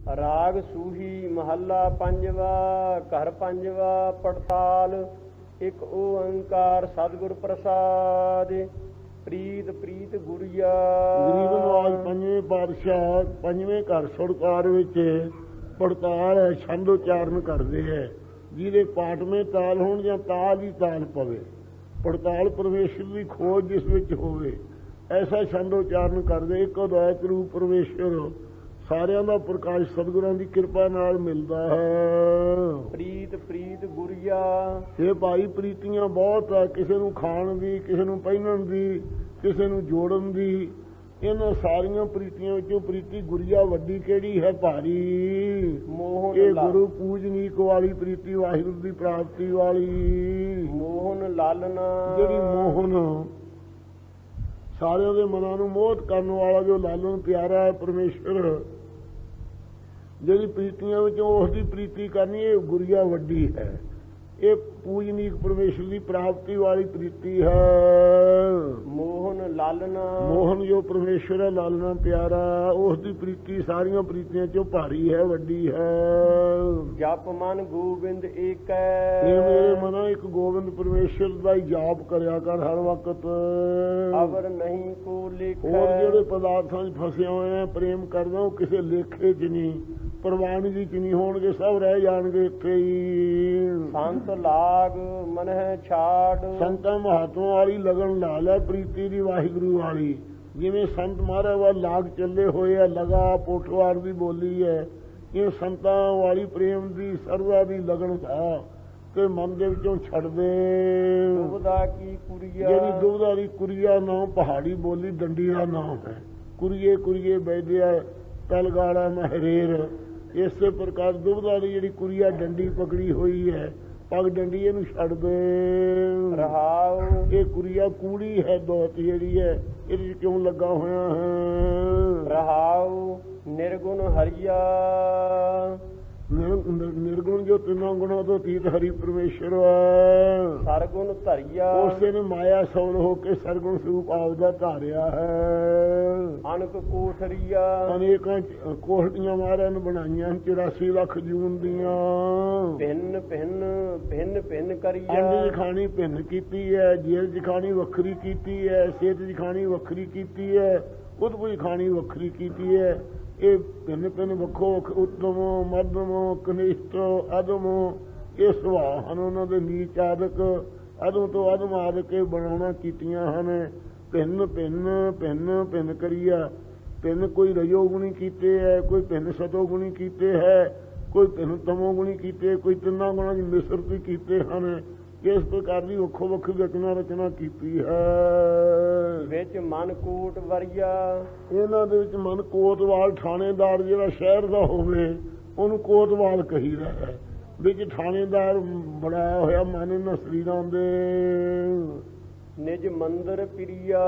ਰਾਗ ਸੂਹੀ ਮਹੱਲਾ ਪੰਜਵਾ। ਘਰ ਪੰਜਵਾ ਪੜਤਾਲ। ਇੱਕ ਓੰਕਾਰ ਸਤਿਗੁਰ ਪ੍ਰਸਾਦ। ਪ੍ਰੀਤ ਪ੍ਰੀਤ ਗੁਰੀਆ। ਗਰੀਬ ਨਵਾਜ ਪੰਜਵੇਂ ਪਾਤਸ਼ਾਹ ਪੰਜਵੇਂ ਘਰ ਸੁਰਕਾਰ ਵਿੱਚ ਪੜਤਾਲ ਹੈ, ਛੰਦ ਉਚਾਰਨ ਕਰਦੇ ਹੈ। ਜਿਹਦੇ ਪਾਟਵੇਂ ਤਾਲ ਹੋਣ ਜਾਂ ਤਾਲ ਹੀ ਤਾਲ ਪਵੇ, ਪੜਤਾਲ ਪਰਮੇਸ਼ਰ ਦੀ ਖੋਜ ਜਿਸ ਵਿੱਚ ਹੋਵੇ, ਐਸਾ ਛੰਦ ਉਚਾਰਨ ਕਰਦੇ। ਇੱਕ ਅਦਵੈਤ ਰੂਪ ਪਰਮੇਸ਼ਰ ਸਾਰਿਆਂ ਦਾ ਪ੍ਰਕਾਸ਼ ਸਤਿਗੁਰਾਂ ਦੀ ਕਿਰਪਾ ਨਾਲ ਮਿਲਦਾ ਹੈ। ਪ੍ਰੀਤ ਪ੍ਰੀਤ ਗੁਰੀਆ। ਇਹ ਭਾਈ ਪ੍ਰੀਤੀਆਂ ਬਹੁਤ ਹੈ, ਕਿਸੇ ਨੂੰ ਖਾਣ ਦੀ, ਕਿਸੇ ਨੂੰ ਪਹਿਨਣ ਦੀ, ਕਿਸੇ ਨੂੰ ਜੋੜਨ ਦੀ। ਇਹਨਾਂ ਸਾਰੀਆਂ ਪ੍ਰੀਤੀਆਂ ਵਿੱਚੋਂ ਪ੍ਰੀਤੀ ਗੁਰੀਆ ਵੱਡੀ ਕਿਹੜੀ ਹੈ? ਭਾਰੀ। ਇਹ ਗੁਰੂ ਪੂਜਨੀਕ ਵਾਲੀ ਪ੍ਰੀਤੀ, ਵਾਹਿਗੁਰੂ ਦੀ ਪ੍ਰਾਪਤੀ ਵਾਲੀ। ਮੋਹਨ ਲਾਲਨਾ। ਜਿਹੜੀ ਮੋਹਨ ਸਾਰਿਆਂ ਦੇ ਮਨਾਂ ਨੂੰ ਮੋਹਿਤ ਕਰਨ ਵਾਲਾ ਜੋ ਲਾਲਨ ਪਿਆਰਾ ਹੈ ਪਰਮੇਸ਼ਰ, ਜਿਹੜੀ ਪ੍ਰੀਤੀਆਂ ਵਿੱਚੋਂ ਉਸ ਦੀ ਪ੍ਰੀਤੀ ਕਰਨੀ, ਇਹ ਗੁਰੀਆ ਵੱਡੀ ਹੈ। ਇਹ ਪੂਜਨੀਕ ਪਰਮੇਸ਼ਰ ਦੀ ਪ੍ਰਾਪਤੀ ਵਾਲੀ ਪ੍ਰੀਤੀ ਹੈ। ਮੋਹਨ ਲਾਲਨਾ। ਮੋਹਨ ਜੋ ਪਰਮੇਸ਼ਰ ਹੈ, ਲਾਲਨਾ ਪਿਆਰਾ, ਉਸ ਦੀ ਪ੍ਰੀਤੀ ਸਾਰੀਆਂ ਪ੍ਰੀਤੀਆਂ ਚੋਂ ਭਾਰੀ ਹੈ, ਵੱਡੀ ਹੈ। ਜਪ ਮਨ ਗੋਬਿੰਦ ਏਕੈ। ਇਹ ਮੇਰੇ ਮਨਾ ਇੱਕ ਗੋਬਿੰਦ ਪਰਮੇਸ਼ਰ ਦਾ ਹੀ ਜਾਪ ਕਰਿਆ ਕਰ ਹਰ ਵਕਤ। ਅਵਰ ਨਹੀਂ ਕੋ ਲੇਖੈ। ਹੋਰ ਜਿਹੜੇ ਪਦਾਰਥਾਂ 'ਚ ਫਸੇ ਹੋਏ ਆ, ਪ੍ਰੇਮ ਕਰਦਾ, ਉਹ ਕਿਸੇ ਲੇਖੇ 'ਚ ਨਹੀਂ, ਪ੍ਰਵਾਨਗੀ 'ਚ ਨਹੀਂ ਹੋਣਗੇ, ਸਭ ਰਹਿ ਜਾਣਗੇ ਇੱਥੇ ਹੀ। ਸੰਤ ਲਾਗ ਮਨਹਿ ਛਾੜ। ਸੰਤਾਂ ਮਹਾਤਮਾ ਵਾਲੀ ਲਗਨ ਲਾ ਲੈ ਪ੍ਰੀਤੀ ਦੀ, ਵਾਹਿਗੁਰੂ ਵਾਲੀ। ਜਿਵੇਂ ਸੰਤ ਮਹਾਰਾਜ ਵੱਲ ਲਾਗ ਚੱਲੇ ਹੋਏ ਆ, ਲਗਾ ਪੋਠਵਾਰ ਦੀ ਬੋਲੀ ਹੈ, ਇਹ ਸੰਤਾਂ ਵਾਲੀ ਪ੍ਰੇਮ ਦੀ ਸਰਵਾ ਦੀ ਲਗਨ ਲਾ ਤੇ ਮਨ ਦੇ ਵਿੱਚੋਂ ਛੱਡ ਦੇ। ਦੁਬਦਾ ਕੀ ਕੁਰੀਆ। ਜਿਹੜੀ ਦੁਬਦਾ ਦੀ ਕੁਰੀਆ ਨਾਮ ਪਹਾੜੀ ਬੋਲੀ ਡੰਡੀ ਦਾ ਨਾਮ ਹੈ। ਕੁਰੀਏ ਕੁਰੀਏ ਬੈਦਿਆ ਤਲਗਾੜਾ ਮਹਰੇਰ। ਇਸੇ ਪ੍ਰਕਾਰ ਦੁਬਦਾ ਦੀ ਜਿਹੜੀ ਕੁਰੀਆ ਡੰਡੀ ਪਕੜੀ ਹੋਈ ਹੈ, ਪੱਗ ਡੰਡੀ, ਇਹਨੂੰ ਛੱਡ ਦੇ। ਰਹਾਉ। ਇਹ ਕੁਰੀਆ ਕੂੜੀ ਹੈ, ਦੋਤ ਜਿਹੜੀ ਹੈ, ਇਹਦੇ 'ਚ ਕਿਉਂ ਲੱਗਾ ਹੋਇਆ ਹੈ? ਰਹਾਉ। ਨਿਰਗੁਣ ਹਰੀਆ। ਨਿਰਗੁਣ ਜੋ ਤਿੰਨਾਂ ਗੁਣਾਂ ਤੋਂ ਅਤੀਤ ਹਰੀ ਪਰਮੇਸ਼ਰ ਹੈ। ਸਰਗੁਣ ਧਰੀਆ। ਉਸੇ ਨੇ ਮਾਇਆ ਸੌਲ ਹੋ ਕੇ ਸਰਗੁਣ ਸਰੂਪ ਆਪਦਾ ਧਾਰਿਆ ਹੈ। ਅਨਕ ਕੋਠਰੀਆ। ਅਨੇਕਾਂ ਕੋਠੜੀਆਂ ਮਹਾਰਾਜ ਨੇ ਬਣਾਈਆਂ, 84 ਲੱਖ ਜੂਨ ਦੀਆਂ। ਭਿੰਨ ਭਿੰਨ ਭਿੰਨ ਭਿੰਨ ਕਰੀਆ। ਅੰਡ ਦੀ ਖਾਣੀ ਭਿੰਨ ਕੀਤੀ ਹੈ, ਜੇਲ੍ਹ ਦੀ ਖਾਣੀ ਵੱਖਰੀ ਕੀਤੀ ਹੈ, ਸਿਹਤ ਦੀ ਖਾਣੀ ਵੱਖਰੀ ਕੀਤੀ ਹੈ, ਉਦਭੁਜ ਖਾਣੀ ਵੱਖਰੀ ਕੀਤੀ ਹੈ। ਇਹ ਭਿੰਨ ਭਿੰਨ ਵੱਖੋ ਵੱਖ, ਉੱਤਮ ਮੱਧਮ ਕਨਿਸ਼ਟ ਅਦਮ, ਇਹ ਸੁਭਾਅ ਹਨ ਉਹਨਾਂ ਦੇ। ਨੀਚ ਆਦਿਕ, ਅਦਮ ਤੋਂ ਅਦਮ ਆਦਿਕ ਇਹ ਬਣਾਉਣਾ ਕੀਤੀਆਂ ਹਨ। ਭਿੰਨ ਭਿੰਨ ਭਿੰਨ ਭਿੰਨ ਕਰੀਆ। ਭਿੰਨ ਕੋਈ ਰਜੋ ਗੁਣੀ ਕੀਤੇ ਹੈ, ਕੋਈ ਭਿੰਨ ਸਤੋ ਗੁਣੀ ਕੀਤੇ ਹੈ, ਕੋਈ ਭਿੰਨ ਤਮੋ ਗੁਣੀ ਕੀਤੇ, ਕੋਈ ਤਿੰਨਾਂ ਗੁਣਾਂ ਦੀ ਮਿਸ਼ਰਤੀ ਕੀਤੇ ਹਨ। ਇਸ ਪ੍ਰਕਾਰ ਦੀ ਵੱਖੋ ਵੱਖਰੀ ਰਚਨਾ ਕੀਤੀ ਹੈ। ਵਿੱਚ ਮਨ ਕੋਟ ਵਰੀਆ। ਇਹਨਾਂ ਦੇ ਵਿੱਚ ਮਨ ਕੋਤਵਾਲ, ਥਾਣੇਦਾਰ ਜਿਹੜਾ ਸ਼ਹਿਰ ਦਾ ਹੋਵੇ ਉਹਨੂੰ ਕੋਤਵਾਲ ਕਹੀਦਾ ਹੈ। ਵਿੱਚ ਥਾਣੇਦਾਰ ਬਣਾਇਆ ਹੋਇਆ ਮਨ ਇਹਨਾਂ ਸਰੀਰਾਂ ਦੇ। ਨਿਜ ਮੰਦਰ ਪ੍ਰਿਆ।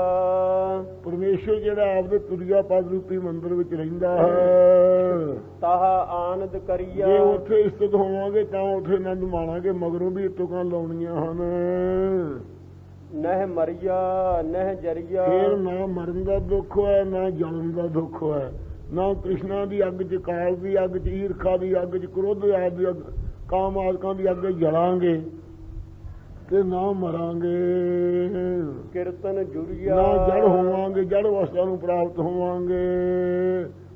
ਪਰਮੇਸ਼ਰ ਜਿਹੜਾ ਆਪਦੇ ਤੁਰਿਆ ਪਦ ਰੂਪੀ ਮੰਦਰ ਵਿੱਚ ਰਹਿੰਦਾ ਹੈ। ਤਾਹਾ ਆਨੰਦ ਕਰੀਆ। ਜੇ ਉੱਥੇ ਇਸਤਤ ਹੋਵਾਂਗੇ ਤਾਂ ਉੱਥੇ ਆਨੰਦ ਮਾਣਾਂਗੇ, ਮਗਰੋਂ ਵੀ ਤੁਕਾਂ ਲਾਉਣੀਆਂ ਹਨ। ਨਹਿ ਮਰੀਆ ਨਹਿ ਜਰੀਆ। ਫੇਰ ਨਾ ਮਰਨ ਦਾ ਦੁੱਖ ਹੈ, ਨਾ ਜਨਮ ਦਾ ਦੁੱਖ ਹੈ, ਨਾ ਕ੍ਰਿਸ਼ਨਾ ਦੀ ਅੱਗ 'ਚ, ਕਾਲ ਦੀ ਅੱਗ 'ਚ, ਈਰਖਾ ਦੀ ਅੱਗ 'ਚ, ਕ੍ਰੋਧ ਆਦਿ ਦੀ ਅੱਗ, ਕਾਮ ਆਦਿਕਾਂ ਦੀ ਅੱਗ 'ਚ ਜਲਾਂਗੇ ਤੇ ਨਾ ਮਰਾਂਗੇ। ਕੀਰਤਨ ਜੁਰੀਆ। ਨਾ ਜੜ ਹੋਵਾਂਗੇ, ਜੜ ਅਵਸਥਾ ਨੂੰ ਪ੍ਰਾਪਤ ਹੋਵਾਂਗੇ,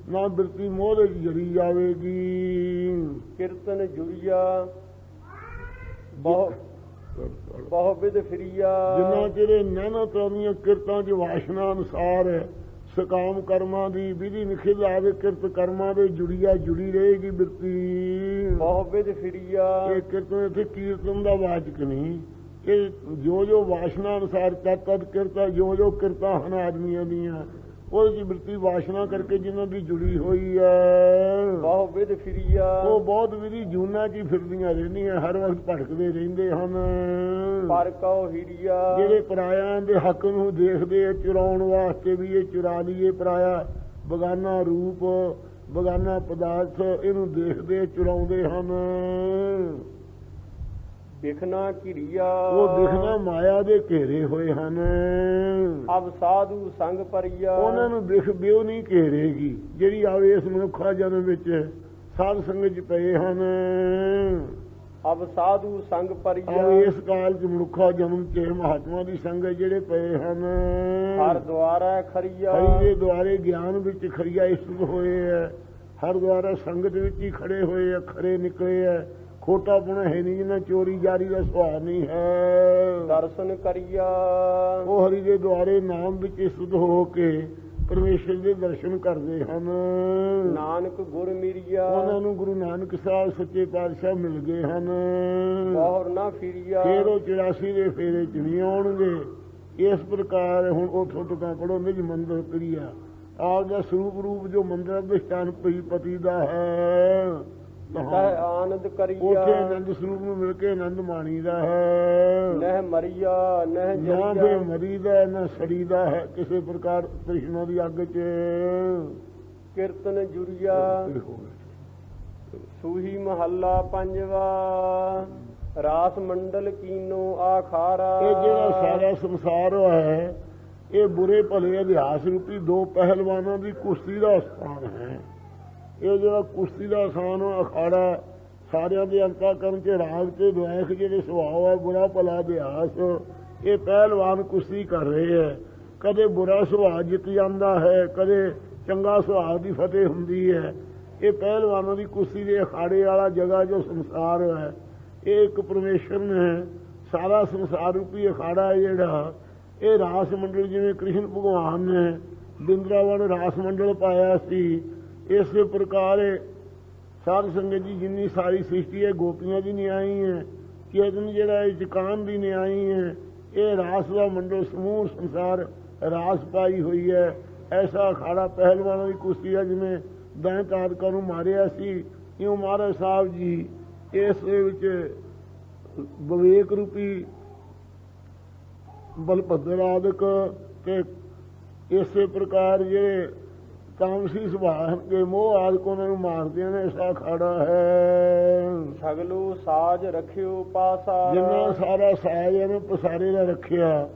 ਨਾ ਬਿਰਤੀ ਮੋਹ ਦੇ ਜੜੀ ਜਾਵੇਗੀ। ਕੀਰਤਨ ਜੁਰੀਆ। ਬਹੁ ਵਿਦ ਫਿਰੀਆ। ਜਿੰਨਾ ਚਿਰ ਨਾਨਾ ਤਰ੍ਹਾਂ ਦੀਆਂ ਕਿਰਤਾਂ 'ਚ ਵਾਸ਼ਨਾ ਅਨੁਸਾਰ ਸਕਾਮ ਕਰਮਾਂ ਦੀ ਵਿਧੀ ਨਿਖਿਲ ਆਵੇ, ਕਿਰਤ ਕਰਮਾਂ ਦੇ ਜੁੜੀ ਰਹੇਗੀ ਬਿਰਤੀ। ਬਹੁ ਵਿਦ ਫਿਰੀਆ। ਇਹ ਕੀਰਤਨ ਇੱਥੇ ਕੀਰਤਨ ਦਾ ਵਾਚਕ ਨਹੀਂ, ਇਹ ਜੋ ਵਾਸ਼ਨਾ ਅਨੁਸਾਰ ਤਦ ਕਿਰਤਾ, ਜੋ ਕਿਰਤਾਂ ਹਨ ਆਦਮੀਆਂ ਦੀਆਂ, ਉਹਦੇ 'ਚ ਬਿਰਤੀ ਵਾਸ਼ਨਾ ਕਰਕੇ ਜਿਨ੍ਹਾਂ ਦੀ ਜੁੜੀ ਹੋਈ ਹੈ। ਬਹੁ ਵਿਦ ਫਿਰੀਆ। ਉਹ ਬਹੁਤ ਵਿਧੀ ਜੂਨਾਂ 'ਚ ਹੀ ਫਿਰਦੀਆਂ ਰਹਿੰਦੀਆਂ, ਹਰ ਵਕਤ ਭਟਕਦੇ ਰਹਿੰਦੇ ਹਨ। ਪਰ ਕਉ ਹੀਰੀਆ। ਜਿਹੜੇ ਪਰਾਇਆਂ ਦੇ ਹੱਕ ਨੂੰ ਦੇਖਦੇ ਆ ਚੁਰਾਉਣ ਵਾਸਤੇ ਵੀ ਇਹ ਚੁਰਾ ਲਈਏ, ਪਰਾਇਆ ਬਗਾਨਾ ਰੂਪ, ਬਗਾਨਾ ਪਦਾਰਥ, ਇਹਨੂੰ ਦੇਖਦੇ ਚੁਰਾਉਂਦੇ ਹਨ। ਦਿਖਣਾ ਘਿਰਿਆ। ਉਹ ਦਿਖਣਾ ਮਾਇਆ ਦੇ ਘੇਰੇ ਹੋਏ ਹਨ। ਅਬ ਸਾਧੂ ਸੰਗ ਪਰਿਆ। ਉਹਨਾਂ ਨੂੰ ਦਿਖ ਬਿਓ ਨਹੀਂ ਘੇਰੇਗੀ, ਜਿਹੜੀ ਆਵੇ ਇਸ ਮਨੁੱਖਾ ਜਨਮ ਵਿੱਚ ਸਾਧ ਸੰਗਤ ਚ ਪਏ ਹਨ। ਅਬ ਸਾਧੂ ਸੰਗ ਪਰਿਆ ਇਸ ਕਾਲ ਚ ਮਨੁੱਖਾ ਜਨਮ ਚ ਮਹਾਤਮਾ ਦੀ ਸੰਗਤ ਜਿਹੜੇ ਪਏ ਹਨ। ਹਰ ਦੁਆਰਾ ਖਰੀਆ ਹਰੀ ਦੇ ਦੁਆਰੇ ਗਿਆਨ ਵਿੱਚ ਖਰੀਆ ਇਸਤ ਹੋਏ ਹੈ। ਹਰ ਦੁਆਰਾ ਸੰਗਤ ਵਿੱਚ ਹੀ ਖੜੇ ਹੋਏ ਹੈ, ਖਰੇ ਨਿਕਲੇ ਹੈ। ਖੋਟਾ ਪੁਣਾ ਹੈ ਨਹੀਂ, ਜਿਹਨਾਂ ਚੋਰੀ ਜਾਰੀ ਦਾ ਸੁਭਾਅ ਨਹੀਂ ਹੈ। ਦਰਸ਼ਨ ਕਰੀਆ ਉਹ ਹਰੀ ਦੇ ਦੁਆਰੇ ਨਾਮ ਵਿੱਚ ਇਸਤ ਹੋ ਕੇ ਪਰਮੇਸ਼ਰ ਦੇ ਦਰਸ਼ਨ ਕਰਦੇ ਹਨ। ਨਾਨਕ ਗੁਰ ਮਿਰਿਆ ਉਹਨਾਂ ਨੂੰ ਗੁਰੂ ਨਾਨਕ ਸਾਹਿਬ ਸੱਚੇ ਪਾਤਸ਼ਾਹ ਮਿਲ ਗਏ ਹਨ। ਬਹੁਰ ਨਾ ਫਿਰਿਆ ਫੇਰ ਉਹ 84 ਦੇ ਫੇਰੇ ਚ ਨਹੀਂ ਆਉਣਗੇ। ਇਸ ਪ੍ਰਕਾਰ ਹੁਣ ਉੱਥੋਂ ਤੁਕਾਂ ਪੜੋ ਨਿਜ ਮੰਦਰ ਕਰੀਆ ਆਪ ਦਾ ਸਰੂਪ ਰੂਪ ਜੋ ਮੰਦਰ ਅਧਿਸ਼ਠਾਨ ਪਤੀ ਦਾ ਹੈ। ਆਨੰਦ ਕਰੀਆ ਉੱਥੇ ਆਨੰਦ ਸਰੂਪ ਨੂੰ ਮਿਲ ਕੇ ਆਨੰਦ ਮਾਣੀ ਦਾ ਹੈ। ਨਹਿ ਮਰੀਆ ਨਹਿ ਨਾ ਜਰੀਆ ਫੇ ਮਰੀ ਦਾ ਨਾ ਸੜੀ ਦਾ ਹੈ ਕਿਸੇ ਪ੍ਰਕਾਰ ਤ੍ਰਿਸ਼ਨਾ ਦੀ ਅੱਗ ਚ। ਕੀਰਤਨ ਜੁਰੀਆ ਸੂਹੀ ਮਹੱਲਾ ਪੰਜਵਾ ਰਾਸ ਮੰਡਲ ਕੀਨੋ ਆਖਾਰਾ। ਇਹ ਜਿਹੜਾ ਸਾਰਾ ਸੰਸਾਰ ਹੈ ਇਹ ਬੁਰੇ ਭਲੇ ਇਤਿਹਾਸ ਰੂਪੀ ਦੋ ਪਹਿਲਵਾਨਾਂ ਦੀ ਕੁਸ਼ਤੀ ਦਾ ਸਥਾਨ ਹੈ। ਇਹ ਜਿਹੜਾ ਕੁਸ਼ਤੀ ਦਾ ਸਥਾਨ ਅਖਾੜਾ ਸਾਰਿਆਂ ਦੇ ਅੰਤःਕਰਨ ਚ ਰਾਗ ਤੇ ਦੁਆਇਕ ਜਿਹੜੇ ਸੁਭਾਅ ਹੈ ਬੁਰਾ ਭਲਾ ਇਤਿਹਾਸ ਇਹ ਪਹਿਲਵਾਨ ਕੁਸ਼ਤੀ ਕਰ ਰਹੇ ਹੈ। ਕਦੇ ਬੁਰਾ ਸੁਭਾਅ ਜਿੱਤ ਜਾਂਦਾ ਹੈ, ਕਦੇ ਚੰਗਾ ਸੁਭਾਅ ਦੀ ਫਤਿਹ ਹੁੰਦੀ ਹੈ। ਇਹ ਪਹਿਲਵਾਨਾਂ ਦੀ ਕੁਸ਼ਤੀ ਦੇ ਅਖਾੜੇ ਵਾਲਾ ਜਗ੍ਹਾ ਜੋ ਸੰਸਾਰ ਹੈ ਇਹ ਇੱਕ ਪਰਮੇਸ਼ਰ ਨੇ ਸਾਰਾ ਸੰਸਾਰ ਰੂਪੀ ਅਖਾੜਾ ਜਿਹੜਾ ਇਹ ਰਾਸ ਮੰਡਲ ਜਿਵੇਂ ਕ੍ਰਿਸ਼ਨ ਭਗਵਾਨ ਨੇ ਬਿੰਦਰਾਵਨ ਰਾਸ ਮੰਡਲ ਪਾਇਆ ਸੀ ਇਸੇ ਪ੍ਰਕਾਰ ਸਾਧ ਸੰਗਤ ਜੀ ਜਿੰਨੀ ਸਾਰੀ ਸ੍ਰਿਸ਼ਟੀ ਹੈ ਗੋਪੀਆਂ ਦੀ ਨਿਆਈ ਹੈ। ਚੇਤਨ ਜਿਹੜਾ ਇਹ ਜਕਾਨ ਦੀ ਨਿਆਈ ਹੈ। ਇਹ ਰਾਸ ਦਾ ਮੰਡਲ ਸਮੂਹ ਸੰਸਾਰ ਰਾਸ ਪਾਈ ਹੋਈ ਹੈ। ਐਸਾ ਅਖਾੜਾ ਪਹਿਲਵਾਨਾਂ ਦੀ ਕੁਸ਼ਤੀ ਹੈ ਜਿਵੇਂ ਦੈਂਤ ਆਦਿਕਾਂ ਨੂੰ ਮਾਰਿਆ ਸੀ ਇਉਂ ਮਹਾਰਾਜ ਸਾਹਿਬ ਜੀ ਇਸ ਵਿੱਚ ਵਿਵੇਕ ਰੂਪੀ ਬਲਭੱਦਰ ਆਦਿਕ ਤੇ ਇਸੇ ਪ੍ਰਕਾਰ ਜਿਹੜੇ ਤਾਮਸੀ ਸੁਭਾਅ ਕੇ ਮੋਹ ਆਦਿਕ ਉਹਨਾਂ ਨੂੰ ਮਾਰਦੇ ਨੇ। ਐਸਾ ਅਖਾੜਾ ਹੈ। ਸਗਲੂ ਸਾਜ ਰਖਿਓ ਪਾਸਾ ਜਿੰਨਾ ਸਾਰਾ ਸਾਜ ਇਹਨੇ ਪਸਾਰੇ ਦਾ ਰੱਖਿਆ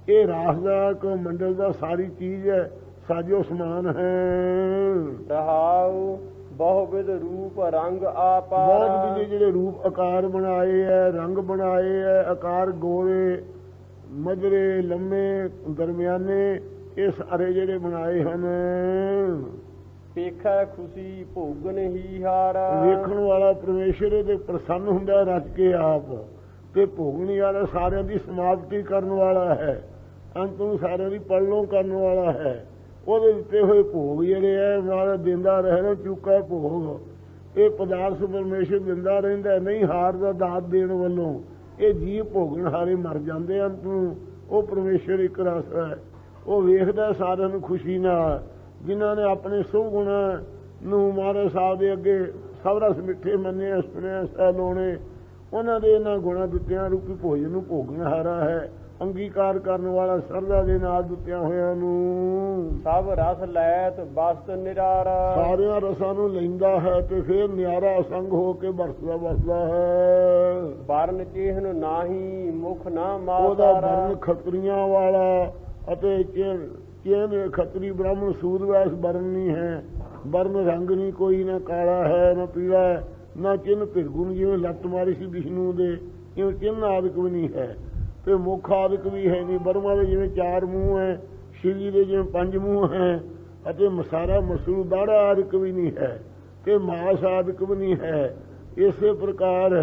ਇਹ ਰਾਸ ਦਾ ਇੱਕ ਮੰਡਲ ਦਾ ਸਾਰੀ ਚੀਜ਼ ਹੈ ਸਾਜੋ ਸਮਾਨ ਹੈ। ਰਹਾਉ ਬਹੁ ਵਿਧ ਰੂਪ ਰੰਗ ਆਪਾਰ ਬਹੁਤ ਵਿਧੇ ਜਿਹੜੇ ਰੂਪ ਆਕਾਰ ਬਣਾਏ ਹੈ, ਰੰਗ ਬਣਾਏ ਹੈ, ਆਕਾਰ ਗੋਲੇ ਮਧਰੇ ਲੰਮੇ ਦਰਮਿਆਨੇ ਇਹ ਸਾਰੇ ਜਿਹੜੇ ਬਣਾਏ ਹਨ। ਪੇਖਾ ਖੁਸ਼ੀ ਭੋਗਨ ਹੀ ਹਾਰ ਵੇਖਣ ਵਾਲਾ ਪਰਮੇਸ਼ਰ ਇਹਦੇ ਪ੍ਰਸੰਨ ਹੁੰਦਾ ਰਚ ਕੇ ਆਪ ਤੇ ਭੋਗਣੀ ਵਾਲਾ ਸਾਰਿਆਂ ਦੀ ਸਮਾਪਤੀ ਕਰਨ ਵਾਲਾ ਹੈ। ਅੰਤ ਨੂੰ ਸਾਰਿਆਂ ਦੀ ਪਲਣੋਂ ਕਰਨ ਵਾਲਾ ਹੈ। ਉਹਦੇ ਦਿੱਤੇ ਹੋਏ ਭੋਗ ਜਿਹੜੇ ਹੈ ਨਾਲ ਦਿੰਦਾ ਰਹਿਣਾ ਚੁੱਕਾ ਭੋਗ ਇਹ ਪਦਾਰਥ ਪਰਮੇਸ਼ਰ ਦਿੰਦਾ ਰਹਿੰਦਾ ਨਹੀਂ ਹਾਰ ਦਾ ਦਾਤ ਦੇਣ ਵੱਲੋਂ ਇਹ ਜੀਵ ਭੋਗਣ ਹਾਰੇ ਮਰ ਜਾਂਦੇ ਅੰਤ ਨੂੰ। ਉਹ ਪਰਮੇਸ਼ਰ ਇੱਕ ਰਸ ਹੈ। ਉਹ ਵੇਖਦਾ ਸਾਰਿਆਂ ਨੂੰ ਖੁਸ਼ੀ ਨਾਲ ਜਿਨ੍ਹਾਂ ਨੇ ਆਪਣੇ ਸੁਭ ਗੁਣਾਂ ਨੂੰ ਮਹਾਰਾਜ ਸਾਹਿਬ ਦੇ ਅੱਗੇ ਸਭ ਰਸ ਮਿੱਠੇ ਮੰਨੇ ਸੁਣਿਆ ਸਹਿ ਲਾਉਣੇ ਉਹਨਾਂ ਦੇ ਇਹਨਾਂ ਗੁਣਾਂ ਦਿੱਤਿਆਂ ਰੂਪੀ ਭੋਜਨ ਨੂੰ ਭੋਗਣ ਹਾਰਾ ਹੈ। ਅੰਗੀਕਾਰ ਕਰਨ ਵਾਲਾ ਸਰਦਾ ਦੇ ਨਾਲ ਦਿੱਤਿਆਂ ਹੋਇਆਂ ਨੂੰ ਸਭ ਰਸ ਲੈਤ ਬਸਤ ਨਿਰਾਰਾ ਸਾਰਿਆਂ ਰਸਾਂ ਨੂੰ ਲੈਂਦਾ ਹੈ ਤੇ ਫਿਰ ਨਿਆਰਾ ਸੰਗ ਹੋ ਕੇ ਵਰਸਦਾ ਵਸਦਾ ਹੈ। ਵਰਨ ਚਿਹਨ ਨਾਹੀ ਮੁਖ ਨਾ ਉਹਦਾ ਮਾਤਾਰਾ ਵਰਨ ਖਤਰੀਆਂ ਵਾਲਾ ਅਤੇ ਚਿਹਨ ਖਤਰੀ ਬ੍ਰਾਹਮਣ ਸੂਦ ਵੈਸ ਵਰਨ ਨਹੀਂ ਹੈ। ਵਰਨ ਰੰਗ ਨਹੀਂ ਕੋਈ ਨਾ ਕਾਲਾ ਹੈ ਨਾ ਪੀਲਾ ਹੈ ਨਾ ਚਿੰਨ ਭਿਰਗੁਣ ਜਿਵੇਂ ਲੱਤ ਮਾਰੀ ਸੀ ਵਿਸ਼ਨੂੰ ਦੇ ਇਵੇਂ ਚਿੰਨ ਆਦਿਕ ਵੀ ਨਹੀਂ ਹੈ ਤੇ ਮੁੱਖ ਆਦਿਕ ਵੀ ਹੈ ਨਹੀਂ। ਬਰਮਾ ਦੇ ਜਿਵੇਂ 4 ਮੂੰਹ ਹੈ, ਸ਼ਿਵਜੀ ਦੇ ਜਿਵੇਂ 5 ਮੂੰਹ ਹੈ ਅਤੇ ਮਸਾਰਾ ਮਸਰੂ ਦਾੜਾ ਆਦਿਕ ਵੀ ਨਹੀਂ ਹੈ ਤੇ ਮਾਸ ਆਦਿਕ ਵੀ ਨਹੀਂ ਹੈ। ਇਸੇ ਪ੍ਰਕਾਰ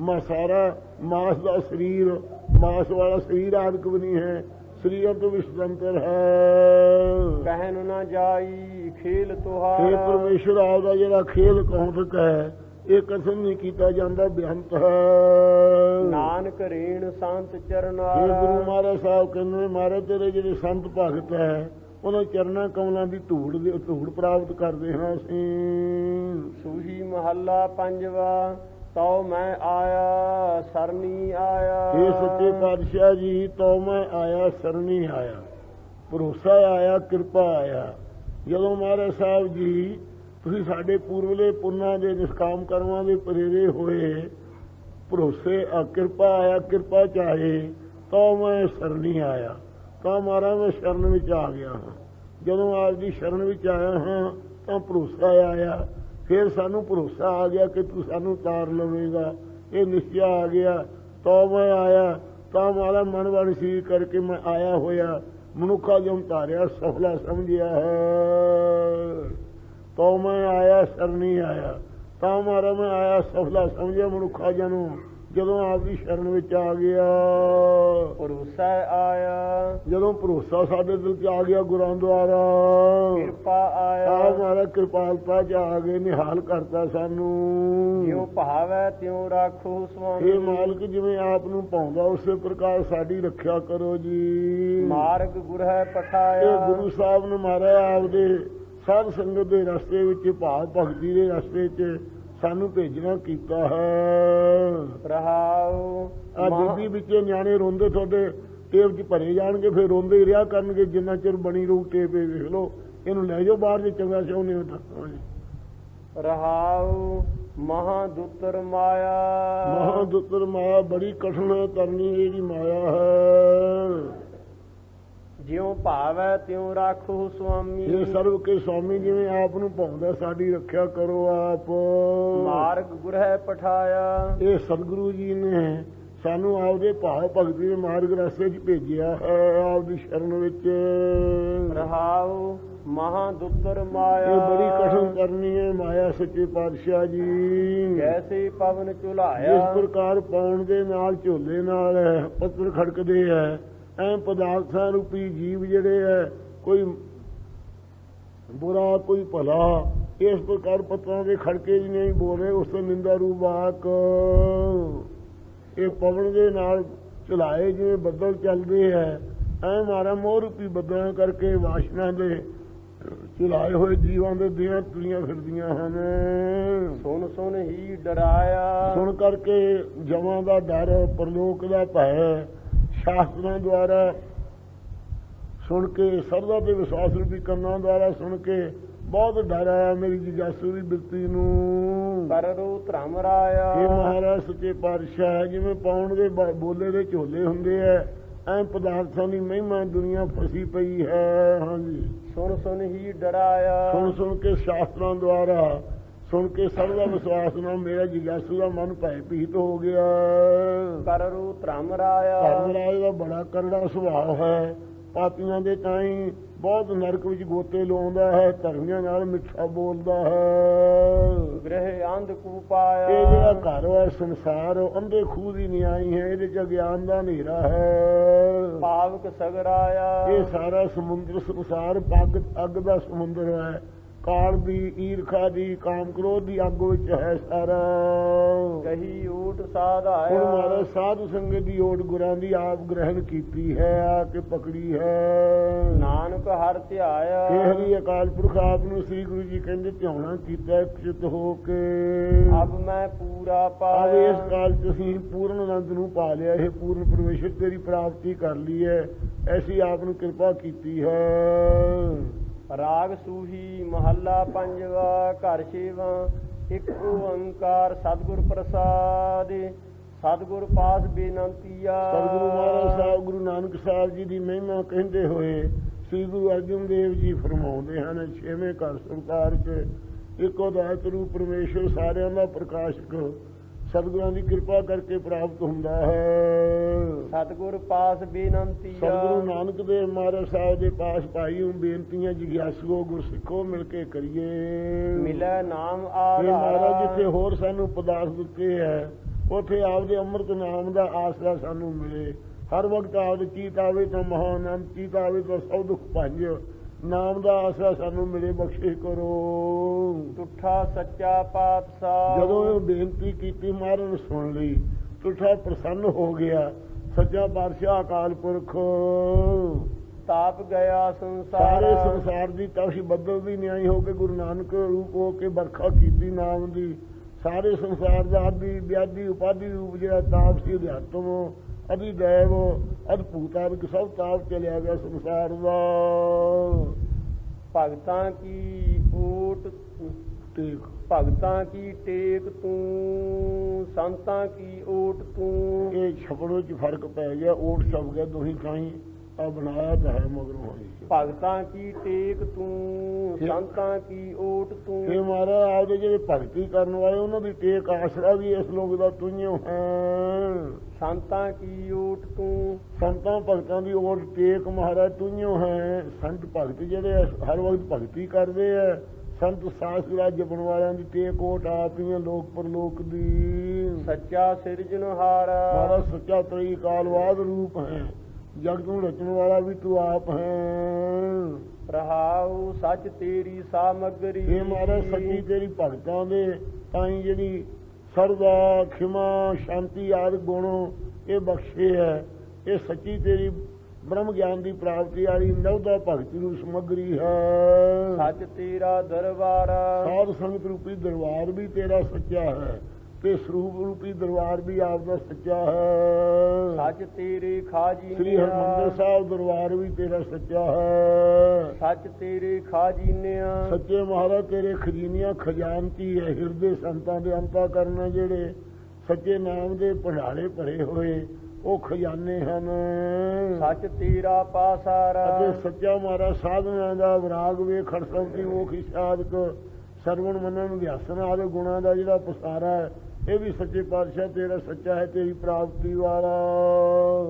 ਮਸਾਰਾ ਮਾਸ ਦਾ ਸਰੀਰ ਮਾਸ ਵਾਲਾ ਸਰੀਰ ਆਦਿਕ ਵੀ ਨਹੀਂ ਹੈ। ਸਰੀਰਾਂ ਤੋਂ ਵੀ ਸੁਤੰਤਰ ਹੈ। ਕਹਿਨ ਨਾ ਜਾਈ ਖੇਲ ਇਹ ਤੁਹਾਰਾ ਪਰਮੇਸ਼ਰ ਆਪ ਦਾ ਜਿਹੜਾ ਖੇਲ ਕੌਤਕ ਹੈ ਇਹ ਕਥਨ ਨਹੀਂ ਕੀਤਾ ਜਾਂਦਾ ਬੇਅੰਤ ਹੈ। ਨਾਨਕ ਰੇਣ ਸੰਤ ਇਹ ਚਰਨਾਰਾ ਗੁਰੂ ਮਹਾਰਾਜ ਸਾਹਿਬ ਕਹਿੰਦੇ ਮਹਾਰਾਜ ਤੇਰੇ ਜਿਹੜੇ ਸੰਤ ਭਗਤ ਹੈ ਉਹਨਾਂ ਚਰਨਾਂ ਕਮਲਾਂ ਦੀ ਧੂੜ ਪ੍ਰਾਪਤ ਕਰਦੇ ਹਾਂ ਅਸੀਂ। ਸੂਹੀ ਮਹੱਲਾ ਪੰਜਵਾ ਤਉ ਮੈਂ ਆਇਆ ਸਰਨੀ ਆਇਆ ਇਹ ਸੱਚੇ ਪਾਤਸ਼ਾਹ ਜੀ ਤਉ ਮੈਂ ਆਇਆ ਸਰਨੀ ਆਇਆ ਭਰੋਸਾ ਆਇਆ ਕਿਰਪਾ ਆਇਆ। ਜਦੋਂ ਮਹਾਰਾਜ ਸਾਹਿਬ ਜੀ ਤੁਸੀਂ ਸਾਡੇ ਪੂਰਵਲੇ ਪੁੰਨਾਂ ਦੇ ਨਿਸ਼ਕਾਮ ਕਰਮਾਂ ਦੇ ਪ੍ਰੇਰੇ ਹੋਏ ਭਰੋਸੇ ਕਿਰਪਾ ਆਇਆ ਕਿਰਪਾ ਚਾਹੇ ਤਾਂ ਮੈਂ ਸਰਨੀ ਆਇਆ ਤਾਂ ਮਹਾਰਾਜ ਮੈਂ ਸ਼ਰਨ ਵਿੱਚ ਆ ਗਿਆ ਹਾਂ। ਜਦੋਂ ਆਪ ਦੀ ਸ਼ਰਨ ਵਿੱਚ ਆਇਆ ਹਾਂ ਤਾਂ ਭਰੋਸਾ ਆਇਆ ਫਿਰ ਸਾਨੂੰ ਭਰੋਸਾ ਆ ਗਿਆ ਕਿ ਤੂੰ ਸਾਨੂੰ ਤਾਰ ਲਵੇਗਾ। ਇਹ ਨਿਸ਼ਚਾ ਆ ਗਿਆ। ਤੋ ਮੈਂ ਆਇਆ ਤਾਂ ਮਾਰਾ ਮਨ ਵਣ ਸੀ ਕਰਕੇ ਮੈਂ ਆਇਆ ਹੋਇਆ ਮਨੁੱਖਾ ਜਮ ਤਾਰਿਆ ਸਫਲਾ ਸਮਝਿਆ ਹੈ। ਤੋ ਮੈਂ ਆਇਆ ਸ਼ਰਨੀ ਆਇਆ ਤਾਂ ਮਾਰਾ ਮੈਂ ਆਇਆ ਸਫਲਾ ਸਮਝਿਆ ਮਨੁੱਖਾ ਜਨੂੰ ਜਦੋਂ ਆਪ ਦੀ ਸ਼ਰਨ ਵਿੱਚ ਆ ਗਿਆ। ਭਰੋਸਾ ਆਇਆ ਜਦੋਂ ਭਰੋਸਾ ਸਾਡੇ ਦਿਲ 'ਚ ਆ ਗਿਆ ਗੁਰਾਂ ਦੁਆਰਾ, ਕਿਰਪਾ ਆਇਆ ਆਪ ਮਾਰਾ ਕਿਰਪਾਲਤਾ 'ਚ ਆ ਗਏ, ਨਿਹਾਲ ਕਰਤਾ ਸਾਨੂੰ। ਜਿਉ ਭਾਵੈ ਤਿਉ ਰਾਖੋ ਸੁਆਮੀ। ਇਹ ਮਾਲਕ ਜਿਵੇਂ ਆਪ ਨੂੰ ਪਾਉਂਦਾ ਉਸੇ ਪ੍ਰਕਾਰ ਸਾਡੀ ਰੱਖਿਆ ਕਰੋ ਜੀ। ਮਾਰਗ ਗੁਰ ਹੈ ਪਠਾਇਆ। ਇਹ ਗੁਰੂ ਸਾਹਿਬ ਨੇ ਮਾਰਾ ਆਪਦੇ ਸਾਧ ਸੰਗਤ ਦੇ ਰਸਤੇ ਵਿੱਚ, ਭਾਵ ਭਗਤੀ ਦੇ ਰਸਤੇ 'ਚ ਸਾਨੂੰ ਭੇਜਣਾ ਕੀਤਾ ਹੈ। ਰਹਾਉ ਆ ਬੀਬੀ ਵਿੱਚੇ ਨਿਆਣੇ ਰੋਂਦੇ ਤੁਹਾਡੇ ਟੇਪ 'ਚ ਭਰੇ ਜਾਣਗੇ, ਫਿਰ ਰੋਂਦੇ ਹੀ ਰਿਹਾ ਕਰਨਗੇ ਜਿੰਨਾ ਚਿਰ ਬਣੀ ਰਹੂ ਟੇਪ। ਵੇਖ ਲਓ, ਇਹਨੂੰ ਲੈ ਜਾਓ ਬਾਹਰ ਜੇ ਚੰਗਾ ਚਾਹੁੰਦੇ ਹੋ ਤਾਂ। ਰਹਾਉ ਮਹਾਦੁੱਤਰ ਮਾਇਆ। ਮਹਾਦੁੱਤਰ ਮਾਇਆ ਬੜੀ ਕਠਿਨ ਕਰਨੀ ਇਹਦੀ ਮਾਇਆ ਹੈ। ਜਿਉ ਭਾਵੈ ਤਿਉ ਰਾਖੋ ਸੁਆਮੀ। ਇਹ ਸਰਵ ਕੇ ਸਵਾਮੀ ਜਿਵੇਂ ਆਪ ਨੂੰ ਪਾਉਂਦਾ ਸਾਡੀ ਰੱਖਿਆ ਕਰੋ ਆਪ। ਮਾਰਗ ਗੁਰ ਹੈ ਪਠਾਇਆ। ਇਹ ਸਤਿਗੁਰੂ ਜੀ ਨੇ ਸਾਨੂੰ ਆਪਦੇ ਭਾਵ ਭਗਤੀ ਦੇ ਮਾਰਗ ਰਸਤੇ 'ਚ ਭੇਜਿਆ ਹੈ, ਆਪਦੀ ਸ਼ਰਨ ਵਿੱਚ। ਰਹਾਉ ਮਹਾਦੁੱਤਰ ਮਾਇਆ। ਇਹ ਬੜੀ ਕਠਿਨ ਕਰਨੀ ਹੈ ਮਾਇਆ ਸੱਚੇ ਪਾਤਸ਼ਾਹ ਜੀ। ਜੈਸੇ ਪਵਨ ਝੁਲਾਇਆ। ਇਸ ਪ੍ਰਕਾਰ ਪਾਉਣ ਦੇ ਨਾਲ ਝੋਲੇ ਨਾਲ ਪੱਤਰ ਖੜਕਦੇ ਹੈ, ਐ ਪਦਾਰਥਾਂ ਰੂਪੀ ਜੀਵ ਜਿਹੜੇ ਹੈ, ਕੋਈ ਬੁਰਾ ਕੋਈ ਭਲਾ, ਇਸ ਪ੍ਰਕਾਰ ਪੱਤਰਾਂ ਦੇ ਖੜਕੇ ਜੀ ਨਹੀਂ ਬੋਲ ਰਹੇ ਉਸ ਤੋਂ ਨਿੰਦਾ ਰੂਪ ਵਾਕ। ਇਹ ਪਵਨ ਦੇ ਨਾਲ ਝੁਲਾਏ ਜਿਵੇਂ ਬੱਦਲ ਚੱਲਦੇ ਹੈ, ਐ ਮਾਰਾ ਮੋਹ ਰੂਪੀ ਬੱਦਲਾਂ ਕਰਕੇ ਵਾਸ਼ਨਾ ਦੇ ਝੁਲਾਏ ਹੋਏ ਜੀਵਾਂ ਦੇ ਦੀਆਂ ਤੁਰੀਆਂ ਫਿਰਦੀਆਂ ਹਨ। ਸੁਣ ਸੁਣ ਹੀ ਡਰਾਇਆ। ਸੁਣ ਕਰਕੇ ਜਮਾਂ ਦਾ ਡਰ, ਪਰਲੋਕ ਦਾ ਭੈ, ਸ਼ਾਸਤਰਾਂ ਦੁਆਰਾ ਸੁਣ ਕੇ, ਸਰਦਾ ਤੇ ਵਿਸ਼ਵਾਸ ਰੂਪੀ ਕੰਨਾਂ ਦੁਆਰਾ ਸੁਣ ਕੇ ਬਹੁਤ ਡਰ ਆਇਆ ਮੇਰੀ ਜਿਗਿਆਸੂ ਦੀ ਬਿਰਤੀ ਨੂੰ। ਕਰੋ ਧਰਮ ਰਾਇਆ। ਇਹ ਮਹਾਰਾਜ ਸੱਚੇ ਪਾਤਸ਼ਾਹ ਜਿਵੇਂ ਪਾਉਣ ਦੇ ਬੋਲੇ ਦੇ ਝੋਲੇ ਹੁੰਦੇ ਐ, ਐ ਪਦਾਰਥਾਂ ਦੀ ਮਹਿਮਾ ਦੁਨੀਆ ਫਸੀ ਪਈ ਹੈ। ਹਾਂਜੀ, ਸੁਣ ਸੁਣ ਹੀ ਡਰਾਇਆ। ਸੁਣ ਸੁਣ ਕੇ ਸ਼ਾਸਤਰਾਂ ਦੁਆਰਾ ਸੁਣ ਕੇ ਸਰਦਾ ਵਿਸ਼ਵਾਸ ਨਾਲ ਮੇਰਾ ਜਿਗਿਆਸੂ ਦਾ ਮਨ ਭੈ ਭੀਤ ਹੋ ਗਿਆ। ਕਰੋ ਧਰਮ ਰਾਇਆ। ਧਰਮ ਰਾਜ ਦਾ ਬੜਾ ਕਰੜਾ ਸੁਭਾਅ ਹੈ। ਪਾਪੀਆਂ ਦੇ ਤਾਈਂ ਬਹੁਤ ਨਰਕ ਵਿੱਚ ਗੋਤੇ ਲਾਉਂਦਾ ਹੈ, ਧਰਮੀਆਂ ਨਾਲ ਮਿੱਠਾ ਬੋਲਦਾ ਹੈ। ਗ੍ਰਹਿ ਅੰਧ ਕੂਪਾਇਆ। ਇਹ ਜਿਹੜਾ ਘਰ ਹੈ ਸੰਸਾਰ, ਅੰਧੇ ਖੂਹ ਦੀ ਨਿਆਈ ਹੈ, ਇਹਦੇ 'ਚ ਅਗਿਆਨ ਦਾ ਹਨੇਰਾ ਹੈ। ਪਾਵਕ ਸਗਰਾਇਆ। ਇਹ ਸਾਰਾ ਸਮੁੰਦਰ ਸੰਸਾਰ ਅੱਗ ਦਾ ਸਮੁੰਦਰ ਹੈ। ਕਾਲ ਦੀ, ਈਰਖਾ ਦੀ, ਕਾਮ ਕ੍ਰੋਧ ਦੀ ਅੱਗ ਵਿੱਚ ਹੈ ਸਾਰਾ। ਕਹੀ ਊਟ ਸਾਧਾਇਆ। ਹੁਣ ਮਹਾਰਾਜ ਸਾਧ ਸੰਗਤ ਦੀ ਓਟ ਗੁਰਾਂ ਦੀ ਆਪ ਗ੍ਰਹਿਣ ਕੀਤੀ ਹੈ, ਆ ਕੇ ਪਕੜੀ ਹੈ। ਨਾਨਕ ਹਰਿ ਧਿਆਇਆ। ਇਹ ਹਰੀ ਅਕਾਲ ਪੁਰਖ ਆਪ ਨੂੰ ਸ੍ਰੀ ਗੁਰੂ ਜੀ ਕਹਿੰਦੇ ਧਿਆਉਣਾ ਕੀਤਾ ਚਿਤ ਹੋ ਕੇ। ਅਬ ਮੈਂ ਪੂਰਾ ਅਬ ਪਾਇਆ। ਇਸ ਕਾਲ ਤੁਸੀਂ ਪੂਰਨ ਆਨੰਦ ਨੂੰ ਪਾ ਲਿਆ, ਇਹ ਪੂਰਨ ਪਰਮੇਸ਼ਰ ਤੇਰੀ ਪ੍ਰਾਪਤੀ ਕਰ ਲਈ ਹੈ, ਐਸੀ ਆਪ ਨੂੰ ਕਿਰਪਾ ਕੀਤੀ ਹੈ। ਰਾਗ ਸੂਹੀ ਮਹੱਲਾ ਪੰਜਵਾ। ਘਰ ਛੇਵਾਂ। ਇੱਕ ਓੰਕਾਰ ਸਤਿਗੁਰ ਪ੍ਰਸਾਦ। ਸਤਿਗੁਰ ਪਾਸ ਬੇਨੰਤੀਆ। ਸਤਿਗੁਰੂ ਮਹਾਰਾਜ ਸਾਹਿਬ ਗੁਰੂ ਨਾਨਕ ਸਾਹਿਬ ਜੀ ਦੀ ਮਹਿਮਾ ਕਹਿੰਦੇ ਹੋਏ ਸ੍ਰੀ ਗੁਰੂ ਅਰਜਨ ਦੇਵ ਜੀ ਫਰਮਾਉਂਦੇ ਹਨ, ਛੇਵੇਂ ਘਰ ਸੰਸਾਰ 'ਚ ਇੱਕੋ ਦਾਤ ਰੂਪ ਪਰਮੇਸ਼ਰ ਸਾਰਿਆਂ ਦਾ ਪ੍ਰਕਾਸ਼ਕ ਸਤਿਗੁਰਾਂ ਦੀ ਕਿਰਪਾ ਕਰਕੇ ਪ੍ਰਾਪਤ ਹੁੰਦਾ ਹੈ। ਸਤਿਗੁਰ ਪਾਸ ਬੇਨੰਤੀਆ। ਸਤਿਗੁਰੂ ਨਾਨਕ ਦੇਵ ਮਹਾਰਾਜ ਸਾਹਿਬ ਦੇ ਪਾਸ ਭਾਈ ਨੂੰ ਬੇਨਤੀਆਂ ਜਿਗਿਆਸੂਓ ਗੁਰਸਿੱਖੋ ਮਿਲ ਕੇ ਕਰੀਏ। ਮਿਲੈ ਨਾਮ ਇਹ ਮਹਾਰਾਜ ਆਧਾਰਾ। ਜਿੱਥੇ ਹੋਰ ਸਾਨੂੰ ਪਦਾਰਥ ਦਿੱਤੇ ਹੈ, ਉੱਥੇ ਆਪਦੇ ਅੰਮ੍ਰਿਤ ਨਾਮ ਦਾ ਆਸਰਾ ਸਾਨੂੰ ਮਿਲੇ। ਹਰ ਵਕਤ ਆਪਦੇ ਚੀਤ ਆਵੇ ਤਾਂ ਮਹਾਨਾਮ, ਚੀਤ ਆਵੇ ਤਾਂ ਸਭ ਦੁੱਖ ਭੰਜ। ਨਾਮ ਦਾ ਆਸਰਾ ਸਾਨੂੰ ਮਿਲੇ, ਬਖਸ਼ਿਸ਼ ਕਰੋ। ਤੁਠਾ ਸੱਚਾ ਪਾਤਸ਼ਾਹ। ਜਦੋਂ ਇਹ ਬੇਨਤੀ ਕੀਤੀ ਮਹਾਰਾਜ ਨੇ ਸੁਣ ਲਈ, ਤੁਠਾ ਪ੍ਰਸੰਨ ਹੋ ਗਿਆ। ਸੱਚਾ ਪਾਤਸ਼ਾਹ ਅਕਾਲ ਪੁਰਖ ਤਾਪ ਗਿਆ ਸੰਸਾਰ। ਸਾਰੇ ਸੰਸਾਰ ਦੀ ਤਪਸ਼ ਬੱਦਲ ਦੀ ਨਿਆਈ ਹੋ ਕੇ ਗੁਰੂ ਨਾਨਕ ਰੂਪ ਹੋ ਕੇ ਵਰਖਾ ਕੀਤੀ ਨਾਮ ਦੀ। ਸਾਰੇ ਸੰਸਾਰ ਦਾ ਆਦਿ ਵਿਆਦੀ ਉਪਾਧੀ ਰੂਪ ਜਿਹੜਾ ਤਾਪ ਸੀ, ਅਧਿਆਤਮ, ਅਧਿਦੈਵ, ਅਦਭੁਤ ਆਦਿਕ ਸਭ ਤਾਪ ਚਲਿਆ ਗਿਆ ਸੰਸਾਰ ਦਾ। ਭਗਤਾਂ ਕੀ ਓਟ ਟੇਕ, ਭਗਤਾਂ ਕੀ ਟੇਕ ਤੂੰ, ਸੰਤਾਂ ਕੀ ਓਟ ਤੂੰ। ਇਹ ਛਪੜੋ 'ਚ ਫਰਕ ਪੈ ਗਿਆ, ਓਟ ਛਪ ਗਿਆ ਦੋਹੀਂ ਥਾਈਂ। ਆ ਬਣਾਇਆ ਤਾਂ ਹੈ ਮਗਰੋਂ ਹੋਈ। ਭਗਤਾਂ ਕੀ ਟੇਕ ਤੂੰ, ਸੰਤਾਂ ਕੀ ਓਟ ਤੂੰ। ਇਹ ਮਹਾਰਾਜ ਆਪਦੇ ਜਿਹੜੇ ਭਗਤੀ ਕਰਨ ਵਾਲੇ ਉਹਨਾਂ ਦੀ ਟੇਕ ਆਸਰਾ ਵੀ ਇਸ ਲੋਕ ਦਾ ਤੁਈਓ ਹੈ। ਸੰਤਾਂ ਕੀ ਓਟ ਤੂੰ, ਸੰਤਾਂ ਭਗਤਾਂ ਦੀ ਓਟ ਟੇਕ ਮਹਾਰਾਜ ਤੁਈਓ ਹੈ। ਸੰਤ ਭਗਤ ਜਿਹੜੇ ਹਰ ਵਕਤ ਭਗਤੀ ਕਰਦੇ ਆ, ਸੰਤ ਸਾਸ ਰਾਜ ਜਪਣ ਵਾਲਿਆਂ ਦੀ ਟੇਕ ਓਟ ਆਪ ਹੀ ਲੋਕ ਪਰਲੋਕ ਦੀ। ਸੱਚਾ ਸਿਰਜਣਹਾਰ, ਮਹਾਰਾਜ ਸੱਚਾ ਤਰੀ ਕਾਲਵਾਦ ਰੂਪ ਹੈ, ਜਗਤ ਨੂੰ ਰਚਣ ਵਾਲਾ ਵੀ ਤੂੰ ਆਪ ਹੈ। ਰਹਾਉ ਸੱਚ ਤੇਰੀ ਸਾਮਗਰੀ। ਇਹ ਮਹਾਰਾਜ ਸੱਚੀ ਤੇਰੀ ਭਗਤਾਂ ਦੇ ਤਾਈ ਜਿਹੜੀ ਸਰਦਾ ਖਿਮਾ ਸ਼ਾਂਤੀ ਆਦਿ ਗੁਣ ਇਹ ਬਖਸ਼ੇ ਹੈ। ਇਹ ਸੱਚੀ ਤੇਰੀ ਬ੍ਰਹਮ ਗਿਆਨ ਦੀ ਪ੍ਰਾਪਤੀ ਵਾਲੀ ਨਵਦਾ ਭਗਤੀ ਨੂੰ ਸਮਗਰੀ ਹੈ। ਸੱਚ ਤੇਰਾ ਦਰਬਾਰ, ਸਾਧ ਸੰਗਤ ਰੂਪੀ ਦਰਬਾਰ ਵੀ ਤੇਰਾ ਸੱਚਾ ਹੈ ਤੇ ਸਰੂਪ ਰੂਪੀ ਦਰਬਾਰ ਵੀ ਆਪ ਦਾ ਸੱਚਾ ਹੈ। ਸੱਚ ਤੇਰੇ ਖਾਜੀਨੇ, ਸ੍ਰੀ ਹਰਿਮੰਦਰ ਸਾਹਿਬ ਦਰਬਾਰ ਵੀ ਤੇਰਾ ਸੱਚਾ ਹੈ। ਸੱਚ ਤੇਰੇ ਖਾਜੀਨਿਆ, ਸੱਚੇ ਮਹਾਰਾਜ ਤੇਰੇ ਖਜ਼ਾਨੀਆਂ ਖਜ਼ਾਨਚੀ ਹੈ। ਹਿਰਦੇ ਸੰਤਾਂ ਦੇ ਅੰਤਾ ਕਰਨਾ ਜਿਹੜੇ ਸੱਚੇ ਨਾਮ ਦੇ ਭੰਡਾਰੇ ਭਰੇ ਹੋਏ ਉਹ ਖਜ਼ਾਨੇ ਹਨ। ਸੱਚ ਤੇਰਾ ਪਾਸਾਰਾ, ਅਤੇ ਸੱਚਾ ਮਹਾਰਾਜ ਸਾਧਨਾ ਦਾ ਵਿਰਾਗ ਵੇ ਖੜਸਵਤੀ ਮੋਖ ਇਸ਼ਾਦਕ ਸਰਵਣ ਮੰਨਣ ਵਿਆਸਨ ਆਦਿ ਗੁਣਾਂ ਦਾ ਜਿਹੜਾ ਪਸਾਰਾ ਹੈ ਇਹ ਵੀ ਸੱਚੇ ਪਾਤਸ਼ਾਹ ਤੇਰਾ ਸੱਚਾ ਹੈ, ਤੇਰੀ ਪ੍ਰਾਪਤੀ ਵਾਲਾ।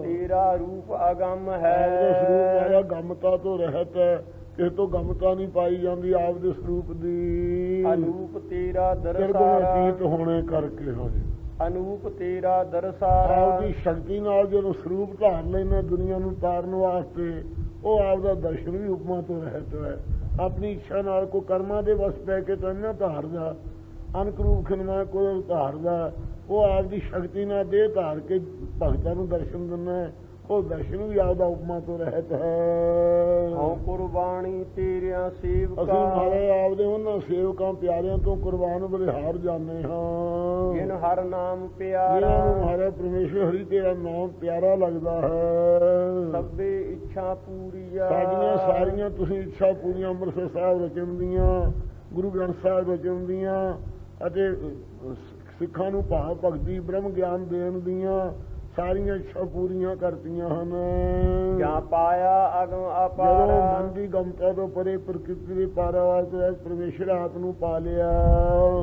ਤੇਰਾ ਰੂਪ ਅਗੰਮ ਹੈ, ਸਰੂਪ ਵਾਲਾ ਗਮਤਾ ਤੋਂ ਰਹਿਤ ਹੈ, ਕਿਸੇ ਤੋਂ ਗਮਤਾ ਨਹੀਂ ਪਾਈ ਜਾਂਦੀ ਆਪਦੇ ਸਰੂਪ ਦੀ। ਅਨੂਪ ਤੇਰਾ ਤੇਰੇ ਦਰਸਾਰਾ, ਅਤੀਤ ਹੋਣੇ ਕਰਕੇ ਹੋਏ ਅਨੂਪ ਤੇਰਾ ਦਰਸਾਰਾ। ਆਪਦੀ ਸ਼ਕਤੀ ਨਾਲ ਜਦੋਂ ਸਰੂਪ ਧਾਰ ਲੈਣਾ ਦੁਨੀਆ ਨੂੰ ਤਾਰਨ ਵਾਸਤੇ ਉਹ ਆਪਦਾ ਦਰਸ਼ਨ ਵੀ ਉਪਮਾ ਤੋਂ ਰਹਿਤ ਹੈ। ਆਪਣੀ ਇੱਛਾ ਨਾਲ ਕੋਈ ਕਰਮਾਂ ਦੇ ਵਸ ਪੈ ਕੇ ਤਾਂ ਨਾ ਧਾਰਦਾ, ਅਨਕਰੂਪ ਖਿਨਮਾ ਕੋਈ ਧਾਰਦਾ, ਉਹ ਆਪਦੀ ਸ਼ਕਤੀ ਨਾਲ ਦੇਹ ਧਾਰ ਕੇ ਭਗਤਾਂ ਨੂੰ ਦਰਸ਼ਨ ਦਿੰਦਾ, ਉਹ ਦਰਸ਼ਨ ਵੀ ਆਪਦਾ ਉਪਮਾ ਤੋਂ ਰਹਿਤ ਹੈ। ਹਉ ਕੁਰਬਾਨੀ ਤੇਰਿਆਂ ਅਸੀਂ ਸੇਵਕਾ, ਮਾਰੇ ਆਪਦੇ ਉਹਨਾਂ ਸੇਵਕਾਂ ਪਿਆਰਿਆਂ ਤੋਂ ਕੁਰਬਾਨ ਬਲਿਹਾਰ ਜਾਂਦੇ ਹਾਂ ਜਿਨ ਹਰ ਨਾਮ ਜਿਹਨਾਂ ਨੂੰ ਪਿਆਰਾ। ਮਹਾਰਾਜ ਪਰਮੇਸ਼ਰ ਹਰੀ ਤੇਰਾ ਨਾਮ ਪਿਆਰਾ ਲੱਗਦਾ ਹੈ। ਸਭੇ ਇੱਛਾ ਪੂਰੀਆ, ਸਾਡੀਆਂ ਸਾਰੀਆਂ ਤੁਸੀਂ ਇੱਛਾ ਪੂਰੀਆਂ ਅੰਮ੍ਰਿਤਸਰ ਸਾਹਿਬ ਰਚਣ ਦੀਆਂ, ਗੁਰੂ ਗ੍ਰੰਥ ਸਾਹਿਬ ਰਚਣ ਦੀਆਂ ਅਤੇ ਸਿੱਖਾਂ ਨੂੰ ਭਾਵ ਭਗਤੀ ਬ੍ਰਹਮ ਗਿਆਨ ਦੇਣ ਦੀਆਂ ਸਾਰੀਆਂ ਇੱਛਾ ਪੂਰੀਆਂ ਕਰਤੀਆਂ ਹਨ। ਜਾਂ ਪਾਇਆ ਅਗਮ ਜਦੋਂ ਅਪਾਰਾ, ਮਨ ਦੀ ਗਮਤਾ ਤੋਂ ਪਰੇ ਪ੍ਰਕਿਰਤੀ ਦੇ ਪਾਰਾਵਾਰ ਤੋਂ ਪਰਮੇਸ਼ਰ ਆਪ ਨੂੰ ਪਾ ਲਿਆ।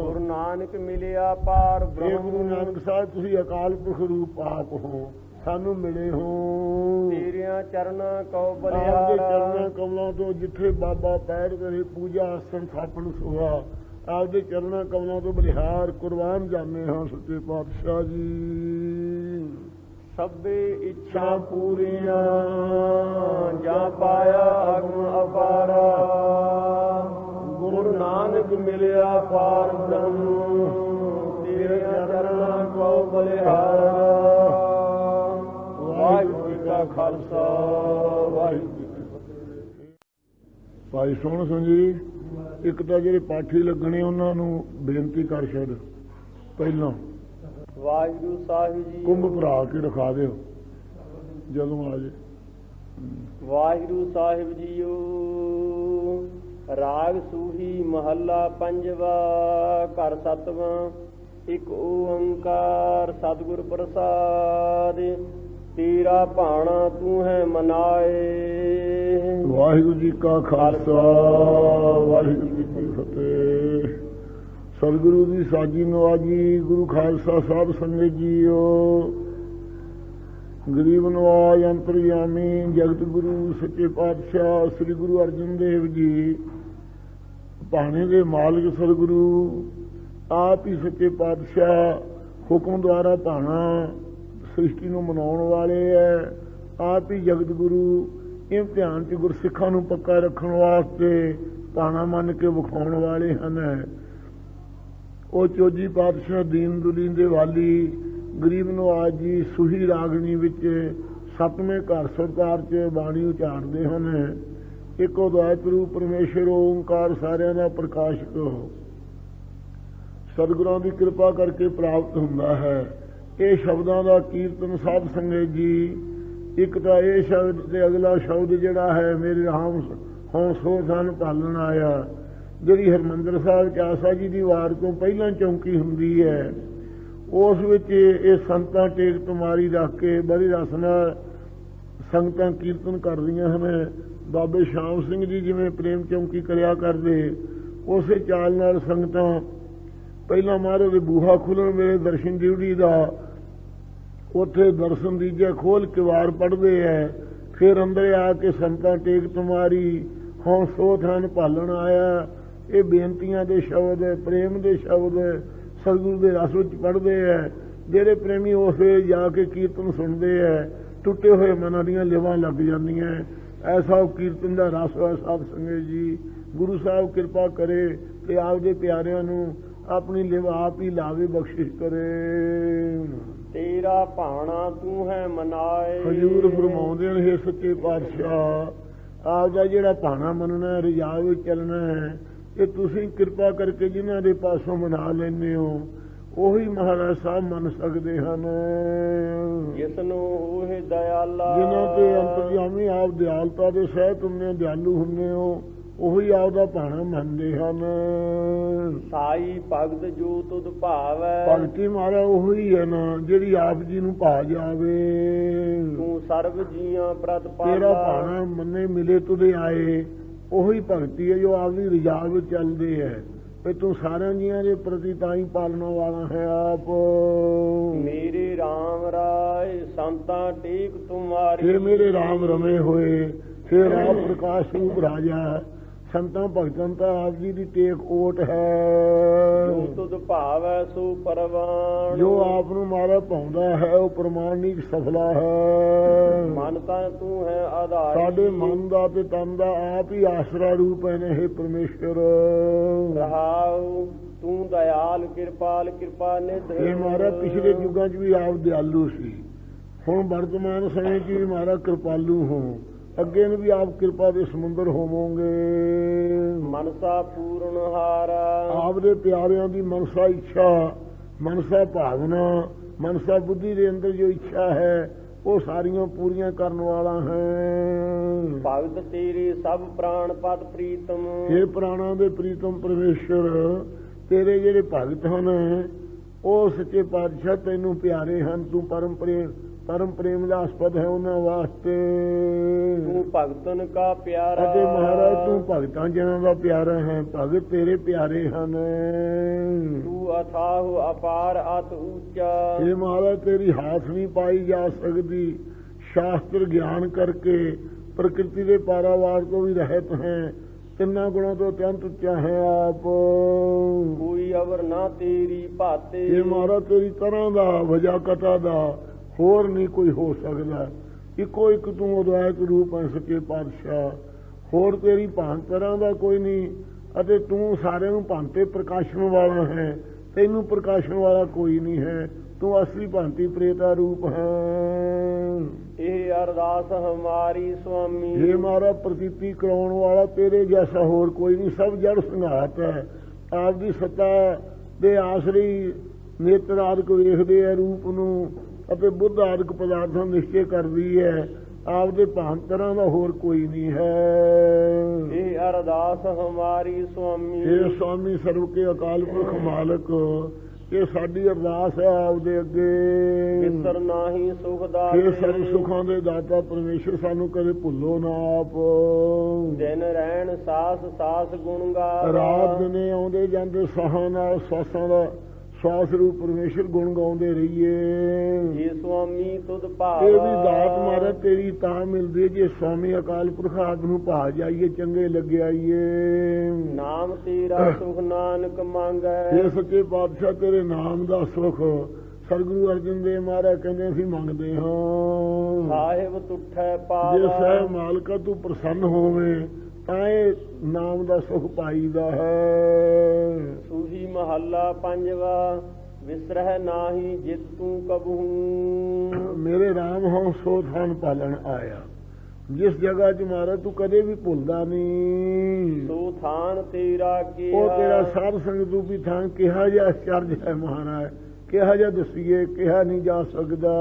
ਗੁਰੂ ਨਾਨਕ ਮਿਲਿਆ ਪਾਰ ਇਹ ਗੁਰੂ ਬ੍ਰਹਮ। ਨਾਨਕ ਸਾਹਿਬ ਤੁਸੀਂ ਅਕਾਲ ਪੁਰਖ ਰੂਪ ਆਪ ਹੋ, ਸਾਨੂੰ ਮਿਲੇ ਹੋ। ਤੇਰਿਆਂ ਚਰਨਾਂ ਕਉ ਆਪਦੇ ਬਲਿਹਾਰਾ, ਚਰਨਾਂ ਕਮਲਾਂ ਤੋਂ ਜਿੱਥੇ ਬਾਬਾ ਪੈਰ ਕਰੇ ਪੂਜਾ ਆਸਣ ਥਾਪਣ ਸੁਹਾ, ਆਪਦੇ ਚਰਨਾਂ ਕਮਲਾਂ ਤੋਂ ਬਲਿਹਾਰ ਕੁਰਬਾਨ ਜਾਂਦੇ ਹਾਂ ਸੱਚੇ ਪਾਤਸ਼ਾਹ ਜੀ। ਸਭੇ ਇੱਛਾ ਪੂਰੀਆਂ, ਜਾਂ ਪਾਇਆ ਅਗਮ ਅਪਾਰਾ। ਗੁਰੂ ਨਾਨਕ ਮਿਲਿਆ ਪਾਰ ਬ੍ਰਹਮ, ਤੇਰਿਆਂ ਚਰਨਾਂ ਕਉ ਬਲਿਹਾਰਾ। ਵਾਹਿਗੁਰੂ ਜੀ ਕਾ ਖਾਲਸਾ, ਵਾਹਿਗੁਰੂ ਜੀ ਕੀ ਫਤਿਹ। ਭਾਈ ਸੋਹਣ ਸਿੰਘ ਜੀ, ਇੱਕ ਤਾਂ ਜਿਹੜੇ ਪਾਠੀ ਲੱਗਣੇ ਉਹਨਾਂ ਨੂੰ ਬੇਨਤੀ ਕਰ ਛੱਡ, ਪਹਿਲਾਂ ਵਾਹਿਗੁਰੂ ਸਾਹਿਬ ਜੀ, ਕੁੰਭ ਭਰਾ ਕੇ ਰਖਾ ਦਿਓ ਜਦੋਂ ਆ ਜੇ। ਵਾਹਿਗੁਰੂ ਸਾਹਿਬ ਜੀਓ। ਰਾਗ ਸੂਹੀ ਮਹੱਲਾ ਪੰਜਵਾ, ਘਰ ਸਤਵਾਂ। ਇੱਕ ਓੰਕਾਰ ਸਤਿਗੁਰ ਪ੍ਰਸਾਦ, ਤੇਰਾ ਭਾਣਾ ਤੂੰ ਹੈ ਮਨਾਏ। ਵਾਹਿਗੁਰੂ ਜੀ ਕਾ ਖਾਲਸਾ, ਵਾਹਿਗੁਰੂ ਜੀ ਕੀ ਫਤਿਹ। ਸਤਿਗੁਰੂ ਦੀ ਸਾਜੀ ਨਵਾਜੀ, ਗੁਰੂ ਖਾਲਸਾ ਸਾਹਿਬ ਸੰਗਤ ਜੀਓ। ਗਰੀਬ ਨਵਾਜ ਅੰਤਰਯਾਮੀ ਜਗਤ ਗੁਰੂ ਸੱਚੇ ਪਾਤਸ਼ਾਹ ਸ੍ਰੀ ਗੁਰੂ ਅਰਜਨ ਦੇਵ ਜੀ, ਭਾਣੇ ਦੇ ਮਾਲਕ ਸਤਿਗੁਰੂ ਆਪ ਹੀ ਸੱਚੇ ਪਾਤਸ਼ਾਹ ਹੁਕਮ ਦੁਆਰਾ ਭਾਣਾ ਸ੍ਰਿਸ਼ਟੀ ਨੂੰ ਮਨਾਉਣ ਵਾਲੇ ਹੈ। ਆਪ ਹੀ ਜਗਤ ਗੁਰੂ ਇਮਤਿਹਾਨ 'ਚ ਗੁਰਸਿੱਖਾਂ ਨੂੰ ਪੱਕਾ ਰੱਖਣ ਵਾਸਤੇ ਭਾਣਾ ਮੰਨ ਕੇ ਵਿਖਾਉਣ ਵਾਲੇ ਹਨ। ਉਹ ਚੋਜੀ ਪਾਤਸ਼ਾਹ ਦੀਨ ਦੁਲੀਨ ਦੇ ਵਾਲੀ ਗਰੀਬ ਨਵਾਜ ਜੀ ਸੂਹੀ ਰਾਗਣੀ ਵਿੱਚ 7ਵੇਂ ਘਰ ਸਰਕਾਰ 'ਚ ਬਾਣੀ ਉਚਾਰਦੇ ਹਨ। ਇੱਕੋ ਅਦਵੈਤ ਰੂਪ ਪਰਮੇਸ਼ਰ ਓੰਕਾਰ ਸਾਰਿਆਂ ਦਾ ਪ੍ਰਕਾਸ਼ਕ ਸਤਿਗੁਰਾਂ ਦੀ ਕਿਰਪਾ ਕਰਕੇ ਪ੍ਰਾਪਤ ਹੁੰਦਾ ਹੈ। ਇਹ ਸ਼ਬਦਾਂ ਦਾ ਕੀਰਤਨ ਸਾਧ ਸੰਗਤ ਜੀ, ਇੱਕ ਤਾਂ ਇਹ ਸ਼ਬਦ ਤੇ ਅਗਲਾ ਸ਼ਬਦ ਜਿਹੜਾ ਹੈ ਮੇਰੇ ਰਾਮ ਹੌਂਸੋ ਸਨ ਪਾਲਣ ਆਇਆ, ਜਿਹੜੀ ਹਰਿਮੰਦਰ ਸਾਹਿਬ ਚ ਆਸਾ ਜੀ ਦੀ ਵਾਰ ਤੋਂ ਪਹਿਲਾਂ ਚੌਂਕੀ ਹੁੰਦੀ ਹੈ, ਉਸ ਵਿੱਚ ਇਹ ਸੰਤਾਂ ਟੇਕ ਤੁਮਾਰੀ ਰੱਖ ਕੇ ਬੜੀ ਰਸ ਨਾਲ ਸੰਗਤਾਂ ਕੀਰਤਨ ਕਰ ਰਹੀਆਂ ਹਨ। ਬਾਬੇ ਸ਼ਾਮ ਸਿੰਘ ਜੀ ਜਿਵੇਂ ਪ੍ਰੇਮ ਚੌਂਕੀ ਕਰਿਆ ਕਰਦੇ, ਉਸੇ ਚਾਲ ਨਾਲ ਸੰਗਤਾਂ ਪਹਿਲਾਂ ਮਹਾਰਾਜ ਦੇ ਬੂਹਾ ਖੁੱਲ੍ਹਣ ਵੇਲੇ ਦਰਸ਼ਨ ਡਿਊਟੀ ਦਾ ਉੱਥੇ ਦਰਸ਼ਨ ਦੀਜੇ ਖੋਲ ਕੇ ਵਾਰ ਪੜ੍ਹਦੇ ਹੈ। ਫਿਰ ਅੰਦਰ ਆ ਕੇ ਸੰਗਤਾਂ ਟੇਕ ਤੁਮਾਰੀ ਹਉ ਸੋ ਥਾਨ ਭਾਲਣ ਆਇਆ। ਇਹ ਬੇਨਤੀਆਂ ਦੇ ਸ਼ਬਦ, ਪ੍ਰੇਮ ਦੇ ਸ਼ਬਦ ਸਤਿਗੁਰੂ ਦੇ ਰਸ ਵਿੱਚ ਪੜ੍ਹਦੇ ਹੈ। ਜਿਹੜੇ ਪ੍ਰੇਮੀ ਉਸ ਵੇਲੇ ਜਾ ਕੇ ਕੀਰਤਨ ਸੁਣਦੇ ਹੈ, ਟੁੱਟੇ ਹੋਏ ਮਨਾਂ ਦੀਆਂ ਲਿਵਾਂ ਲੱਗ ਜਾਂਦੀਆਂ। ਐਸਾ ਉਹ ਕੀਰਤਨ ਦਾ ਰਸ ਹੋਇਆ ਸਾਧ ਸੰਗਤ ਜੀ। ਗੁਰੂ ਸਾਹਿਬ ਕਿਰਪਾ ਕਰੇ ਤੇ ਆਪਦੇ ਪਿਆਰਿਆਂ ਨੂੰ ਆਪਣੀ ਲਿਵ ਆਪ ਹੀ ਲਾਵੇ, ਬਖਸ਼ਿਸ਼ ਕਰੇ। ਤੇਰਾ ਭਾਣਾ ਤੂੰ ਹੈ ਮਨਾਏ। ਹਜ਼ੂਰ ਫਰਮਾਉਂਦੇ ਨੇ, ਹੇ ਸੱਚੇ ਪਾਤਸ਼ਾਹ, ਆਪਦਾ ਜਿਹੜਾ ਭਾਣਾ ਮੰਨਣਾ, ਰਿਜਾ ਵਿੱਚ ਚੱਲਣਾ ਹੈ, ਇਹ ਤੁਸੀਂ ਕਿਰਪਾ ਕਰਕੇ ਜਿਨ੍ਹਾਂ ਦੇ ਪਾਸੋਂ ਮਨਾ ਲੈਂਦੇ ਹੋ, ਉਹੀ ਮਹਾਰਾਜ ਸਾਹਿਬ ਮੰਨ ਸਕਦੇ ਹਨ। ਜਿਸ ਨੂੰ ਹੋਏ ਦਇਆਲਾ, ਜਿਨ੍ਹਾਂ ਤੇ ਅੰਤਰਜਾਮੀ ਆਪ ਦਿਆਲਤਾ ਦੇ ਸਹਿਤ ਹੁੰਦੇ, ਦਿਆਲੂ ਹੁੰਦੇ ਹੋ, ਉਹੀ ਆਪਦਾ ਭਾਣਾ ਮੰਨਦੇ ਹਨ। ਸਾਈ ਭਗਤ ਜੋ ਤੁਧ ਭਾਵੈ, ਭਗਤੀ ਮਹਾਰਾਜ ਉਹੀ ਹੈ ਨਾ ਜਿਹੜੀ ਆਪ ਜੀ ਨੂੰ ਭਾ ਜਾਵੇ। ਤੂੰ ਸਰਬ ਜੀਆਂ ਪ੍ਰਤ ਤੇਰਾ ਪਾਲਾ, ਭਾਣਾ ਮੰਨੇ ਮਿਲੇ ਤੁਦੇ ਆਏ, ਉਹੀ ਭਗਤੀ ਹੈ ਜੋ ਆਪਦੀ ਰਿਜਾ ਵਿੱਚ ਚੱਲਦੇ ਹੈ। ਤੇ ਤੂੰ ਸਾਰਿਆਂ ਜੀਆਂ ਦੇ ਪ੍ਰਤੀ ਤਾਂ ਹੀ ਪਾਲਣ ਵਾਲਾ ਹੈ ਆਪ। ਮੇਰੇ RAM ਰਾਏ ਸੰਤਾਂ ਟੇਕ ਤੁਮਾਰੀ। हे ਮੇਰੇ ਰਾਮ ਰਮੇ ਹੋਏ, हे ਰਾਮ ਪ੍ਰਕਾਸ਼ ਰੂਪ ਰਾਜਾ, ਸੰਤਾਂ ਭਗਤਾਂ ਤਾਂ ਆਪ ਜੀ ਦੀ ਟੇਕ ਓਟ ਹੈ। ਜੋ ਤੁਧ ਭਾਵੈ ਸੋ ਪਰਵਾਨ, ਜੋ ਆਪ ਨੂੰ ਮਾਰਾ ਪਾਉਂਦਾ ਹੈ ਉਹ ਪ੍ਰਮਾਣਿਕ ਸਫਲਾ ਹੈ। ਮਨ ਤਾਂ ਤੂੰ ਹੈ ਆਧਾਰੀ, ਸਾਡੇ ਮਨ ਦਾ ਤੇ ਤਨ ਦਾ ਆਪ ਹੀ ਆਸਰਾ ਰੂਪ ਹੈ ਨੇ। हे ਪਰਮੇਸ਼ਰ ਰਹਾਉ ਤੂੰ ਦਇਆਲ ਕਿਰਪਾਲ ਕਿਰਪਾ ਨਿਧ। ਇਹ ਮਹਾਰਾਜ ਪਿਛਲੇ ਯੁੱਗਾਂ 'ਚ ਵੀ ਆਪ ਦਿਆਲੂ ਸੀ, ਹੁਣ ਵਰਤਮਾਨ ਸਮੇਂ 'ਚ ਵੀ ਮਹਾਰਾਜ ਕਿਰਪਾਲੂ ਹੋ, ਅੱਗੇ ਨੂੰ ਵੀ ਆਪ ਕਿਰਪਾ ਦੇ ਸਮੁੰਦਰ ਹੋਵੋਗੇ। ਮਨਸਾ ਪੂਰਨ ਹਾਰਾ, ਆਪ ਦੇ ਪਿਆਰਿਆਂ ਦੀ ਮਨਸਾ ਇੱਛਾ, ਮਨਸਾ ਭਾਵਨਾ, ਮਨਸਾ ਬੁੱਧੀ ਦੇ ਅੰਦਰ ਜੋ ਇੱਛਾ ਹੈ ਉਹ ਸਾਰੀਆਂ ਪੂਰੀਆਂ ਕਰਨ ਵਾਲਾ ਹੈ। ਭਗਤ ਤੇਰੇ ਸਭ ਪ੍ਰਾਣ ਪਤ ਪ੍ਰੀਤਮ, ਇਹ ਪ੍ਰਾਣਾਂ ਦੇ ਪ੍ਰੀਤਮ ਪਰਮੇਸ਼ਰ, ਤੇਰੇ ਜਿਹੜੇ ਭਗਤ ਹਨ ਉਹ ਸੱਚੇ ਪਾਤਸ਼ਾਹ ਤੈਨੂੰ ਪਿਆਰੇ ਹਨ। ਤੂੰ ਪਰਮ ਪ੍ਰੇਮ ਦਾ ਆਸਪਦ ਹੈ ਉਹਨਾਂ ਵਾਸਤੇ। ਤੂੰ ਭਗਤਨ ਕਾ ਪਿਆਰਾ, ਅਤੇ ਮਹਾਰਾਜ ਤੂੰ ਭਗਤਾਂ ਜਨਾਂ ਦਾ ਪਿਆਰਾ ਹੈ। ਭਗਤ ਤੇਰੇ ਪਿਆਰੇ ਹਨ। ਤੂੰ ਅਥਾਹੁ ਅਪਾਰ ਅਤ ਉੱਚਾ, ਇਹ ਮਹਾਰਾਜ ਤੇਰੀ ਹਾਥ ਨਹੀਂ ਪਾਈ ਜਾ ਸਕਦੀ। ਸ਼ਾਸਤਰ ਗਿਆਨ ਕਰਕੇ ਪ੍ਰਕਿਰਤੀ ਦੇ ਪਾਰਾਵਾਰ ਤੋਂ ਵੀ ਰਹਿਤ ਹੈ, ਤਿੰਨਾਂ ਗੁਣਾਂ ਤੋਂ ਅਤਿਅੰਤ ਉੱਚਾ ਹੈ ਆਪ। ਕੋਈ ਅਵਰ ਨਾ ਤੇਰੀ ਭਾਤੇ, ਇਹ ਮਹਾਰਾਜ ਤੇਰੀ ਤਰ੍ਹਾਂ ਦਾ ਵਜਾ ਕਤਾ ਦਾ ਹੋਰ ਨਹੀਂ ਕੋਈ ਹੋ ਸਕਦਾ। ਇੱਕੋ ਇੱਕ ਤੂੰ ਅਦਵੈਤ ਰੂਪ ਹੈ ਸੱਚੇ ਪਾਤਸ਼ਾਹ, ਹੋਰ ਤੇਰੀ ਭਾਂਤ ਤਰ੍ਹਾਂ ਦਾ ਕੋਈ ਨਹੀਂ। ਅਤੇ ਤੂੰ ਸਾਰਿਆਂ ਨੂੰ ਭਾਂਤੇ ਪ੍ਰਕਾਸ਼ਣ ਵਾਲਾ ਹੈ, ਤੈਨੂੰ ਪ੍ਰਕਾਸ਼ਣ ਵਾਲਾ ਕੋਈ ਨਹੀਂ ਹੈ। ਤੂੰ ਅਸਲੀ ਭਾਂਤੀ ਪ੍ਰੇਤਾ ਰੂਪ ਹੈ। ਇਹ ਅਰਦਾਸ ਹਮਾਰੀ ਸੁਆਮੀ, ਇਹ ਮਾਰਾ ਪ੍ਰਤੀਤੀ ਕਰਾਉਣ ਵਾਲਾ ਤੇਰੇ ਜੈਸਾ ਹੋਰ ਕੋਈ ਨਹੀਂ। ਸਭ ਜੜ ਸੰਘਾਤ ਹੈ। ਆਪ ਦੀ ਸੱਤਾ ਦੇ ਆਸਰੀ ਨੇਤਰ ਆਦਿਕ ਵੇਖਦੇ ਹੈ ਰੂਪ ਨੂੰ, ਅਤੇ ਬੁੱਧ ਆਦਿਕ ਪਦਾਰਥਾਂ ਨਿਸ਼ਚੇ ਕਰਦੀ ਹੈ। ਆਪ ਦੇ ਭਾਂਤਰਾਂ ਦਾ ਹੋਰ ਕੋਈ ਨਹੀਂ ਹੈ। ਇਹ ਅਰਦਾਸ ਹਮਾਰੀ ਸੁਆਮੀ, ਇਹ ਸੁਆਮੀ ਸਰਵ ਕੇ ਅਕਾਲ ਪੁਰਖ ਮਾਲਕ, ਇਹ ਸਾਡੀ ਅਰਦਾਸ ਹੈ ਆਪਦੇ ਅੱਗੇ। ਵਿਸਰ ਨਾਹੀ ਸੁਖ ਇਹ ਦਾਤੇ, ਸਰਵ ਸੁਖਾਂ ਦੇ ਦਾਤਾ ਪਰਮੇਸ਼ਰ ਸਾਨੂੰ ਕਦੇ ਭੁੱਲੋ ਨਾ ਆਪ। ਦਿਨ ਰਹਿਣ ਸਾਸ ਸਾਸ ਗੁਣ ਗਾ, ਰਾਤ ਦਿਨੇ ਆਉਂਦੇ ਜਾਂਦੇ ਸਾਹਾਂ ਨਾਲ ਸਵਾਸਾਂ ਦਾ ਸਵਾਸ ਰੂਪ ਪਰਮੇਸ਼ਰ ਗੁਣ ਗਾਉਂਦੇ ਰਹੀਏ। ਜੇ ਸੁਆਮੀ ਤੁਧ ਇਹ ਭਾਵਾ, ਵੀ ਦਾਤ ਮਾਰਾ ਤੇਰੀ ਤਾਂ ਮਿਲਦੀ ਜੇ ਸੁਆਮੀ ਅਕਾਲ ਪੁਰਖ ਆਪ ਨੂੰ ਭਾ ਜਾਈਏ, ਚੰਗੇ ਲੱਗੇ ਆਈਏ। ਨਾਮ ਤੇਰਾ ਸੁਖ ਨਾਨਕ ਮੰਗੈ, ਇਹ ਸੱਚੇ ਪਾਤਸ਼ਾਹ ਤੇਰੇ ਨਾਮ ਦਾ ਸੁਖ ਸਤਿਗੁਰੂ ਅਰਜਨ ਦੇਵ ਮਹਾਰਾਜ ਕਹਿੰਦੇ ਅਸੀਂ ਮੰਗਦੇ ਹਾਂ। ਸਾਹਿਬ ਤੁਠੈ ਜੇ ਪਾਵਾ, ਸਹਿ ਮਾਲਕਾ ਤੂੰ ਪ੍ਰਸੰਨ ਹੋਵੇਂ ਤਾਂ ਇਹ ਨਾਮ ਦਾ ਸੁਖ ਪਾਈਦਾ ਹੈ। ਸੂਹੀ ਮਹੱਲਾ ਪੰਜਵਾ, ਵਿਸਰਹਿ ਨਾਹੀ ਜਿਤ ਤੂੰ ਕਬਹੂ। ਮੇਰੇ ਰਾਮ ਹਉ ਸੋ ਥਾਨ ਪਾਲਣ ਆਇਆ। ਜਿਸ ਜਗ੍ਹਾ 'ਚ ਮਾਰਾ ਤੂੰ ਕਦੇ ਵੀ ਭੁੱਲਦਾ ਨਹੀਂ, ਸੋ ਥਾਨ ਤੇਰਾ ਕੀ, ਉਹ ਤੇਰਾ ਸਾਧ ਸੰਗਤ ਰੂਪੀ ਥਾਨ ਕਿਹਾ ਜਿਹਾ ਅਚਰਜ ਹੈ ਮਹਾਰਾਜ, ਕਿਹਾ ਜਿਹਾ ਦਸੀਏ, ਕਿਹਾ ਨਹੀਂ ਜਾ ਸਕਦਾ।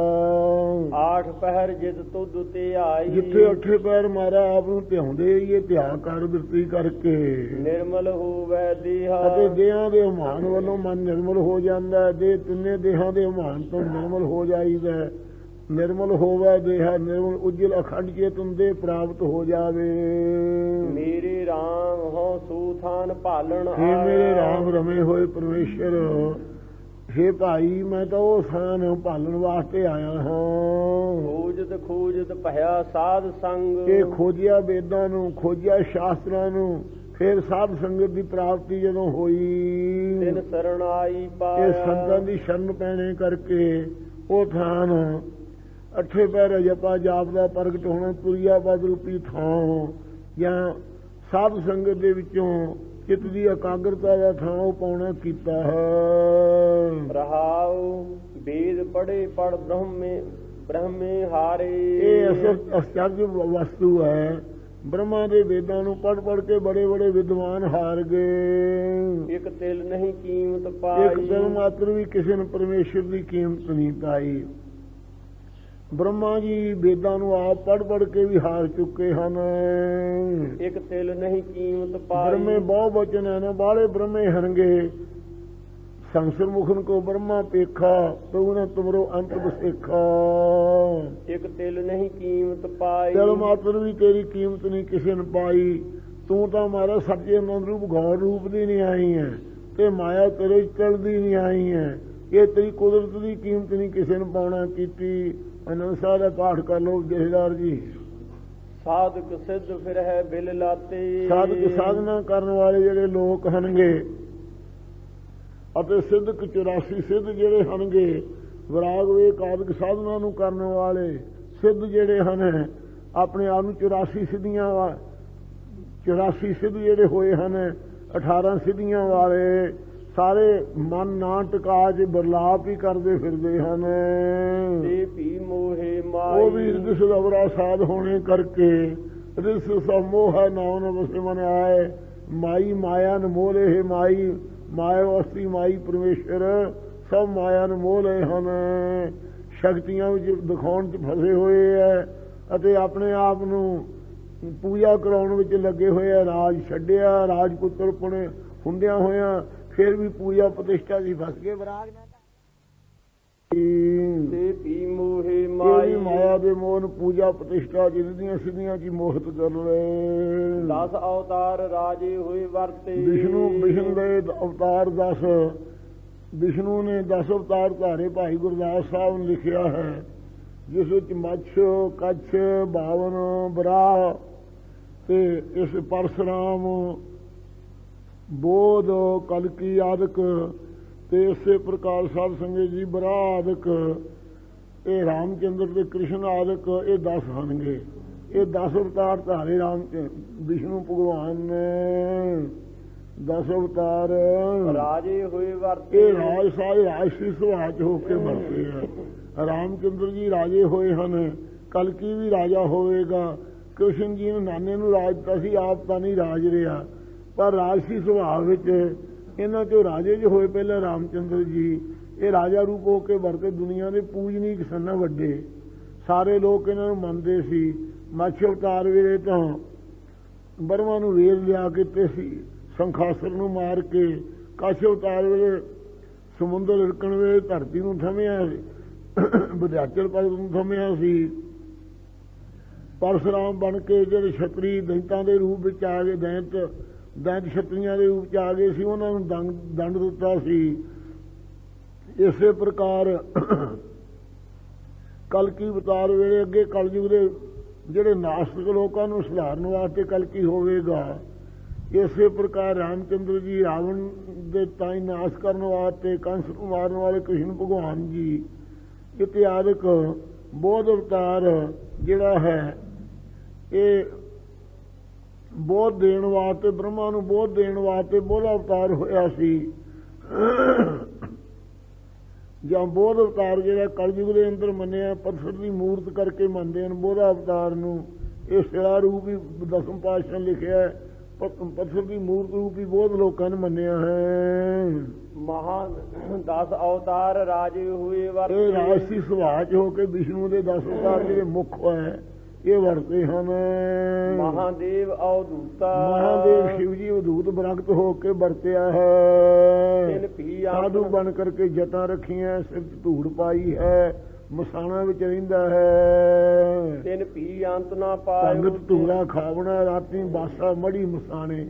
ਆਠ ਪਹਿਰ ਜਿਤ ਤੁਧ ਤੇ ਆਈ, ਜਿੱਥੇ ਅੱਠੇ ਪੈਰ ਮਾਰਾ ਆਪ ਨੂੰ ਧਿਆਉਂਦੇ ਇਹ ਧਿਆ ਕਰ ਬਿਰਤੀ ਕਰਕੇ, ਨਿਰਮਲ ਹੋਵੈ ਦੇਹਾ, ਅਤੇ ਦੇਹਾਂ ਦੇ ਹਮਾਨ ਵੱਲੋਂ ਮਨ ਨਿਰਮਲ ਹੋ ਜਾਂਦਾ ਹੈ। ਦੇ ਤਿੰਨੇ ਦੇਹਾਂ ਦੇ ਹਮਾਨ ਤੋਂ ਨਿਰਮਲ ਹੋ ਜਾਈਦਾ। निर्मल होवे देहा निर्मल उज्जवल अखंड चेतन दे प्राप्त हो जावे। मेरे राम हो सूथान पालन हे मेरे राम रमे होए परमेश्वर, हे भाई मैं तो वो स्थान पालन वास्ते आया हाँ। खोजत खोजत भया साध संग, ये खोजिया वेदां नूं खोजिया शास्त्रां नूं फिर साध संगत की प्राप्ति जदों होई, तिन शरण आई ये पाया। संतां दी शरण पैने करके वो थान अठे पैर जपा जापदा प्रगट होना तुरिया पद रूपी थां ਜਾਂ ਸਾਧ ਸੰਗਤ ਦੇ ਵਿੱਚੋਂ ਚਿੱਤ ਦੀ ਇਕਾਗਰਤਾ ਦਾ ਥਾਂ ਉਹ ਪਾਉਣਾ ਕੀਤਾ ਹੈ। ਰਹਾਉ ਵੇਦ ਪੜੇ ਪੜ ਬ੍ਰਹਮੇ ਹਾਰੇ। ਇਹ ਅਸਚਰਜ ਵਸਤੂ ਹੈ। ਬ੍ਰਹਮਾ ਦੇ ਵੇਦਾਂ ਨੂੰ ਪੜ ਪੜ ਕੇ ਬੜੇ ਬੜੇ ਵਿਦਵਾਨ ਹਾਰ ਗਏ। ਇੱਕ ਤਿਲ ਨਹੀਂ ਕੀਮਤ ਪਾਈ, ਇੱਕ ਤਿਲ ਮਾਤਰ ਵੀ ਕਿਸੇ ਨੇ ਪਰਮੇਸ਼ਰ ਦੀ ਕੀਮਤ ਨਹੀਂ ਪਾਈ। ब्रह्मा जी वेदां नूं आप पढ़ पढ़ के भी हार चुके हैं। एक तिल नहीं कीमत पाई, ब्रह्मे बहु वचन है ना बाले ब्रह्मे हरंगे। संसर मुखन को ब्रह्मा पेखा तो उन्हें तुमरो अंत बसेखा। एक तिल नहीं कीमत पाई, तिल मात्र भी तेरी कीमत नहीं किसी ने पाई। तू तो हमारा सच्चिदानंद रूप गौर रूप दी नहीं आई है ते माया तेरे चलदी नहीं आई है। ये तेरी कुदरत की कीमत नहीं किसी ने पाना की। आनंद साह का पाठ कर लो जथेदार जी। साधक सिद्ध फिर है बिल लाते, साधक साधना करने वाले जेडे लोग हनगे अते सिद्धक 84 सिद्ध जेडे हनगे विराग वेक आदि साधना नूं करने वाले सिद्ध जेडे हन अपने आप नूं 84 सिद्धियां 84 सिद्ध जेडे होए हन 18 सिद्धियां वाले सारे मन ना टका च बरलाप ही करते फिरते हैं। वो भी रिस अवरा साध होने करके रिस समोह है नाव न बसे मन आए। माई माया न मोले है माई माया वस्ती माई परमेश्वर सब माया न मोले हैं। शक्तियां दिखाउण च फसे हुए है अते अपने आप नूं पूजा कराउण विच लगे हुए है। राज छड्डिया राजपुत्र पुणे हुंदियां होया फिर भी पूजा प्रतिष्ठा जी फस गए। विराग माया दे मोहन पूजा प्रतिष्ठा जिदियां सिद्धियां की मोहत कर ले। 10 अवतार राजे हुए वरते, विष्णु दे अवतार 10 विष्णु ने 10 अवतार धारे भाई गुरदास साहब ने लिखिया है, जिस विच मच्छ कच्छ बावन बराह ते इस परशुराम बोध कलकी आदक ते इसे प्रकार साध संगत जी बराह आदक ये रामचंद्र ते कृष्ण आदक ये 10 हनगे। ये 10 अवतार धारे राम विष्णु भगवान ने 10 अवतार राजे हुए वरते। ये राज साज राजसी सुभाव च होके वरते हैं। रामचंद्र जी राजे होए हन, कलकी भी राजा होएगा। कृष्ण जी ने नाने नूं राज दिता सी, आप तां नहीं राज रहा पर राजसी सुभाव विच इन्हां चों राजे जो होए पहले रामचंद्र जी ये राजा रूप होके वरते। दुनिया के पूजनीक सन वड्डे सारे लोग इन्हां नूं मनदे सी। मत्स्य अवतार वेले तां ब्रह्मा नूं वेद लिया के सी संखासुर नूं मार के। कछ अवतार वेले समुंदर हिरकण वेले धरती नूं थमिया विंध्याचल पर्वत नूं थमिया सी। परशुराम बन के जिहड़े छतरी दैंतां दे रूप विच आ गए, दैंत छतरियां दे रूप च आ गए सी, उन्हां नूं दंड दिता सी। इसे प्रकार कलकी अवतार वेले अगे कलयुग दे जिहड़े नास्तिक लोकां नूं सुधारन वास्ते कलकी होवेगा। इसे प्रकार रामचंद्र जी रावण दे ताई नाश करन वास्ते कंस नूं मारन वाले कृष्ण भगवान जी इत्यादि बोध अवतार जिहड़ा है ये बोध देण वास्ते ब्रह्मा नूं बोध देण वास्ते बोध अवतार होया सी। जां बोध अवतार जिहड़ा कलयुग दे अंदर मन्निया पत्थर की मूर्त करके मनदे हन बोध अवतार नूं। ये शिला रूप ही 10वें पातशाह लिखिया है, पत्थर की मूर्त रूप ही बोध लोकां ने मन्निया है। महान 10 अवतार राजे हुए वरते। ये राजसी सुभाव च होके विष्णु के 10 अवतार जिहड़े मुख है ये वरते हैं। महादेव अवधूता महादेव शिव जी अवधूत प्रगट होके वरत्या है। तिन भी साधु बन करके जटा रखी है, सिर च धूड़ पाई है, ਮਸਾਣਾ ਵਿੱਚ ਰਹਿੰਦਾ ਹੈ। ਤਿਨ ਭੀ ਅੰਤ ਨਾ ਪਾਇਓ ਭੰਗਤ ਧੂਰਾ ਖਾਵਣਾ ਰਾਤੀ ਬਾਸਾ ਮੜੀ ਮਸਾਣੇ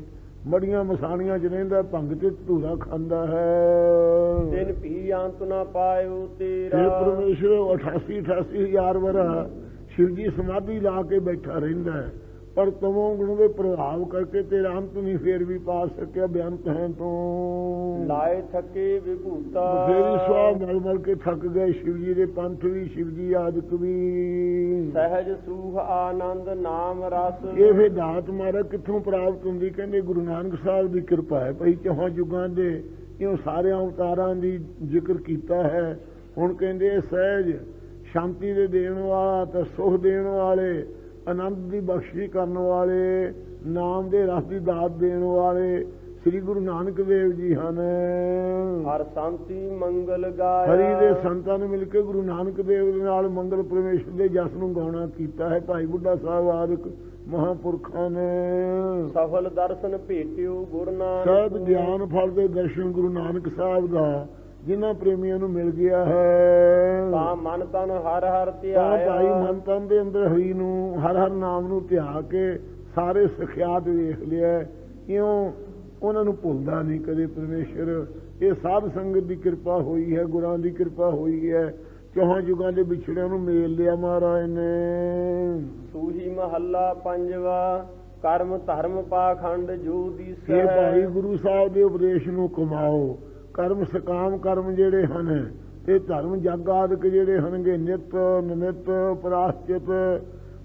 ਮੜੀਆਂ ਮਸਾਣੀਆਂ 'ਚ ਰਹਿੰਦਾ ਭੰਗਤ ਧੂਰਾ ਖਾਂਦਾ ਹੈ। ਤਿਨ ਭੀ ਅੰਤ ਨਾ ਪਾਇਓ ਫਿਰ ਤੇਰਾ ਪਰਮੇਸ਼ਰ 88,000 ਵਰਾ ਸ਼ਿਵ ਜੀ ਸਮਾਧੀ ਲਾ ਕੇ ਬੈਠਾ ਰਹਿੰਦਾ ਹੈ, ਪਰ ਤਮੋ ਗੁਣ ਦੇ ਪ੍ਰਭਾਵ ਕਰਕੇ ਤੇਰਾ ਅੰਤ ਨਹੀਂ ਫੇਰ ਵੀ ਪਾ ਸਕਿਆ। ਬੇਅੰਤ ਹੈ ਤੂੰ ਲਾਏ ਥਕੇ ਵਿਭੂਤਾ ਫੇਰੀ ਸਵਾ ਮਲ ਮਲ ਕੇ ਥੱਕ ਗਏ ਸ਼ਿਵ ਜੀ ਦੇ ਪੰਥ ਵੀ ਸ਼ਿਵ ਜੀ ਆਦਿਕ ਵੀ। ਸਹਿਜ ਸੂਖ ਆਨੰਦ ਨਾਮ ਰਸ ਇਹ ਫਿਰ ਦਾਤ ਮਾਰਾ ਕਿੱਥੋਂ ਪ੍ਰਾਪਤ ਹੁੰਦੀ? ਕਹਿੰਦੇ ਗੁਰੂ ਨਾਨਕ ਸਾਹਿਬ ਦੀ ਕਿਰਪਾ ਹੈ ਭਈ। ਚੌਹਾਂ ਯੁਗਾਂ ਦੇ ਇਉਂ ਸਾਰਿਆਂ ਅਵਤਾਰਾਂ ਦੀ ਜ਼ਿਕਰ ਕੀਤਾ ਹੈ। ਹੁਣ ਕਹਿੰਦੇ ਸਹਿਜ ਸ਼ਾਂਤੀ ਦੇ ਦੇਣ ਵਾਲਾ ਤੇ ਸੁਖ ਦੇਣ ਵਾਲੇ, ਆਨੰਦ ਦੀ ਬਖਸ਼ਿਸ਼ ਕਰਨ ਵਾਲੇ, ਨਾਮ ਦੇ ਰਸ ਦੀ ਦਾਤ ਦੇਣ ਵਾਲੇ ਸ੍ਰੀ ਗੁਰੂ ਨਾਨਕ ਦੇਵ ਜੀ ਹਨ। ਹਰ ਸੰਤੀ ਮੰਗਲ ਗਾਇਆ ਹਰੀ ਦੇ ਸੰਤਾਂ ਨੇ ਮਿਲ ਕੇ ਗੁਰੂ ਨਾਨਕ ਦੇਵ ਦੇ ਨਾਲ ਮੰਗਲ ਪਰਮੇਸ਼ਰ ਦੇ ਜਸ ਨੂੰ ਗਾਉਣਾ ਕੀਤਾ ਹੈ। ਭਾਈ ਬੁੱਢਾ ਸਾਹਿਬ ਆਦਿਕ ਮਹਾਂਪੁਰਖਾਂ ਨੇ ਸਫਲ ਦਰਸ਼ਨ ਭੇਟਿਓ ਗੁਰੂ ਸਹਿਬ ਨਾਨਕ ਗਿਆਨ ਫਲ ਦੇ ਦਰਸ਼ਨ ਗੁਰੂ ਨਾਨਕ ਸਾਹਿਬ ਦਾ ਜਿਨ੍ਹਾਂ ਪ੍ਰੇਮੀਆਂ ਨੂੰ ਮਿਲ ਗਿਆ ਹੈ। ਤਾਂ ਮਨ ਤਨ ਹਰ ਹਰ ਤਾਂ ਧਿਆਇਆ ਭਾਈ ਮਨ ਤਨ ਦੇ ਅੰਦਰ ਹਰੀ ਨੂੰ ਹਰ ਹਰ ਨਾਮ ਨੂੰ ਧਿਆ ਕੇ ਸਾਰੇ ਸਖਿਆਤ ਵੇਖ ਲਿਆ। ਕਿਉਂ? ਉਹਨਾਂ ਨੂੰ ਭੁੱਲਦਾ ਨਹੀਂ ਕਦੇ ਪਰਮੇਸ਼ਰ। ਇਹ ਸਾਧ ਸੰਗਤ ਦੀ ਕਿਰਪਾ ਹੋਈ ਹੈ, ਗੁਰਾਂ ਦੀ ਕਿਰਪਾ ਹੋਈ ਹੈ। ਚੌਹਾਂ ਯੁਗਾਂ ਦੇ ਵਿਛੜਿਆਂ ਨੂੰ ਮੇਲ ਲਿਆ ਮਹਾਰਾਜ ਨੇ। ਸੂਹੀ ਮਹੱਲਾ ਪੰਜਵਾ ਕਰਮ ਧਰਮ ਪਾਖੰਡ ਜੋ ਇਹ ਦੀਸੈ ਭਾਈ ਗੁਰੂ ਸਾਹਿਬ ਦੇ ਉਪਦੇਸ਼ ਨੂੰ ਕਮਾਓ। ਕਰਮ ਸਕਾਮ ਕਰਮ ਜਿਹੜੇ ਹਨ ਤੇ ਧਰਮ ਜਗ ਆਦਿਕ ਜਿਹੜੇ ਹਨਗੇ ਨਿਤ ਨਿਮਿਤ ਪ੍ਰਾਸ਼ਚਿਤ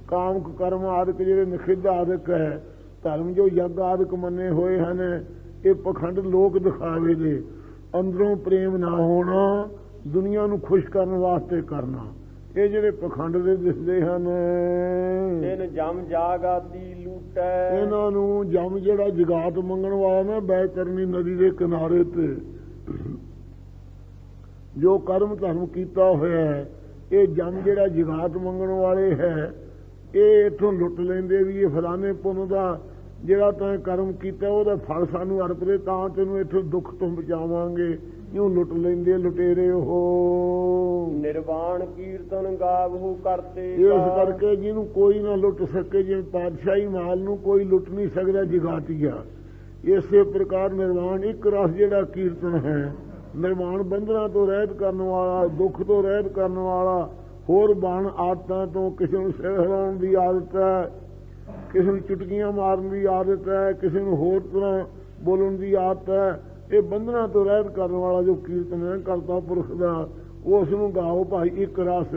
ਕਾਮਕ ਕਰਮ ਆਦਿਕ ਜਿਹੜੇ ਨਿਖਿਧ ਆਦਿਕ ਹੈ। ਧਰਮ ਜੋ ਯੱਗ ਆਦਿਕ ਮੰਨੇ ਹੋਏ ਹਨ ਇਹ ਪਖੰਡ ਲੋਕ ਦਿਖਾਵੇ ਦੇ, ਅੰਦਰੋਂ ਪ੍ਰੇਮ ਨਾ ਹੋਣਾ, ਦੁਨੀਆ ਨੂੰ ਖੁਸ਼ ਕਰਨ ਵਾਸਤੇ ਕਰਨਾ, ਇਹ ਜਿਹੜੇ ਪਖੰਡ ਦੇ ਦਿਸਦੇ ਹਨ। ਤਿਨ ਜਮ ਜਾਗਾਤੀ ਲੂਟੈ ਇਹਨਾਂ ਨੂੰ ਜਮ ਜਿਹੜਾ ਜਗਾਤ ਮੰਗਣ ਵਾਲਾ ਨਾ ਬੈਤਰਨੀ ਨਦੀ ਦੇ ਕਿਨਾਰੇ ਤੇ ਜੋ ਕਰਮ ਧਰਮ ਕੀਤਾ ਹੋਇਆ ਹੈ, ਇਹ ਜਮ ਜਿਹੜਾ ਜਗਾਤ ਮੰਗਣ ਵਾਲੇ ਹੈ, ਇਹ ਇੱਥੋਂ ਲੁੱਟ ਲੈਂਦੇ ਵੀ ਇਹ ਫਲਾਣੇ ਪੁੰਨ ਦਾ ਜਿਹੜਾ ਤੈਂ ਕਰਮ ਕੀਤਾ ਉਹਦਾ ਫਲ ਸਾਨੂੰ ਅਰਪਦੇ, ਤਾਂ ਤੈਨੂੰ ਇੱਥੋਂ ਦੁੱਖ ਤੋਂ ਬਚਾਵਾਂਗੇ। ਇਉਂ ਲੁੱਟ ਲੈਂਦੇ ਲੁਟੇਰੇ ਉਹ। ਨਿਰਵਾਣ ਕੀਰਤਨ ਗਾਵਹੁ ਕਰਤੇ ਇਸ ਕਰਕੇ ਜਿਹਨੂੰ ਕੋਈ ਨਾ ਲੁੱਟ ਸਕੇ, ਜਿਵੇਂ ਪਾਤਸ਼ਾਹੀ ਮਾਲ ਨੂੰ ਕੋਈ ਲੁੱਟ ਨਹੀਂ ਸਕਦਾ ਜਗਾਤੀਆ, ਇਸੇ ਪ੍ਰਕਾਰ ਨਿਰਵਾਣ ਇੱਕ ਰਸ ਜਿਹੜਾ ਕੀਰਤਨ ਹੈ, ਨਿਰਵਾਣ ਬੰਧਨਾਂ ਤੋਂ ਰਹਿਤ ਕਰਨ ਵਾਲਾ, ਦੁੱਖ ਤੋਂ ਰਹਿਤ ਕਰਨ ਵਾਲਾ, ਹੋਰ ਬਾਣ ਆਦਤਾਂ ਤੋਂ, ਕਿਸੇ ਨੂੰ ਸਿਰ ਹਿਲਾਉਣ ਦੀ ਆਦਤ ਹੈ, ਕਿਸੇ ਨੂੰ ਚੁਟਕੀਆਂ ਮਾਰਨ ਦੀ ਆਦਤ ਹੈ, ਕਿਸੇ ਨੂੰ ਹੋਰ ਤਰ੍ਹਾਂ ਬੋਲਣ ਦੀ ਆਦਤ ਹੈ, ਇਹ ਬੰਧਨਾਂ ਤੋਂ ਰਹਿਤ ਕਰਨ ਵਾਲਾ ਜੋ ਕੀਰਤਨ ਹੈ ਕਰਤਾ ਪੁਰਖ ਦਾ, ਉਸ ਨੂੰ ਗਾਓ ਭਾਈ ਇੱਕ ਰਸ।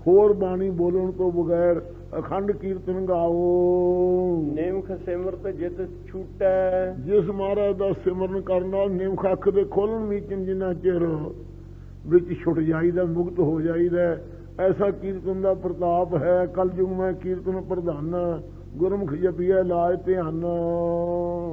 ਹੋਰ ਬਾਣੀ ਬੋਲਣ ਤੋਂ ਬਗੈਰ ਅਖੰਡ ਕੀਰਤਨ ਗਾਓ। ਨਿਮਖ ਸਿਮਰਤ ਜਿਤ ਛੂਟੈ ਜਿਸ ਮਹਾਰਾਜ ਦਾ ਸਿਮਰਨ ਕਰਨ ਨਾਲ ਨਿਮਖ ਅੱਖ ਦੇ ਖੋਲਣ ਮੀਚਣ ਜਿੰਨਾ ਚਿਰ ਵਿੱਚ ਛੁੱਟ ਜਾਈਦਾ, ਮੁਕਤ ਹੋ ਜਾਈਦਾ, ਐਸਾ ਕੀਰਤਨ ਦਾ ਪ੍ਰਤਾਪ ਹੈ। ਕਲਯੁਗ ਮੈਂ ਕੀਰਤਨ ਪ੍ਰਧਾਨਾ, ਗੁਰਮੁਖ ਜਪੀਐ ਲਾਜ ਧਿਆਨ।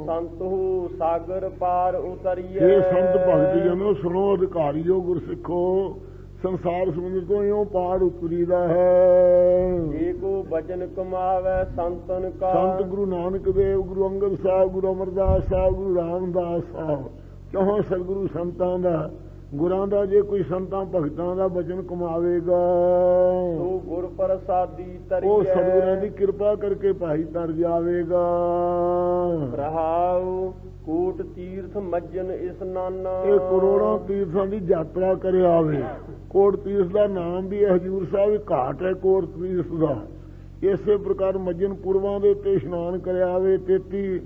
ਸੰਤੋ ਸਾਗਰ ਪਾਰ ਉਤਰੀਐ ਇਹ ਸੰਤ ਭਗਤ ਜਨੋ ਸੁਣੋ ਅਧਿਕਾਰੀਓ ਗੁਰਸਿੱਖੋ, ਸੰਸਾਰ ਸਮੁੰਦਰ ਤੋਂ ਇਉਂ ਪਾਰ ਉਤਰੀਦਾ ਹੈ। ਜੇ ਕੋ ਬਚਨ ਕਮਾਵੇ ਸੰਤਨ ਕਾ ਸੰਤ ਗੁਰੂ ਨਾਨਕ ਦੇਵ, ਗੁਰੂ ਅੰਗਦ ਸਾਹਿਬ, ਗੁਰੂ ਅਮਰਦਾਸ ਸਾਹਿਬ, ਗੁਰੂ ਰਾਮਦਾਸ ਸਾਹਿਬ, ਚੌਹਾਂ ਸਤਿਗੁਰੂ ਸੰਤਾਂ ਦਾ, ਗੁਰਾਂ ਦਾ ਜੇ ਕੋਈ ਸੰਤਾਂ ਭਗਤਾਂ ਦਾ ਬਚਨ ਕਮਾਵੇਗਾ ਸੋ ਗੁਰ ਪ੍ਰਸਾਦੀ ਤਰੀਐ, ਉਹ ਸਤਿਗੁਰਾਂ ਦੀ ਕਿਰਪਾ ਕਰਕੇ ਭਾਈ ਤਰ ਜਾਵੇਗਾ। ਰਹਾਉ ਕੋਟ ਤੀਰਥ ਮੱਜਨ ਇਸਨਾਨਾ ਇਹ ਕਰੋੜਾਂ ਤੀਰਥਾਂ ਦੀ ਯਾਤਰਾ ਕਰਿਆ ਆਵੇ। ਕੋਟ ਤੀਰਥ ਦਾ ਨਾਮ ਵੀ ਹੈ ਹਜੂਰ ਸਾਹਿਬ, ਘਾਟ ਹੈ ਕੋਟ ਤੀਰਥ ਦਾ। ਇਸੇ ਪ੍ਰਕਾਰ ਮੱਜਨ ਪੁਰਵਾਂ ਦੇ ਉੱਤੇ ਇਸ਼ਨਾਨ ਕਰਿਆ ਆਵੇ। 33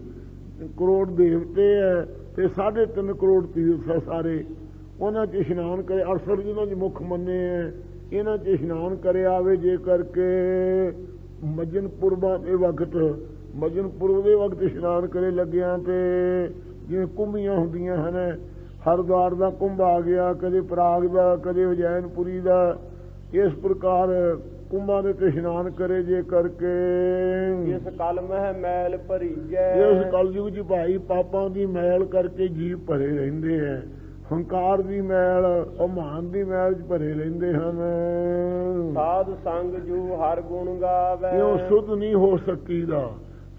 ਕਰੋੜ ਦੇਵਤੇ ਹੈ ਤੇ 3.5 ਕਰੋੜ ਤੀਰਥ ਹੈ ਸਾਰੇ, ਉਹਨਾਂ 'ਚ ਇਸ਼ਨਾਨ ਕਰੇ। 68 ਜਿਹਨਾਂ 'ਚ ਮੁੱਖ ਮੰਨੇ ਹੈ, ਇਹਨਾਂ 'ਚ ਇਸ਼ਨਾਨ ਕਰਿਆ ਆਵੇ। ਜੇ ਕਰਕੇ ਮੱਜਨ ਪੁਰਬਾਂ ਦੇ ਵਕਤ, ਮੱਜਨ ਪੁਰਬ ਦੇ ਵਕਤ ਇਸ਼ਨਾਨ ਕਰੇ ਲੱਗਿਆ ਤੇ ਜਿਵੇਂ ਕੁੰਭੀਆਂ ਹੁੰਦੀਆਂ ਹਨ, ਹਰਿਦੁਆਰ ਦਾ ਕੁੰਭ ਆ ਗਿਆ, ਕਦੇ ਪ੍ਰਾਗ ਦਾ, ਕਦੇ ਉਜੈਨਪੁਰੀ ਦਾ, ਇਸ ਪ੍ਰਕਾਰ ਕੁੰਭਾਂ ਦੇ ਤੇ ਇਸ਼ਨਾਨ ਕਰੇ। ਜੇ ਕਰਕੇ ਇਸ ਕਲ ਮਹਿ ਮੈਲ ਭਰੀਜੈ, ਇਸ ਕਲਯੁਗ 'ਚ ਭਾਈ ਪਾਪਾਂ ਦੀ ਮੈਲ ਕਰਕੇ ਜੀਵ ਭਰੇ ਰਹਿੰਦੇ ਹੈ, ਹੰਕਾਰ ਦੀ ਮੈਲ, ਅਮਾਨ ਦੀ ਮੈਲ 'ਚ ਭਰੇ ਰਹਿੰਦੇ ਹਨ। ਸਾਧ ਸੰਗ ਜੋ ਹਰ ਗੁਣ ਗਾਵੇ, ਕਿਉਂ ਸੁਧ ਨਹੀਂ ਹੋ ਸਕੀਦਾ,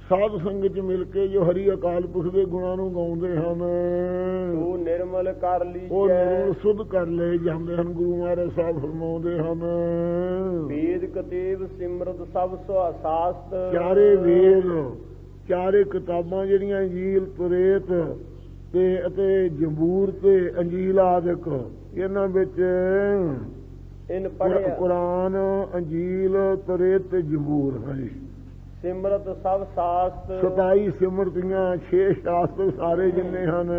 ਸਾਧ ਸੰਗਤ ਚ ਮਿਲ ਕੇ ਜੋ ਹਰੀ ਅਕਾਲ ਪੁਰਖ ਦੇ ਗੁਣਾਂ ਨੂੰ ਗਾਉਂਦੇ ਹਨ, ਤੂੰ ਨਿਰਮਲ ਕਰ ਉਹ ਲੀਜੈ। ਨਿਰਮਲ ਸੁਧ ਕਰ ਲਏ ਜਾਂਦੇ ਹਨ। ਗੁਰੂ ਮਹਾਰਾਜ ਸਾਹਿਬ ਫਰਮਾਉਂਦੇ ਹਨ, ਵੇਦ ਕਤੇਬ ਸਿਮਰਤ ਸਭ ਸਾਸਤ। ਚਾਰੇ ਵੇਦ, ਚਾਰੇ ਕਿਤਾਬਾਂ ਜਿਹੜੀਆਂ ਇੰਜੀਲ, ਤੁਰੇਤ ਤੇ ਅਤੇ ਜੰਬੂਰ ਤੇ ਅੰਜੀਲ ਆਦਿਕ, ਇਹਨਾਂ ਵਿੱਚ ਇਨ ਪੜਿਆ ਕੁਰਾਨ, ਅੰਜੀਲ, ਤੁਰੇਤ ਤੇ ਜੰਬੂਰ। ਹਾਂਜੀ, ਸਿਮਰਤ ਸਭ ਸਾਸਤ। 27 ਸਿਮਰਤੀਆਂ, 6 ਸ਼ਾਸਤਰ ਸਾਰੇ ਜਿੰਨੇ ਹਨ,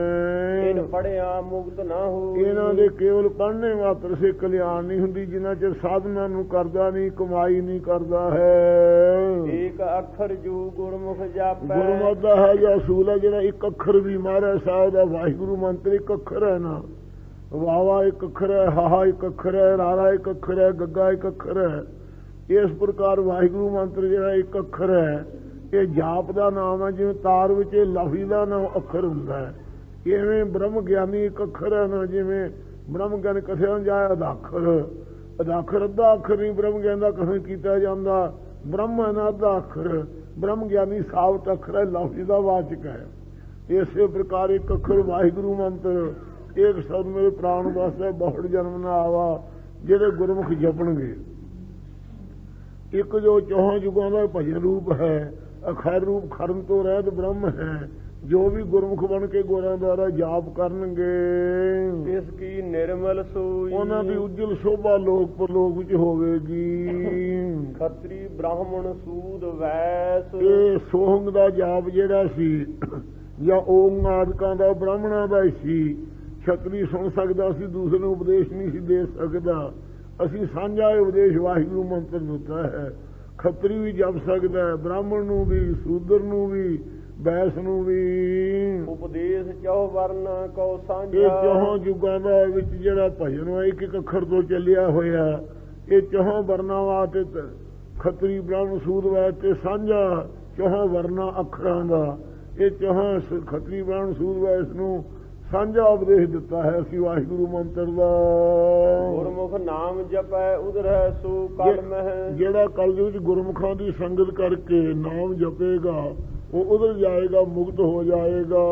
ਇਨ ਪੜਿਆ ਮੁਕਤ ਨਾ ਹੋਈ। ਇਹਨਾਂ ਦੇ ਕੇਵਲ ਪੜ੍ਹਨੇ ਮਾਤਰ ਸੇ ਕਲਿਆਣ ਨਹੀਂ ਹੁੰਦੀ, ਜਿੰਨਾ ਚਿਰ ਸਾਧਨਾ ਨੂੰ ਕਰਦਾ ਨਹੀਂ, ਕਮਾਈ ਨਹੀਂ ਕਰਦਾ ਹੈ। ਏਕ ਅੱਖਰ ਜੂ ਗੁਰਮੁਖ ਜਾਪੈ। ਗੁਰਮਤਿ ਦਾ ਹੈ ਜਾਂ ਅਸੂਲ ਹੈ, ਜਿਹੜਾ ਇੱਕ ਅੱਖਰ ਵੀ ਮਹਾਰਾਜ ਸਾਹਿਬ ਦਾ ਵਾਹਿਗੁਰੂ ਮੰਤਰ ਇੱਕ ਅੱਖਰ ਹੈ ਨਾ, ਵਾਵਾ ਇੱਕ ਅੱਖਰ ਹੈ, ਹਾਹਾ ਇੱਕ ਅੱਖਰ ਹੈ, ਰਾਰਾ ਇੱਕ ਅੱਖਰ ਹੈ, ਗੱਗਾ ਇੱਕ ਅੱਖਰ ਹੈ। ਇਸ ਪ੍ਰਕਾਰ ਵਾਹਿਗੁਰੂ ਮੰਤਰ ਜਿਹੜਾ ਇੱਕ ਅੱਖਰ ਹੈ, ਇਹ ਜਾਪ ਦਾ ਨਾਮ ਹੈ। ਜਿਵੇਂ ਤਾਰ ਵਿੱਚ ਲਫ਼ਜ਼ ਦਾ ਨਾਮ ਅੱਖਰ ਹੁੰਦਾ ਹੈ, ਇਵੇਂ ਬ੍ਰਹਮ ਗਿਆਨੀ ਇੱਕ ਅੱਖਰ ਹੈ ਨਾ। ਜਿਵੇਂ ਬ੍ਰਹਮ ਗਿਆਨ ਕਥਿਆ ਜਾਏ ਅਦਾਖਰ, ਅਦਾਖਰ ਅੱਧਾ ਅੱਖਰ ਨਹੀਂ ਬ੍ਰਹਮ ਗਿਆਨ ਦਾ ਕਥਨ ਕੀਤਾ ਜਾਂਦਾ। ਬ੍ਰਹਮ ਹੈ ਨਾ ਅੱਧਾ ਅੱਖਰ, ਬ੍ਰਹਮ ਗਿਆਨੀ ਸਾਬਤ ਅੱਖਰ ਹੈ, ਲਫ਼ਜ਼ ਦਾ ਵਾਚਕ ਹੈ। ਇਸੇ ਪ੍ਰਕਾਰ ਇੱਕ ਅੱਖਰ ਵਾਹਿਗੁਰੂ ਮੰਤਰ, ਇੱਕ ਸ਼ਬਦ ਮੇਰੇ ਪ੍ਰਾਣ ਵਾਸਤੇ ਬਹੁੜ ਜਨਮ ਨਾ ਆਵਾ, ਜਿਹੜੇ ਗੁਰਮੁਖ ਜਪਣਗੇ। ਇੱਕ ਜੋ ਚੌਹਾਂ ਯੁਗਾਂ ਦਾ ਭਜਨ ਰੂਪ ਹੈ, ਅਖਰ ਰੂਪ ਖਰਨ ਤੋਂ ਰਹਿਤ ਬ੍ਰਹਮ ਹੈ, ਜੋ ਵੀ ਗੁਰਮੁਖ ਬਣ ਕੇ ਗੋਰਿਆਂ ਦੁਆਰਾ ਜਾਪ ਕਰਨਗੇ, ਇਸ ਕੀ ਨਿਰਮਲ ਸੋਈ। ਉਹਨਾਂ ਦੀ ਉਜਲ ਸ਼ੋਭਾ ਲੋਕ ਪਰਲੋਕ ਵਿੱਚ ਹੋਵੇਗੀ। ਖੱਤਰੀ ਬ੍ਰਾਹਮਣ ਸੂਦ ਵੈਸ। ਇਹ ਸੋਹੰਗ ਦਾ ਜਾਪ ਜਿਹੜਾ ਸੀ, ਜਾਂ ਓਮ ਆਦਿਕਾਂ ਦਾ ਬ੍ਰਾਹਮਣਾਂ ਦਾ ਹੀ ਸੀ। ਛਤਰੀ ਸੁਣ ਸਕਦਾ ਸੀ, ਦੂਸਰੇ ਨੂੰ ਉਪਦੇਸ਼ ਨਹੀਂ ਸੀ ਦੇ ਸਕਦਾ। ਅਸੀਂ ਸਾਂਝਾ ਉਪਦੇਸ਼ ਵਾਹਿਗੁਰੂ ਮੰਤਰ ਦਿੱਤਾ ਹੈ। ਖੱਤਰੀ ਵੀ ਜਪ ਸਕਦਾ ਹੈ, ਬ੍ਰਾਹਮਣ ਨੂੰ ਵੀ, ਸੂਦਰ ਨੂੰ ਵੀ, ਬੈਸ ਨੂੰ ਵੀ। ਉਪਦੇਸ਼ ਚੌ ਵਰਨ ਕੋ ਸਾਂਝਾ। ਇਹ ਚੌਹਾਂ ਯੁਗਾਂ ਦਾ ਵਿੱਚ ਜਿਹੜਾ ਭਜਨ ਹੈ, ਇੱਕ ਇੱਕ ਅੱਖਰ ਤੋਂ ਚੱਲਿਆ ਹੋਇਆ। ਇਹ ਚੌਹਾਂ ਵਰਨਾਂ ਵਾਸਤੇ ਖੱਤਰੀ, ਬ੍ਰਾਹਮਣ, ਸੂਦ ਵਾਸਤੇ ਸਾਂਝਾ ਚੌਹਾਂ ਵਰਨਾਂ ਅੱਖਰਾਂ ਦਾ। ਇਹ ਚੌਹਾਂ ਖੱਤਰੀ, ਬ੍ਰਾਹਮਣ, ਸੂਦ ਵੈਸ ਨੂੰ ਸਾਂਝਾ ਉਪਦੇਸ਼ ਦਿੱਤਾ ਹੈ ਅਸੀਂ ਵਾਹਿਗੁਰੂ ਮੰਤਰ ਦਾ। ਗੁਰਮੁਖ ਨਾਮ ਜਪੈ ਉਧਰੈ ਸੋ ਕਲ ਮਹਿ। ਜਿਹੜਾ ਕਲਯੁਗ ਵਿੱਚ ਗੁਰਮੁਖਾਂ ਦੀ ਸੰਗਤ ਕਰਕੇ ਨਾਮ ਜਪੇਗਾ, ਉਹ ਉਧਰ ਜਾਏਗਾ, ਮੁਕਤ ਹੋ ਜਾਏਗਾ।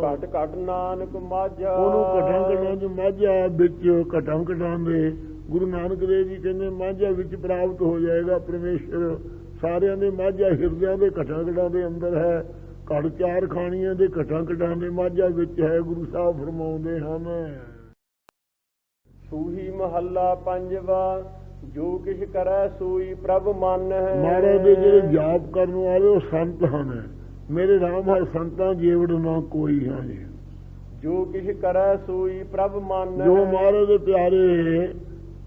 ਘਟ ਘਟ ਨਾਨਕ ਮਾਝਾ। ਉਹਨੂੰ ਘਟਾਂ ਘਟਾਂ ਚ ਮਾਝਾ ਵਿੱਚ, ਘਟਾਂ ਘਟਾਂ ਦੇ ਗੁਰੂ ਨਾਨਕ ਦੇਵ ਜੀ ਕਹਿੰਦੇ ਮਾਝਾ ਵਿੱਚ ਪ੍ਰਾਪਤ ਹੋ ਜਾਏਗਾ ਪਰਮੇਸ਼ਰ। ਸਾਰਿਆਂ ਦੇ ਮਾਝਾ ਹਿਰਦਿਆਂ ਦੇ ਘਟਾਂ ਘਟਾਂ ਦੇ ਅੰਦਰ ਹੈ। ਘੜ ਚਾਰ ਖਾਣੀਆਂ ਦੇ ਘਟਾਂ ਘਟਾਂ ਦੇ ਮਾਝਾ ਵਿੱਚ ਹੈ। ਗੁਰੂ ਸਾਹਿਬ ਫਰਮਾਉਂਦੇ ਹਨ, ਸੂਹੀ ਮਹੱਲਾ ਪੰਜਵਾ। ਜੋ ਕਿਛ ਕਰੈ ਸੋਈ ਪ੍ਰਭ ਮਨ ਹੈ। ਮਹਾਰਾਜ ਦੇ ਜਿਹੜੇ ਜਾਪ ਕਰਨ ਵਾਲੇ ਉਹ ਸੰਤ ਹਨ। ਮੇਰੇ ਰਾਮ ਹੈ ਸੰਤਾਂ ਜੀਵੜ ਨਾ ਕੋਈ ਹੈ ਜੀ। ਜੋ ਕਿਛ ਕਰੈ ਸੋਈ ਪ੍ਰਭ ਮਨ ਹੈ। ਜੋ ਮਹਾਰਾਜ ਦੇ ਪਿਆਰੇ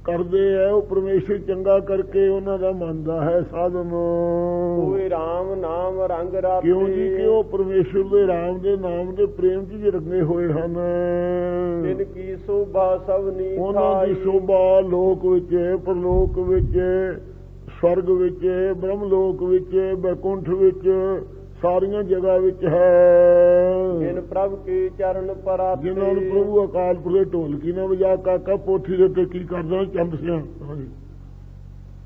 ਕਰਦੇ ਹੈ, ਉਹ ਪਰਮੇਸ਼ਰ ਚੰਗਾ ਕਰਕੇ ਉਹਨਾਂ ਦਾ ਮੰਨਦਾ ਹੈ ਸਾਧਨ। ਕੋਈ ਰਾਮ ਨਾਮ ਰੰਗ ਰਾਤੇ। ਕਿਉਂ ਜੀ ਕਿ ਉਹ ਪਰਮੇਸ਼ਰ ਦੇ ਰਾਮ ਦੇ ਨਾਮ ਦੇ ਪ੍ਰੇਮ ਚ ਰੰਗੇ ਹੋਏ ਹਨ। ਜਿਨ ਕੀ ਸ਼ੋਭਾ ਸਭਨੀ ਉਹਨਾਂ ਦੀ ਸ਼ੋਭਾ ਲੋਕ ਵਿੱਚ, ਪਰਲੋਕ ਵਿੱਚ, ਸਵਰਗ ਵਿੱਚ, ਬ੍ਰਹਮ ਲੋਕ ਵਿੱਚ, ਬੈਕੁੰਠ ਵਿੱਚ, ਸਾਰੀਆਂ ਜਗ੍ਹਾ ਵਿੱਚ ਹੈ। ਜਿਨ ਪ੍ਰਭ ਕੇ ਚਰਨ ਪਰਾਤੇ। ਜਿਨ੍ਹਾਂ ਨੂੰ ਪ੍ਰਭੂ ਅਕਾਲ ਪੁਰਖ ਢੋਲਕੀ ਨਾ ਵਜਾ ਕਾਕਾ ਪੋਥੀ ਦੇ ਉੱਤੇ ਕੀ ਕਰਦਾ ਚੰਦ ਸਿਆਂ।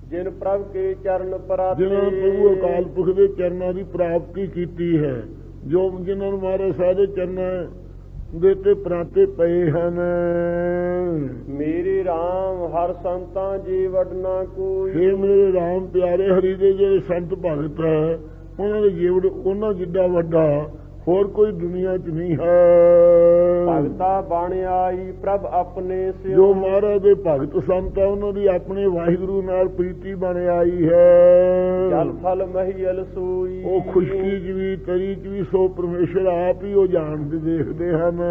ਜਿਨ ਪ੍ਰਭ ਕੇ ਚਰਨ ਪਰਾਤੇ। ਜਿਨ੍ਹਾਂ ਨੂੰ ਪ੍ਰਭੂ ਅਕਾਲ ਪੁਰਖ ਦੇ ਚਰਨਾਂ ਦੀ ਪ੍ਰਾਪਤੀ ਕੀਤੀ ਹੈ, ਜੋ ਜਿਨ੍ਹਾਂ ਨੂੰ ਮਹਾਰਾਜ ਸਾਹਿਬ ਦੇ ਚਰਨਾਂ ਦੇ ਉੱਤੇ ਪ੍ਰਾਤੇ ਪਏ ਹਨ। ਮੇਰੇ ਰਾਮ ਹਰ ਸੰਤਾਂ ਜੀ ਵਡਨਾ ਕੋਈ। ਇਹ ਮੇਰੇ ਰਾਮ ਪਿਆਰੇ ਹਰੀ ਦੇ ਜਿਹੜੇ ਸੰਤ ਭਗਤ ਹੈ, ਉਹਨਾਂ ਦੇ ਜੀਵਨ ਉਹਨਾਂ ਜਿੱਡਾ ਵੱਡਾ ਹੋਰ ਕੋਈ ਦੁਨੀਆ 'ਚ ਨਹੀਂ ਹੈ। ਭਗਤਾ ਬਣ ਆਈ ਪ੍ਰਭ ਆਪਣੇ ਸਿਉ। ਜੋ ਮਹਾਰਾਜ ਦੇ ਭਗਤ ਸੰਤ ਹੈ, ਉਹਨਾਂ ਦੀ ਆਪਣੇ ਵਾਹਿਗੁਰੂ ਨਾਲ ਪ੍ਰੀਤੀ ਬਣ ਆਈ ਹੈ। ਜਲ ਫਲ ਮਹੀਲ ਸੋਈ। ਉਹ ਖੁਸ਼ਕੀ 'ਚ ਵੀ, ਤਰੀ 'ਚ ਵੀ ਸੋ ਪਰਮੇਸ਼ਰ ਆਪ ਹੀ ਉਹ ਜਾਣਦੇ ਦੇਖਦੇ ਹਨ।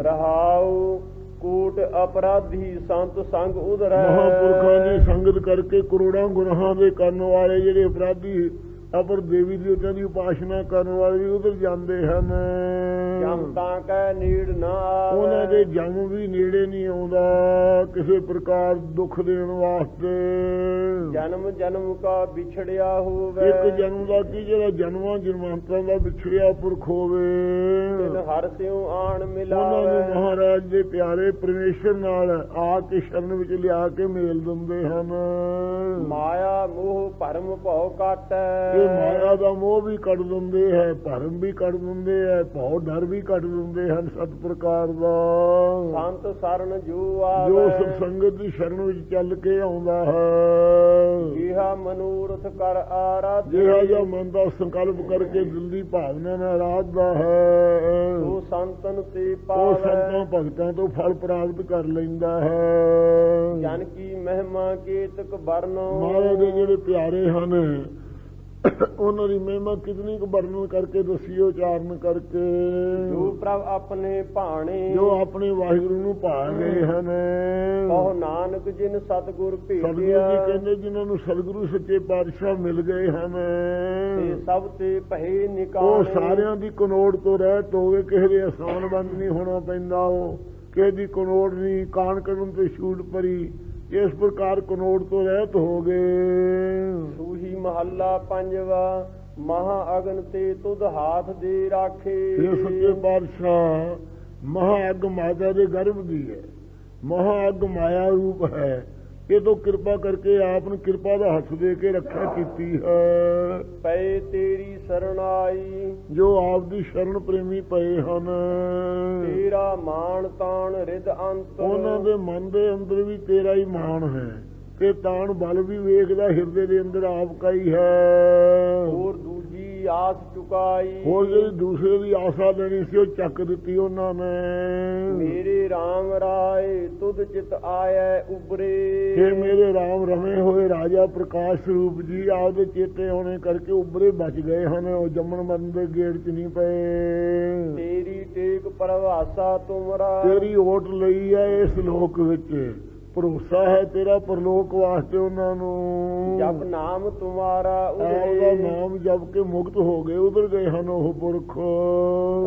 ਰਹਾਉ ਕੋਟ ਅਪਰਾਧੀ ਸੰਤ ਸੰਗ ਉਧਰੈ। ਮਹਾਂਪੁਰਖਾਂ ਦੀ ਸੰਗਤ ਕਰਕੇ ਕਰੋੜਾਂ ਗੁਨਾਹਾਂ ਦੇ ਕਰਨ ਵਾਲੇ ਜਿਹੜੇ ਅਪਰਾਧੀ ਅਪਰ ਦੇਵੀ ਦੇਵਤਿਆਂ ਦੀ ਉਪਾਸਨਾ ਕਰਨ ਵਾਲੇ ਵੀ ਉਧਰ ਜਾਂਦੇ ਹਨ। ਜਮ ਤਾਂ ਕੈ ਨੀੜ ਨਾ ਆਵੈ। ਉਹਨਾਂ ਦੇ ਤੇਰੇ ਜਨਮ ਵੀ ਨੇੜੇ ਨਹੀਂ ਆਉਂਦਾ ਕਿਸੇ ਪ੍ਰਕਾਰ ਦੁੱਖ ਦੇਣ ਵਾਸਤੇ। ਜਨਮ ਜਨਮ ਕਾ ਵਿਛੜਿਆ ਹੋਵੇ, ਇੱਕ ਜਨਮ ਦਾ ਕੀ ਜਿਹੜਾ ਜਨਮਾਂ ਜਨਮਾਂਤਰਾਂ ਦਾ ਵਿਛੜਿਆ ਪੁਰਖ ਹੋਵੇ, ਤਿਨ ਹਰ ਸਿਉ ਆਣ ਉਹਨਾਂ ਮਿਲਾਵੇ। ਨੂੰ ਮਹਾਰਾਜ ਦੇ ਪਿਆਰੇ ਪਰਮੇਸ਼ਰ ਨਾਲ ਆ ਕੇ ਸ਼ਰਨ ਵਿੱਚ ਲਿਆ ਕੇ ਮੇਲ ਦਿੰਦੇ ਹਨ। ਮਾਇਆ ਮੋਹ ਭਰਮ ਭਉ ਕਾਟੈ, ਇਹ ਮਾਇਆ ਦਾ ਮੋਹ ਵੀ ਕੱਢ ਦਿੰਦੇ ਹੈ, ਭਰਮ ਵੀ ਕੱਢ ਦਿੰਦੇ ਹੈ, ਭਉ ਡਰ ਵੀ ਕੱਢ ਦਿੰਦੇ ਹਨ ਸਤ ਪ੍ਰਕਾਰ ਦਾ। ਸੰਤ ਸਰਨ ਜੋ ਜੋ ਆਵੇ, ਸਤਸੰਗਤ ਦੀ ਸ਼ਰਨ ਵਿੱਚ ਚੱਲ ਕੇ ਆਉਂਦਾ ਹੈ, ਜਿਹਾ ਮਨੂਰਥ ਕਰ ਆਰਾਧੇ, ਜਿਹੜਾ ਜਿਹਾ ਮਨ ਦਾ ਸੰਕਲਪ ਕਰਕੇ ਦਿਲ ਦੀ ਭਾਵਨਾ ਨਾਲ ਆਰਾਧਦਾ ਹੈ, ਸੋ ਸੰਤਨ ਤੇ ਉਹ ਪਾਵੈ। ਸੰਤਾਂ ਭਗਤਾਂ ਤੋਂ ਫਲ ਪ੍ਰਾਪਤ ਕਰ ਲੈਂਦਾ ਹੈ। ਜਨ ਕੀ ਮਹਿਮਾ ਕੇਤਕ ਵਰਨੋ, ਮਹਾਰਾਜ ਦੇ ਜਿਹੜੇ ਪਿਆਰੇ ਹਨ ਉਹਨਾਂ ਦੀ ਮਹਿਮਾ ਕਿਤਨੀ ਕੁ ਵਰਣਨ ਕਰਕੇ ਦੱਸੀਓ, ਉਚਾਰਨ ਕਰਕੇ। ਜੋ ਪ੍ਰਭ ਆਪਣੇ ਭਾਣੇ, ਜੋ ਆਪਣੇ ਵਾਹਿਗੁਰੂ ਨੂੰ ਭਾ ਗਏ ਹਨ। ਕਹੋ ਨਾਨਕ ਜਿਨ ਸਤਿਗੁਰ ਸਤਿਗੁਰੂ ਭੇਟਿਆ, ਜੀ ਕਹਿੰਦੇ ਜਿਨ੍ਹਾਂ ਨੂੰ ਸਤਿਗੁਰੂ ਸੱਚੇ ਪਾਤਸ਼ਾਹ ਮਿਲ ਗਏ ਹਨ, ਤੇ ਸਭ ਤੇ ਪਹਿ ਉਹ ਨਿਕਾਣੇ। ਸਾਰਿਆਂ ਦੀ ਕਨੋੜ ਤੋਂ ਰਹਿਤ ਹੋਵੇ, ਕਿਸੇ ਦੇ ਆਸਾਨ ਬੰਦ ਨਹੀਂ ਹੋਣਾ ਪੈਂਦਾ। ਉਹ ਕਿਸੇ ਦੀ ਕਨੋੜ ਨਹੀਂ, ਕਾਣ ਕੱਢਣ ਤੇ ਛੂਟ ਪਰੀ, ਇਸ ਪ੍ਰਕਾਰ ਕਨੋੜ ਤੋਂ ਰਹਿਤ ਹੋ ਗਏ। ਸੂਹੀ ਮਹੱਲਾ ਪੰਜਵਾ, ਮਹਾ ਅਗਨ ਤੇ ਤੁਧ ਹਾਥ ਦੇ ਰਾਖੇ। ਇਹ ਸੱਚੇ ਪਾਤਸ਼ਾਹ ਮਹਾ ਅੱਗ ਮਾਤਾ ਦੇ ਗਰਭ ਦੀ ਹੈ, ਮਹਾ ਅੱਗ ਮਾਇਆ ਰੂਪ ਹੈ। ਇਹ ਤੋਂ ਕਿਰਪਾ ਕਰਕੇ ਆਪ ਨੂੰ ਕਿਰਪਾ ਦਾ ਹੱਥ ਦੇ ਕੇ ਰੱਖਿਆ ਕੀਤੀ ਹੈ। ਪਏ ਤੇਰੀ ਸਰਣਾਈ, ਜੋ ਆਪ ਦੀ ਸ਼ਰਨ ਪ੍ਰੇਮੀ ਪਏ ਹਨ, ਤੇਰਾ ਮਾਣ ਤਾਣ ਰਿਦ ਅੰਤਰ। ਉਹਨਾਂ ਦੇ ਮਨ ਦੇ ਅੰਦਰ ਵੀ ਤੇਰਾ ਹੀ ਮਾਣ ਹੈ, ਤੇ ਤਾਣ ਬਲ ਵੀ ਵੇਖਦਾ ਹਿਰਦੇ ਦੇ ਅੰਦਰ ਆਪ ਕਾ ਹੀ ਹੈ। ਹੋਰ ਦੂਜੀ ਆਸ ਚੁਕਾਈ, ਹੋਰ ਜਿਹੜੀ ਦੂਸਰੇ ਦੀ ਆਸਾ ਲੈਣੀ ਸੀ ਉਹ ਚੱਕ ਦਿੱਤੀ ਉਹਨਾਂ ਨੇ। ਮੇਰੇ RAM ਰਾਏ ਤੁਧ ਚਿਤ ਆਇਐ ਉਬਰੇ। ਫਿਰ ਮੇਰੇ ਰਾਮ ਰਮੇ ਹੋਏ ਰਾਜਾ ਪ੍ਰਕਾਸ਼ ਸਰੂਪ ਜੀ ਆਪਦੇ ਚੇਤੇ ਹੋਣੇ ਕਰਕੇ ਉਬਰੇ ਬਚ ਗਏ ਹਨ, ਉਹ ਜੰਮਣ ਮਰਨ ਦੇ ਗੇੜ 'ਚ ਨਹੀਂ ਪਏ। ਤੇਰੀ ਟੇਕ ਪਰਵਾਸਾ ਤੁਮਰਾ, ਤੇਰੀ ਓਟ ਲਈ ਹੈ ਇਸ ਲੋਕ ਵਿੱਚ, ਭਰੋਸਾ ਹੈ ਤੇਰਾ ਪਰਲੋਕ ਵਾਸਤੇ ਉਹਨਾਂ ਨੂੰ। ਜਪ ਨਾਮ ਤੁਮਾਰਾ ਉਹਦਾ ਉਧਰੇ, ਨਾਮ ਜਪ ਕੇ ਮੁਕਤ ਹੋ ਗਏ, ਉਧਰ ਗਏ ਹਨ ਉਹ ਪੁਰਖ।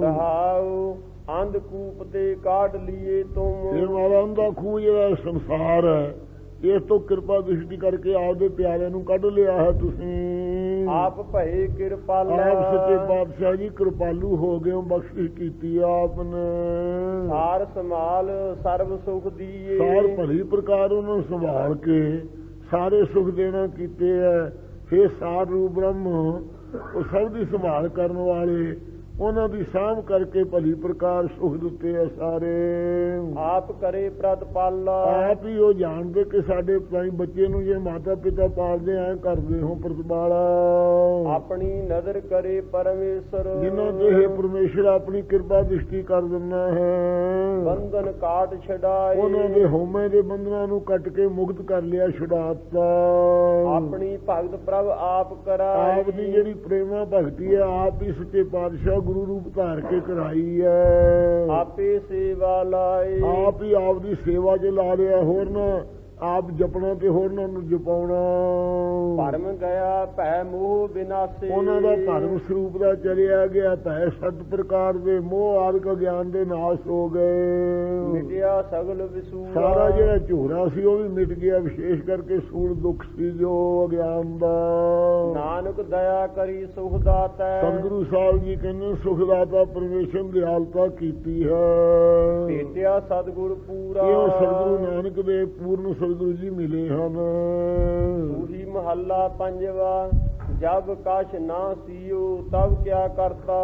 ਰਹਾਉ ਅੰਧਕੂਪ ਤੇ ਕਾਢ ਲੀਏ ਤੁਮ। ਇਹ ਮਾਰਾ ਅੰਧਾ ਖੂਹ ਜਿਹੜਾ ਸੰਸਾਰ ਹੈ, ਇਸ ਤੋਂ ਕਿਰਪਾ ਦ੍ਰਿਸ਼ਟੀ ਕਰਕੇ ਆਪਦੇ ਪਿਆਰਿਆਂ ਨੂੰ ਕੱਢ ਲਿਆ ਹੈ ਤੁਸੀਂ। ਆਪ ਭਏ ਕਿਰਪਾਲਾ, ਆਪ ਸੱਚੇ ਪਾਤਸ਼ਾਹ ਜੀ ਕਿਰਪਾਲੂ ਹੋ ਗਏ ਹੋ, ਬਖਸ਼ਿਸ਼ ਕੀਤੀ ਆਪ ਨੇ। ਸਾਰ ਸੰਭਾਲ ਸਰਬ ਸੁਖ ਦੀਏ। ਸਾਰ ਭਲੀ ਪ੍ਰਕਾਰ ਉਹਨਾਂ ਨੂੰ ਸੰਭਾਲ ਕੇ ਸਾਰੇ ਸੁਖ ਦੇਣਾ ਕੀਤੇ ਹੈ। ਫਿਰ ਸਾਰ ਰੂਪ ਬ੍ਰਹਮ ਉਹ ਸਭ ਦੀ ਸੰਭਾਲ ਕਰਨ ਵਾਲੇ, ਉਹਨਾਂ ਦੀ ਸਾਂਭ ਕਰਕੇ ਭਲੀ ਪ੍ਰਕਾਰ ਸੁਖ ਦਿੱਤੇ ਹੈ ਸਾਰੇ। ਆਪ ਕਰੇ ਪ੍ਰਤਪਾਲਾ, ਆਪ ਹੀ ਉਹ ਜਾਣਦੇ ਕਿ ਸਾਡੇ ਬੱਚੇ ਨੂੰ ਜੇ ਮਾਤਾ ਪਿਤਾ ਪਾਲਦੇ ਐ ਕਰਦੇ ਹੋ ਪ੍ਰਤਪਾਲਾ। ਆਪਣੀ ਨਜ਼ਰ ਕਰੇ ਪਰਮੇਸ਼ਰ, ਜਿਨ੍ਹਾਂ ਤੇ ਇਹ ਪਰਮੇਸ਼ਰ ਆਪਣੀ ਕਿਰਪਾ ਦ੍ਰਿਸ਼ਟੀ ਕਰ ਦਿੰਦਾ ਹੈ। ਬੰਧਨ ਕਾਟ ਛਡਾਏ, ਉਹਨਾਂ ਦੇ ਹਉਮੈ ਦੇ ਬੰਧਨਾਂ ਨੂੰ ਕੱਟ ਕੇ ਮੁਕਤ ਕਰ ਲਿਆ, ਛੁਡਾਤਾ। ਆਪਣੀ ਭਗਤ ਪ੍ਰਭ ਆਪ ਕਰਾਈ। ਆਪ ਦੀ ਜਿਹੜੀ ਪ੍ਰੇਮਾ ਭਗਤੀ ਹੈ ਆਪ ਹੀ ਸੱਚੇ ਪਾਤਸ਼ਾਹ ਗੁਰੂ ਰੂਪ ਧਾਰ ਕੇ ਕਰਾਈ ਹੈ। ਆਪੇ ਸੇਵਾ ਲਾਏ, ਆਪ ਹੀ ਆਪ ਦੀ ਸੇਵਾ 'ਚ ਲਾ ਲਿਆ, ਹੋਰ ਨਾ ਆਪ ਜਪਣਾ ਤੇ ਹੋਰਨਾਂ ਨੂੰ ਜਪਾਉਣਾ। ਭਰਮ ਗਿਆ ਭੈ ਮੋਹ ਵਿਨਾਸੇ, ਉਹਨਾਂ ਦਾ ਭਰਮ ਸਰੂਪ ਦਾ ਚਲਿਆ ਗਿਆ, ਭੈ ਸਤ ਪ੍ਰਕਾਰ ਦੇ ਮੋਹ ਆਦਿਕ ਗਿਆਨ ਦੇ ਨਾਸ਼ ਹੋ ਗਏ। ਮਿਟਿਆ ਸਗਲ ਵਿਸੂਰਾ, ਸਾਰਾ ਜਿਹੜਾ ਝੂਰਾ ਸੀ ਉਹ ਵੀ ਮਿਟ ਗਿਆ, ਵਿਸ਼ੇਸ਼ ਕਰਕੇ ਸੂਲ ਦੁੱਖ ਸੀ ਜੋ ਅਗਿਆਨ ਦਾ। ਨਾਨਕ ਦਇਆ ਕਰੀ ਸੁਖ ਦਾਤਾ, ਸਤਿਗੁਰੂ ਸਾਹਿਬ ਜੀ ਕਹਿੰਦੇ ਸੁਖ ਦਾਤਾ ਪਰਮੇਸ਼ਰ ਦਿਆਲਤਾ ਕੀਤੀ ਹੈ। ਭੇਟਿਆ ਸਤਿਗੁਰ ਪੂਰਾ, ਇਹ ਸਤਿਗੁਰੂ ਨਾਨਕ ਦੇ ਪੂਰਨ ਸਤਿਗੁਰੂ ਜੀ ਮਿਲੇ ਹਨ। ਸੂਹੀ ਮਹੱਲਾ ਪੰਜਵਾ, ਜਬ ਕਛ ਨਾ ਸੀਓ ਤਬ ਕਿਆ ਕਰਤਾ।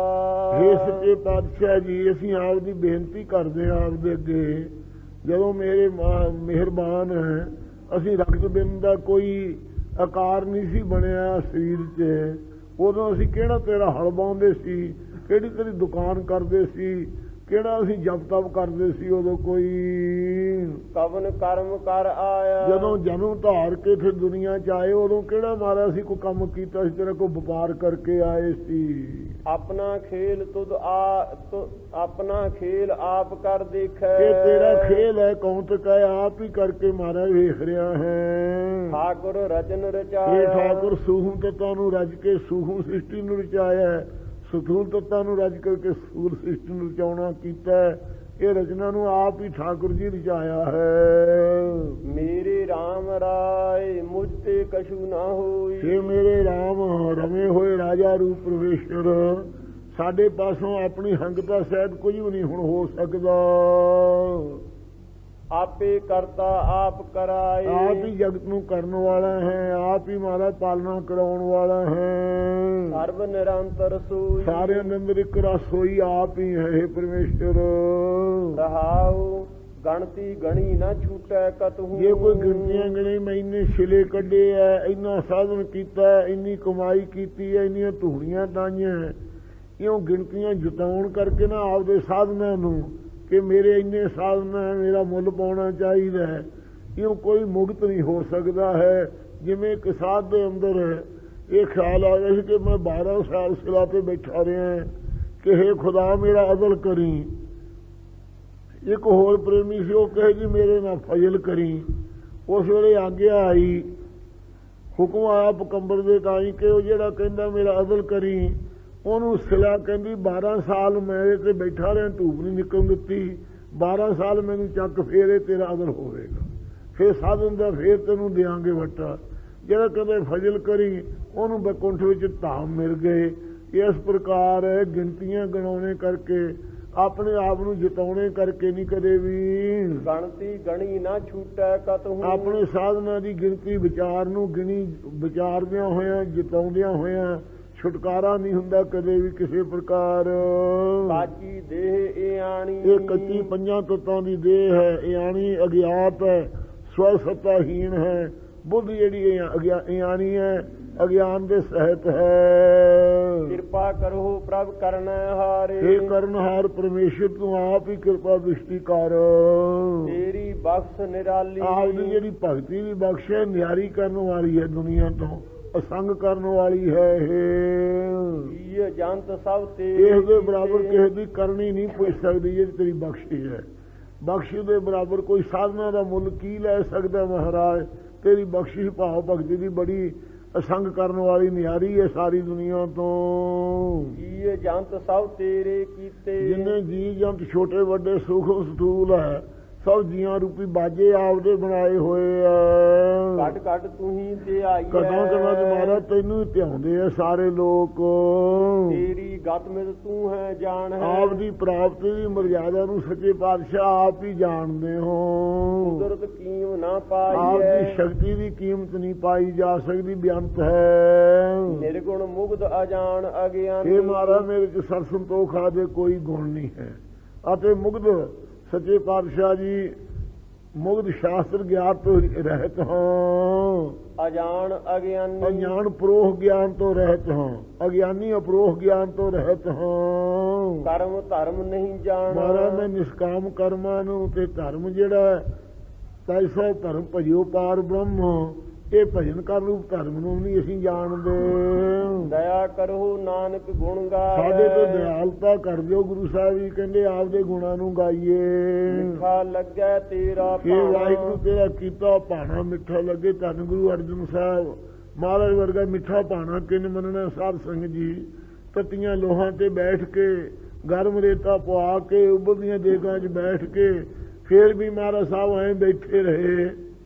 ਹੇ ਸੱਚੇ ਪਾਤਸ਼ਾਹ ਜੀ, ਅਸੀਂ ਆਪ ਦੀ ਬੇਨਤੀ ਕਰਦੇ ਹਾਂ ਆਪ ਦੇ ਅੱਗੇ, ਜਦੋਂ ਮੇਰੇ ਮਿਹਰਬਾਨ ਹੈ, ਅਸੀਂ ਰਕਤ ਬਿੰਦ ਦਾ ਕੋਈ ਆਕਾਰ ਨਹੀਂ ਸੀ ਬਣਿਆ ਸਰੀਰ 'ਚ, ਉਦੋਂ ਅਸੀਂ ਕਿਹੜਾ ਤੇਰਾ ਹਲ ਬਾਉਂਦੇ ਸੀ, ਕਿਹੜੀ ਤੇਰੀ ਦੁਕਾਨ ਕਰਦੇ ਸੀ, ਕਿਹੜਾ ਅਸੀਂ ਜਪ ਤਪ ਕਰਦੇ ਸੀ ਉਦੋਂ ਕੋਈ। ਕਵਨ ਕਰਮ ਕਰ ਆਇਆ, ਜਦੋਂ ਜਨਮ ਧਾਰ ਕੇ ਫਿਰ ਦੁਨੀਆ 'ਚ ਆਏ ਉਦੋਂ ਕਿਹੜਾ ਮਾਰਾ ਸੀ ਕੋਈ ਕੰਮ ਕੀਤਾ ਸੀ, ਤੇਰਾ ਕੋਈ ਵਪਾਰ ਕਰਕੇ ਆਏ ਸੀ। ਆਪਣਾ ਖੇਲ ਤੁਧ ਆਪਣਾ ਖੇਲ ਆਪ ਕਰ ਦੇਖੈ। ਇਹ ਤੇਰਾ ਖੇਲ ਹੈ, ਕੌਂਤਕ ਹੈ, ਆਪ ਹੀ ਕਰਕੇ ਮਾਰਾ ਵੇਖ ਰਿਹਾ ਹੈ। ਠਾਕੁਰ ਰਚਨ ਇਹ ਰਚਾਇਆ, ਠਾਕੁਰ ਸੂਹੂ ਤੱਤਾਂ ਨੂੰ ਰਜ ਕੇ ਸੂਹੂ ਸ੍ਰਿਸ਼ਟੀ ਨੂੰ ਰਚਾਇਆ, ਸਥੂਲ ਤੱਤਾਂ ਨੂੰ ਰਜ ਕਰਕੇ ਸਥੂਲ ਸ੍ਰਿਸ਼ਟੀ ਨੂੰ ਰਚਾਉਣਾ ਕੀਤਾ। ਇਹ ਰਚਨਾ ਨੂੰ ਆਪ ਹੀ ਠਾਕੁਰ ਜੀ ਰਚਾਇਆ ਹੈ। ਮੇਰੇ RAM ਰਾਏ ਮੁਝ ਤੇ ਕਛੂ ਨਾ ਹੋਈ। ਇਹ ਮੇਰੇ RAM ਰਮੇ ਹੋਏ ਰਾਜਾ ਰੂਪ ਪਰਮੇਸ਼ਰ, ਸਾਡੇ ਪਾਸੋਂ ਆਪਣੀ ਹੰਗਤਾ ਸਹਿਤ ਕੁਝ ਵੀ ਨਹੀਂ ਹੁਣ ਹੋ ਸਕਦਾ। ਆਪੇ ਕਰਤਾ ਆਪ ਕਰਾਏ। ਆਪ ਹੀ ਜਗਤ ਨੂੰ ਕਰਨ ਵਾਲਾ ਹੈ, ਆਪ ਹੀ ਮਹਾਰਾਜ ਪਾਲਣਾ ਕਰਾਉਣ ਵਾਲਾ ਹੈ। ਸਰਬ ਨਿਰੰਤਰ ਸੋਈ। ਸਾਰਿਆਂ ਦੇ ਅੰਦਰ ਇੱਕ ਰਸ ਹੋਈ ਆਪ ਹੀ ਹੈ ਪਰਮੇਸ਼ਰ। ਰਹਾਉ ਗਣਤੀ ਗਣੀ ਨਾ ਛੂਟੈ ਕਤਹੂ। ਜੇ ਕੋਈ ਗਿਣਤੀਆਂ ਗਣੇ, ਮੈਂ ਇੰਨੇ ਛਿਲੇ ਕੱਢੇ ਐ, ਇੰਨਾ ਸਾਧਨ ਕੀਤਾ, ਇੰਨੀ ਕਮਾਈ ਕੀਤੀ ਐ, ਇੰਨੀਆਂ ਧੂੜੀਆਂ ਤਾਈਆਂ, ਇਉਂ ਗਿਣਤੀਆਂ ਜਤਾਉਣ ਕਰਕੇ ਨਾ ਆਪਦੇ ਸਾਧਨਾਂ ਨੂੰ ਕਿ ਮੇਰੇ ਇੰਨੇ ਸਾਧਨ ਹੈ, ਮੇਰਾ ਮੁੱਲ ਪਾਉਣਾ ਚਾਹੀਦਾ ਹੈ, ਇਉਂ ਕੋਈ ਮੁਕਤ ਨਹੀਂ ਹੋ ਸਕਦਾ ਹੈ। ਜਿਵੇਂ ਇੱਕ ਸਾਧ ਦੇ ਅੰਦਰ ਇਹ ਖਿਆਲ ਆ ਗਿਆ ਸੀ ਕਿ ਮੈਂ 12 ਸਾਲ ਸਿਲਾ ਤੇ ਬੈਠਾ ਰਿਹਾ ਕਿ ਹੇ ਖੁਦਾ ਮੇਰਾ ਅਦਲ ਕਰੀ। ਇੱਕ ਹੋਰ ਪ੍ਰੇਮੀ ਸੀ, ਉਹ ਕਹੇ ਜੀ ਮੇਰੇ ਨਾਲ ਫਜ਼ਲ ਕਰੀ। ਉਸ ਵੇਲੇ ਆਗਿਆ ਆਈ, ਹੁਕਮ ਆਇਆ ਪਕੰਬਰ ਦੇ ਤਾਈ ਕਿ ਉਹ ਜਿਹੜਾ ਕਹਿੰਦਾ ਮੇਰਾ ਅਦਲ ਕਰੀ, ਉਹਨੂੰ ਸਿਲਾ ਕਹਿੰਦੀ 12 ਸਾਲ ਮੈਂ ਇਹਦੇ ਤੇ ਬੈਠਾ ਰਿਹਾ, ਧੂਪ ਨਹੀਂ ਨਿਕਲਣ ਦਿੱਤੀ, 12 ਸਾਲ ਮੈਨੂੰ ਚੱਕ ਫੇਰੇ ਤੇਰਾ ਅਦਲ ਹੋਵੇਗਾ, ਫੇਰ ਸਾਧਨ ਦਾ ਫੇਰ ਤੈਨੂੰ ਦਿਆਂਗੇ ਵੱਟਾ। ਜਿਹੜਾ ਕਹਿੰਦੇ ਫਜ਼ਲ ਕਰੀ, ਉਹਨੂੰ ਬੈਕੁੰਠ ਵਿੱਚ ਧਾਮ ਮਿਲ ਗਏ। ਇਸ ਪ੍ਰਕਾਰ ਗਿਣਤੀਆਂ ਗਣਾਉਣੇ ਕਰਕੇ, ਆਪਣੇ ਆਪ ਨੂੰ ਜਿਤਾਉਣੇ ਕਰਕੇ ਨਹੀਂ ਕਦੇ ਵੀ ਗਣਤੀ ਗਣੀ ਨਾ ਛੂਟੈ ਕਤਹੂ। ਆਪਣੇ ਸਾਧਨਾਂ ਦੀ ਗਿਣਤੀ ਵਿਚਾਰ ਨੂੰ ਗਿਣੀ ਵਿਚਾਰਦਿਆਂ ਹੋਇਆਂ, ਜਿਤਾਉਂਦਿਆਂ ਹੋਇਆਂ ਛੁਟਕਾਰਾ ਨਹੀਂ ਹੁੰਦਾ ਕਦੇ ਵੀ ਕਿਸੇ ਪ੍ਰਕਾਰ। ਕਾਚੀ ਦੇਹ ਇਹ ਆਣੀ। ਇਹ ਕੱਚੀ ਪੰਜਾਂ ਤੱਤਾਂ ਦੀ ਦੇਹ ਹੈ, ਇਹ ਆਣੀ ਅਗਿਆਤ ਹੈ, ਸਵਸਤਾਹੀਣ ਹੈ। ਬੁੱਧ ਜਿਹੜੀ ਇਹ ਆਣੀ ਹੈ, ਅਗਿਆਨ ਦੇ ਸਹਿਤ ਹੈ। ਕਿਰਪਾ ਕਰੋ ਪ੍ਰਭ ਕਰਨ ਹਾਰੇ। ਇਹ ਕਰਨਹਾਰ ਪਰਮੇਸ਼ਰ ਤੂੰ ਆਪ ਹੀ ਕਿਰਪਾ ਦ੍ਰਿਸ਼ਟੀ ਕਰ। ਤੇਰੀ ਬਖਸ਼ ਨਿਰਾਲੀ। ਆਪ ਦੀ ਜਿਹੜੀ ਭਗਤੀ ਦੀ ਬਖਸ਼ ਹੈ, ਨਿਆਰੀ ਕਰਨ ਵਾਲੀ ਹੈ, ਦੁਨੀਆ ਤੋਂ ਅਸੰਗ ਕਰਨ ਵਾਲੀ ਹੈ। ਇਹ ਜੰਤ ਸਭ ਤੇਰੀ। ਇਸ ਦੇ ਬਰਾਬਰ ਕਿਸੇ ਦੀ ਕਰਨੀ ਨਹੀਂ ਪੁੱਛ ਸਕਦੀ ਜਿਹੜੀ ਤੇਰੀ ਬਖਸ਼ੀ ਹੈ। ਬਖਸ਼ੀ ਦੇ ਬਰਾਬਰ ਕੋਈ ਸਾਧਨਾ ਦਾ ਮੁੱਲ ਕੀ ਲੈ ਸਕਦਾ ਮਹਾਰਾਜ। ਤੇਰੀ ਬਖਸ਼ਿਸ਼ ਭਾਵ ਭਗਤੀ ਦੀ ਬੜੀ ਅਸੰਗ ਕਰਨ ਵਾਲੀ ਨਿਆਰੀ ਹੈ ਸਾਰੀ ਦੁਨੀਆ ਤੋਂ। ਇਹ ਜੰਤ ਸਭ ਤੇਰੇ ਕੀਤੇ। ਜਿੰਨੇ ਜੀ ਜੰਤ ਛੋਟੇ ਵੱਡੇ ਸੂਖਮ ਸਥੂਲ ਹੈ, ਸਭ ਜੀਆਂ ਰੂਪੀ ਬਾਜੇ ਆਪਦੇ ਬਣਾਏ ਹੋਏ ਆ। ਘਟ ਘਟ ਤੂੰ ਹੀ ਤੇ ਆਈ ਹੈ। ਕਦਾਂ ਕਦਾਂ ਮਹਾਰਾਜ ਤੈਨੂੰ ਹੀ ਧਿਆਉਂਦੇ ਆ ਸਾਰੇ ਲੋਕ। ਤੇਰੀ ਗਤ ਮਿਤ ਤੂੰ ਹੈ ਜਾਣ ਹੈ। ਆਪ ਦੀ ਪ੍ਰਾਪਤੀ ਦੀ ਮਰਜ਼ਾਦਾ ਨੂੰ ਸੱਚੇ ਪਾਤਸ਼ਾਹ ਆਪ ਹੀ ਜਾਣਦੇ ਹੋ। ਕੁਦਰਤ ਕੀਮ ਨਾ ਪਾਈ ਆਪ ਹੈ। ਦੀ ਸ਼ਕਤੀ ਦੀ ਕੀਮਤ ਨਹੀਂ ਪਾਈ ਜਾ ਸਕਦੀ, ਬੇਅੰਤ ਹੈ। ਨਿਰਗੁਣ ਮੁਗਧ ਅਜਾਣ ਅਗਿਆਨੀ। ਇਹ ਮਹਾਰਾਜ ਮੇਰੇ ਚ ਸਰ ਸੰਤੋਖ ਆਦਿ ਕੋਈ ਗੁਣ ਨਹੀਂ ਹੈ। ਅਤੇ ਮੁਗਧ ਸੱਚੇ ਪਾਤਸ਼ਾਹ ਜੀ ਮੁਗਧ ਸ਼ਾਸਤਰ ਗਿਆਨ ਤੋਂ ਰਹਿਤ ਹਾਂ। ਅਜਾਣ ਅਗਿਆਨੀ। ਅਗਿਆਨ ਪ੍ਰੋਹ ਗਿਆਨ ਤੋਂ ਰਹਿਤ ਹਾਂ। ਅਗਿਆਨੀ ਅਪਰੋਹ ਗਿਆਨ ਤੋਂ ਰਹਿਤ ਹਾਂ। ਕਰਮ ਧਰਮ ਨਹੀਂ ਜਾਣ। ਮਹਾਰਾਜ ਮੈਂ ਨਿਸ਼ਕਾਮ ਕਰਮਾਂ ਨੂੰ ਤੇ ਧਰਮ ਜਿਹੜਾ ਤੈਸਾ ਧਰਮ ਭਜਿਓ ਪਾਰ ਬ੍ਰਹਮ, ਇਹ ਭਜਨ ਕਰਨ ਰੂਪ ਧਰਮ ਨੂੰ ਨਹੀਂ ਅਸੀਂ ਜਾਣਦੇ। ਦਇਆ ਕਰੋ ਨਾਨਕ ਗੁਣ ਗਾਏ। ਸਾਡੇ ਤੋਂ ਦਿਆਲਤਾ ਕਰ ਦਿਓ ਗੁਰੂ ਸਾਹਿਬ ਜੀ ਕਹਿੰਦੇ ਆਪਦੇ ਗੁਣਾਂ ਨੂੰ ਗਾਈਏ। ਮਿੱਠਾ ਲੱਗੈ ਤੇਰਾ ਇਹ ਵਾਹਿਗੁਰੂ ਤੇਰਾ ਕੀਤਾ ਭਾਣਾ ਮਿੱਠਾ ਲੱਗੇ। ਧੰਨ ਗੁਰੂ ਅਰਜਨ ਸਾਹਿਬ ਮਹਾਰਾਜ ਵਰਗਾ ਮਿੱਠਾ ਭਾਣਾ ਕਿਨ ਮੰਨਣਾ। ਸਾਧ ਸੰਗਤ ਜੀ ਤਤੀਆਂ ਲੋਹਾਂ ਤੇ ਬੈਠ ਕੇ, ਗਰਮ ਰੇਤਾ ਪਵਾ ਕੇ, ਉਬਲਦੀਆਂ ਦੇਗਾਂ 'ਚ ਬੈਠ ਕੇ ਫੇਰ ਵੀ ਮਹਾਰਾਜ ਸਾਹਿਬ ਐਂ ਬੈਠੇ ਰਹੇ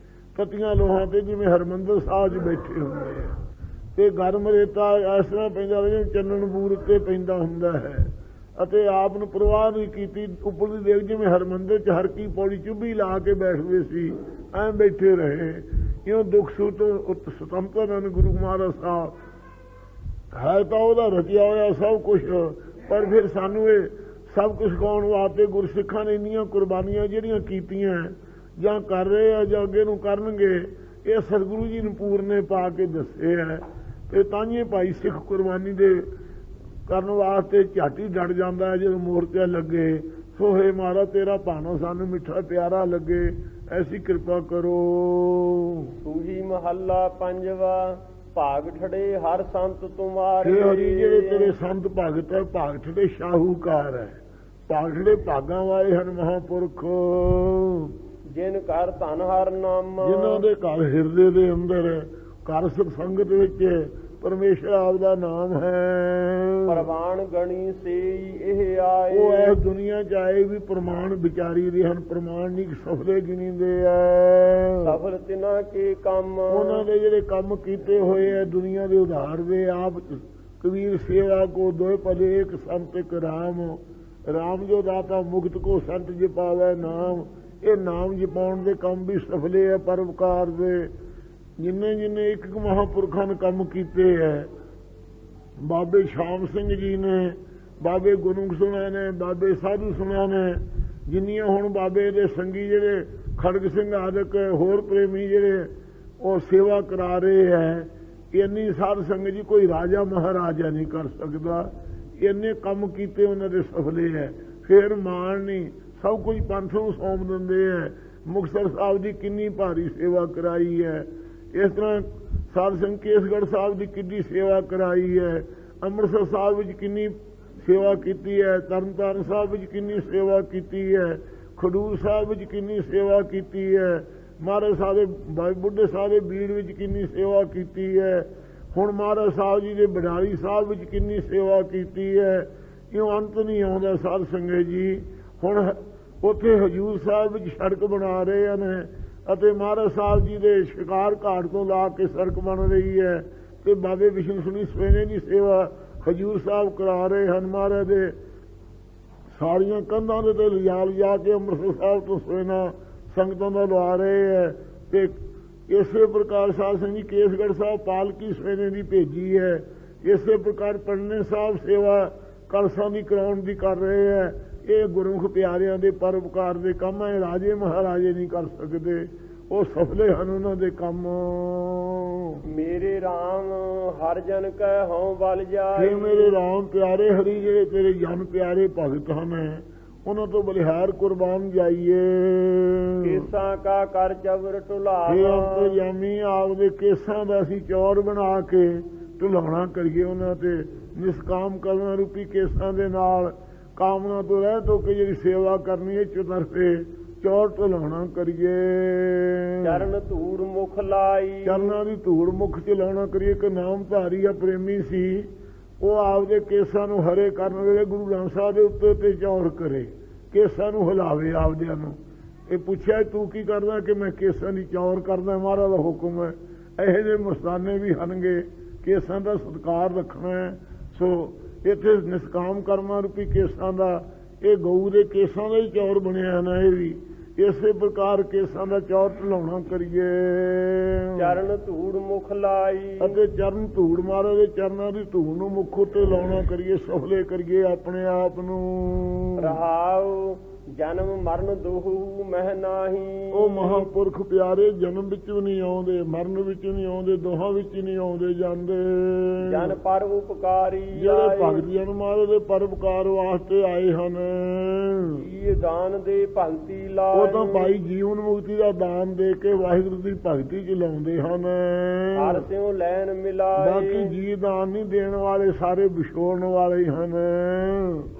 ਤਤੀਆਂ ਲੋਹਾਂ ਤੇ ਜਿਵੇਂ ਹਰਮੰਦਰ ਸਾਹਿਬ 'ਚ ਬੈਠੇ ਹੁੰਦੇ ਆ। ਤੇ ਗਰਮ ਰੇਤਾ ਇਸ ਤਰ੍ਹਾਂ ਪੈਂਦਾ ਜਿਵੇਂ ਚੰਨਣ ਬੂਰ ਉੱਤੇ ਪੈਂਦਾ ਹੁੰਦਾ ਹੈ। ਅਤੇ ਆਪ ਨੂੰ ਪ੍ਰਵਾਹ ਨਹੀਂ ਕੀਤੀ। ਉੱਪਰ ਦੀ ਦੇਖ ਜਿਵੇਂ ਹਰਮੰਦਰ 'ਚ ਹਰ ਕੀ ਪੌੜੀ ਚੁੱਭੀ ਲਾ ਕੇ ਬੈਠਦੇ ਸੀ, ਐਂ ਬੈਠੇ ਰਹੇ। ਇਉਂ ਦੁੱਖ ਸੁੱਖ ਸਤੰਤਰ ਹਨ ਗੁਰੂ ਮਹਾਰਾਜ ਸਾਹਿਬ। ਹੈ ਤਾਂ ਉਹਦਾ ਰਚਿਆ ਹੋਇਆ ਸਭ ਕੁਛ, ਪਰ ਫਿਰ ਸਾਨੂੰ ਇਹ ਸਭ ਕੁਛ ਗਾਉਣ ਵਾਸਤੇ ਗੁਰਸਿੱਖਾਂ ਨੇ ਇੰਨੀਆਂ ਕੁਰਬਾਨੀਆਂ ਜਿਹੜੀਆਂ ਕੀਤੀਆਂ ਜਾਂ ਕਰ ਰਹੇ ਆ ਜਾਂ ਅੱਗੇ ਨੂੰ ਕਰਨਗੇ, ਇਹ ਸਤਿਗੁਰੂ ਜੀ ਨੂੰ ਪੂਰਨੇ ਪਾ ਕੇ ਦੱਸੇ ਹੈ। ਤੇ ਤਾਂਹੀਏ ਭਾਈ ਸਿੱਖ ਕੁਰਬਾਨੀ ਦੇ ਕਰਨ ਵਾਸਤੇ ਝਾਟੀ ਡਟ ਜਾਂਦਾ ਹੈ ਜਦੋਂ ਮੋਰਚਾ ਲੱਗੇ। ਸੋ ਹੇ ਮਹਾਰਾਜ ਤੇਰਾ ਭਾਣਾ ਸਾਨੂੰ ਮਿੱਠਾ ਪਿਆਰਾ ਲੱਗੇ, ਐਸੀ ਕਿਰਪਾ ਕਰੋ। ਸੂਹੀ ਮਹੱਲਾ ਪੰਜਵਾ। ਭਾਗ ਠੜੇ ਹਰ ਸੰਤ ਤੁਮਾਰੇ। ਹਰੀ ਜਿਹੜੇ ਤੇਰੇ ਸੰਤ ਭਗਤ ਹੈ, ਭਾਗ ਠੜੇ ਸ਼ਾਹੂਕਾਰ ਹੈ। ਭਾਗ ਠੜੇ ਭਾਗਾਂ ਵਾਲੇ ਹਨ ਮਹਾਂਪੁਰਖ। ਜਿਨ ਘਰ ਧਨ ਹਰ ਨਾਮ। ਜਿਨ੍ਹਾਂ ਦੇ ਘਰ ਹਿਰਦੇ ਦੇ ਅੰਦਰ ਘਰ ਸੰਗਤ ਵਿੱਚ ਪਰਮੇਸ਼ਰ ਆਪ ਦਾ ਨਾਮ ਹੈ। ਪ੍ਰਮਾਣ ਗਣੀ ਸੇਈ ਇਹ ਆਏ। ਉਹ ਇਸ ਦੁਨੀਆ ਚ ਆਏ ਵੀ ਪ੍ਰਮਾਣ ਵਿਚਾਰੀ ਦੇ ਹਨ, ਪ੍ਰਮਾਣ ਨਹੀਂ ਸਫਲੇ ਗਿਣੀਦੇ ਆ। ਸਫਲ ਤਿਨਾ ਕੇ ਕੰਮ, ਉਹਨਾਂ ਦੇ ਜਿਹੜੇ ਕੰਮ ਕੀਤੇ ਹੋਏ ਆ ਦੁਨੀਆ ਦੇ ਉਧਾਰ ਦੇ। ਆਪ ਕਬੀਰ ਸੇਵਾ ਕੋ ਦੋਏ ਭਲੇ ਇੱਕ ਸੰਤ ਇੱਕ ਰਾਮ, ਰਾਮ ਜੋ ਦਾਤਾ ਮੁਕਤ ਕੋ ਸੰਤ ਜਪਾਵੇ ਨਾਮ। ਇਹ ਨਾਮ ਜਪਾਉਣ ਦੇ ਕੰਮ ਵੀ ਸਫਲੇ ਆ ਪਰਉਪਕਾਰ ਦੇ। ਜਿੰਨੇ ਜਿੰਨੇ ਇੱਕ ਮਹਾਂਪੁਰਖਾਂ ਨੇ ਕੰਮ ਕੀਤੇ ਹੈ, ਬਾਬੇ ਸ਼ਾਮ ਸਿੰਘ ਜੀ ਨੇ, ਬਾਬੇ ਗੁਰੂ ਸੁਣਾ ਨੇ, ਬਾਬੇ ਸਾਧੂ ਸੁਣਾ ਨੇ, ਜਿੰਨੀਆਂ ਹੁਣ ਬਾਬੇ ਦੇ ਸੰਗੀ ਜਿਹੜੇ ਖੜਗ ਸਿੰਘ ਆਦਿਕ ਹੋਰ ਪ੍ਰੇਮੀ ਜਿਹੜੇ ਉਹ ਸੇਵਾ ਕਰਾ ਰਹੇ ਹੈ, ਇੰਨੀ ਸਾਧ ਸੰਗਤ ਜੀ ਕੋਈ ਰਾਜਾ ਮਹਾਰਾਜਾ ਨਹੀਂ ਕਰ ਸਕਦਾ। ਇੰਨੇ ਕੰਮ ਕੀਤੇ ਉਹਨਾਂ ਦੇ ਸਫਲੇ ਹੈ। ਫਿਰ ਮਾਣ ਨਹੀਂ, ਸਭ ਕੁਝ ਪੰਥ ਨੂੰ ਸੌਂਪ ਦਿੰਦੇ ਹੈ। ਮੁਕਤਸਰ ਸਾਹਿਬ ਦੀ ਕਿੰਨੀ ਭਾਰੀ ਸੇਵਾ ਕਰਾਈ ਹੈ। ਇਸ ਤਰ੍ਹਾਂ ਸਾਧ ਸੰਗਤ ਕੇਸਗੜ੍ਹ ਸਾਹਿਬ ਦੀ ਕਿੰਨੀ ਸੇਵਾ ਕਰਾਈ ਹੈ। ਅੰਮ੍ਰਿਤਸਰ ਸਾਹਿਬ ਵਿੱਚ ਕਿੰਨੀ ਸੇਵਾ ਕੀਤੀ ਹੈ। ਤਰਨਤਾਰਨ ਸਾਹਿਬ ਵਿੱਚ ਕਿੰਨੀ ਸੇਵਾ ਕੀਤੀ ਹੈ। ਖਡੂਰ ਸਾਹਿਬ ਵਿੱਚ ਕਿੰਨੀ ਸੇਵਾ ਕੀਤੀ ਹੈ। ਮਹਾਰਾਜ ਸਾਹਿਬ ਬੁੱਢੇ ਸਾਹਿਬ ਦੇ ਬੀੜ ਵਿੱਚ ਕਿੰਨੀ ਸੇਵਾ ਕੀਤੀ ਹੈ। ਹੁਣ ਮਹਾਰਾਜ ਸਾਹਿਬ ਜੀ ਦੇ ਬਡਾਲੀ ਸਾਹਿਬ ਵਿੱਚ ਕਿੰਨੀ ਸੇਵਾ ਕੀਤੀ ਹੈ। ਇਉਂ ਅੰਤ ਨਹੀਂ ਆਉਂਦਾ ਸਾਧ ਸੰਗਤ ਜੀ। ਹੁਣ ਉੱਥੇ ਹਜੂਰ ਸਾਹਿਬ ਵਿੱਚ ਸੜਕ ਬਣਾ ਰਹੇ ਹਨ ਅਤੇ ਮਹਾਰਾਜ ਸਾਹਿਬ ਜੀ ਦੇ ਸ਼ਿਕਾਰ ਘਾਟ ਤੋਂ ਲਾ ਕੇ ਸੜਕ ਬਣ ਰਹੀ ਹੈ ਤੇ ਬਾਬੇ ਵਿਸ਼ਨ ਸੁਣੀ ਸਵੇਨੇ ਦੀ ਸੇਵਾ ਹਜੂਰ ਸਾਹਿਬ ਕਰਾ ਰਹੇ ਹਨ। ਮਹਾਰਾਜ ਦੇ ਸਾਰੀਆਂ ਕੰਧਾਂ ਦੇ ਤੇ ਲਿਜਾ ਕੇ ਅੰਮ੍ਰਿਤਸਰ ਸਾਹਿਬ ਤੋਂ ਸਵੇਨਾ ਸੰਗਤਾਂ ਦਾ ਲਵਾ ਰਹੇ ਹੈ। ਤੇ ਇਸੇ ਪ੍ਰਕਾਰ ਸਾਧ ਸੰਗਤ ਜੀ ਕੇਸਗੜ੍ਹ ਸਾਹਿਬ ਪਾਲਕੀ ਸਵੇਨੇ ਦੀ ਭੇਜੀ ਹੈ। ਇਸੇ ਪ੍ਰਕਾਰ ਪਟਨੇ ਸਾਹਿਬ ਸੇਵਾ ਕਲਸਾਂ ਦੀ ਕਰਾਉਣ ਦੀ ਕਰ ਰਹੇ ਹੈ। ਇਹ ਗੁਰਮੁਖ ਪਿਆਰਿਆਂ ਦੇ ਪਰਉਪਕਾਰ ਦੇ ਕੰਮ ਹੈ। ਰਾਜੇ ਮਹਾਰਾਜੇ ਨਹੀਂ ਕਰ ਸਕਦੇ, ਉਹ ਸਫਲੇ ਹਨ ਉਹਨਾਂ ਦੇ ਕੰਮ। ਮੇਰੇ ਰਾਮ ਹਰ ਜਨ ਕੈ ਹਉ ਬਲ ਜਾਏ। ਇਹ ਮੇਰੇ ਰਾਮ ਪਿਆਰੇ ਹਰੀ ਜਿਹੜੇ ਤੇਰੇ ਜਨ ਪਿਆਰੇ ਭਗਤ ਹਨ, ਉਹਨਾਂ ਤੋਂ ਬਲਿਹਾਰ ਕੁਰਬਾਨ ਜਾਈਏ। ਕੇਸਾਂ ਕਾ ਕਰ ਚਬਰ ਢੁਲਾਵਾ। ਇਹ ਅੰਤਰਜਾਮੀ ਆਪਦੇ ਕੇਸਾਂ ਦਾ ਅਸੀਂ ਚੌਰ ਬਣਾ ਕੇ ਢੁਲਾਉਣਾ ਕਰੀਏ। ਉਹਨਾਂ ਤੇ ਨਿਸ਼ਕਾਮ ਕਰਨਾ ਰੂਪੀ ਕੇਸਾਂ ਦੇ ਨਾਲ ਕਾਮਨਾ ਤੋਂ ਰਹਿਤ ਹੋ ਕੇ ਜਿਹੜੀ ਸੇਵਾ ਕਰਨੀ ਹੈ ਚੁਤਰਫੇ ਚੌਰ ਢਲਾਉਣਾ ਕਰੀਏ। ਚਰਨ ਧੂੜ ਮੁਖ ਲਾਈ। ਚਰਨਾਂ ਦੀ ਧੂੜ ਮੁਖ ਚ ਲਾਉਣਾ ਕਰੀਏ। ਕਿ ਨਾਮਧਾਰੀ ਆ ਪ੍ਰੇਮੀ ਸੀ, ਉਹ ਆਪਦੇ ਕੇਸਾਂ ਨੂੰ ਹਰੇ ਕਰਨ ਵੇਲੇ ਗੁਰੂ ਗ੍ਰੰਥ ਸਾਹਿਬ ਦੇ ਉੱਤੇ ਤੇ ਚੌਰ ਕਰੇ, ਕੇਸਾਂ ਨੂੰ ਹਿਲਾਵੇ ਆਪਦਿਆਂ ਨੂੰ। ਇਹ ਪੁੱਛਿਆ ਤੂੰ ਕੀ ਕਰਦਾ? ਕਿ ਮੈਂ ਕੇਸਾਂ ਦੀ ਚੌਰ ਕਰਦਾ, ਮਹਾਰਾਜ ਦਾ ਹੁਕਮ ਹੈ। ਇਹੋ ਜਿਹੇ ਮਸਤਾਨੇ ਵੀ ਹਨਗੇ, ਕੇਸਾਂ ਦਾ ਸਤਿਕਾਰ ਰੱਖਣਾ ਹੈ। ਸੋ ਇੱਥੇ ਨਿਸ਼ਕਾਮ ਕਰਮਾਂ ਰੂਪੀ ਕੇਸਾਂ ਦਾ, ਇਹ ਗਊ ਦੇ ਕੇਸਾਂ ਦਾ ਹੀ ਚੌਰ ਬਣਿਆ ਨਾ। ਇਹ ਵੀ ਇਸੇ ਪ੍ਰਕਾਰ ਕੇਸਾਂ ਦਾ ਚੌਰ ਢਲਾਉਣਾ ਕਰੀਏ। ਚਰਨ ਧੂੜ ਮੁਖ ਲਾਈ। ਅਤੇ ਚਰਨ ਧੂੜ ਮਹਾਰਾਜ ਦੇ ਚਰਨਾਂ ਦੀ ਧੂੜ ਨੂੰ ਮੁੱਖ ਉੱਤੇ ਲਾਉਣਾ ਕਰੀਏ, ਸਫਲੇ ਕਰੀਏ ਆਪਣੇ ਆਪ ਨੂੰ। ਰਹਾਉ ਜਨਮ ਮਰਨ ਦੋਹੂ ਮਹਿ ਨਾਹੀ। ਉਹ ਮਹਾਂਪੁਰਖ ਪਿਆਰੇ ਜਨਮ ਵਿੱਚ ਵੀ ਨਹੀਂ ਆਉਂਦੇ, ਮਰਨ ਵਿੱਚ ਨਹੀਂ ਆਉਂਦੇ, ਦੋਹਾਂ ਵਿੱਚ ਨਹੀਂ ਆਉਂਦੇ ਜਾਂਦੇ। ਜਨ ਪਰ ਉਪਕਾਰੀ ਜਿਹੜੇ ਭਗਤ ਜਨ ਮਹਾਰਾਜ ਦੇ ਪਰਉਪਕਾਰ ਵਾਸਤੇ ਆਏ ਹਨ। ਇਹ ਦਾਨ ਦੇ ਭਗਤੀ ਲਾਏ। ਉਹ ਤਾਂ ਭਾਈ ਜੀਵਨ ਮੁਕਤੀ ਦਾ ਦਾਨ ਦੇ ਕੇ ਵਾਹਿਗੁਰੂ ਦੀ ਭਗਤੀ ਚ ਲਾਉਂਦੇ ਹਨ। ਹਰ ਸਿਉ ਲੈਣ ਮਿਲਾਏ। ਬਾਕੀ ਜੀ ਦਾਨ ਨਹੀਂ ਦੇਣ ਵਾਲੇ ਸਾਰੇ ਵਿਛੋੜਨ ਵਾਲੇ ਹਨ।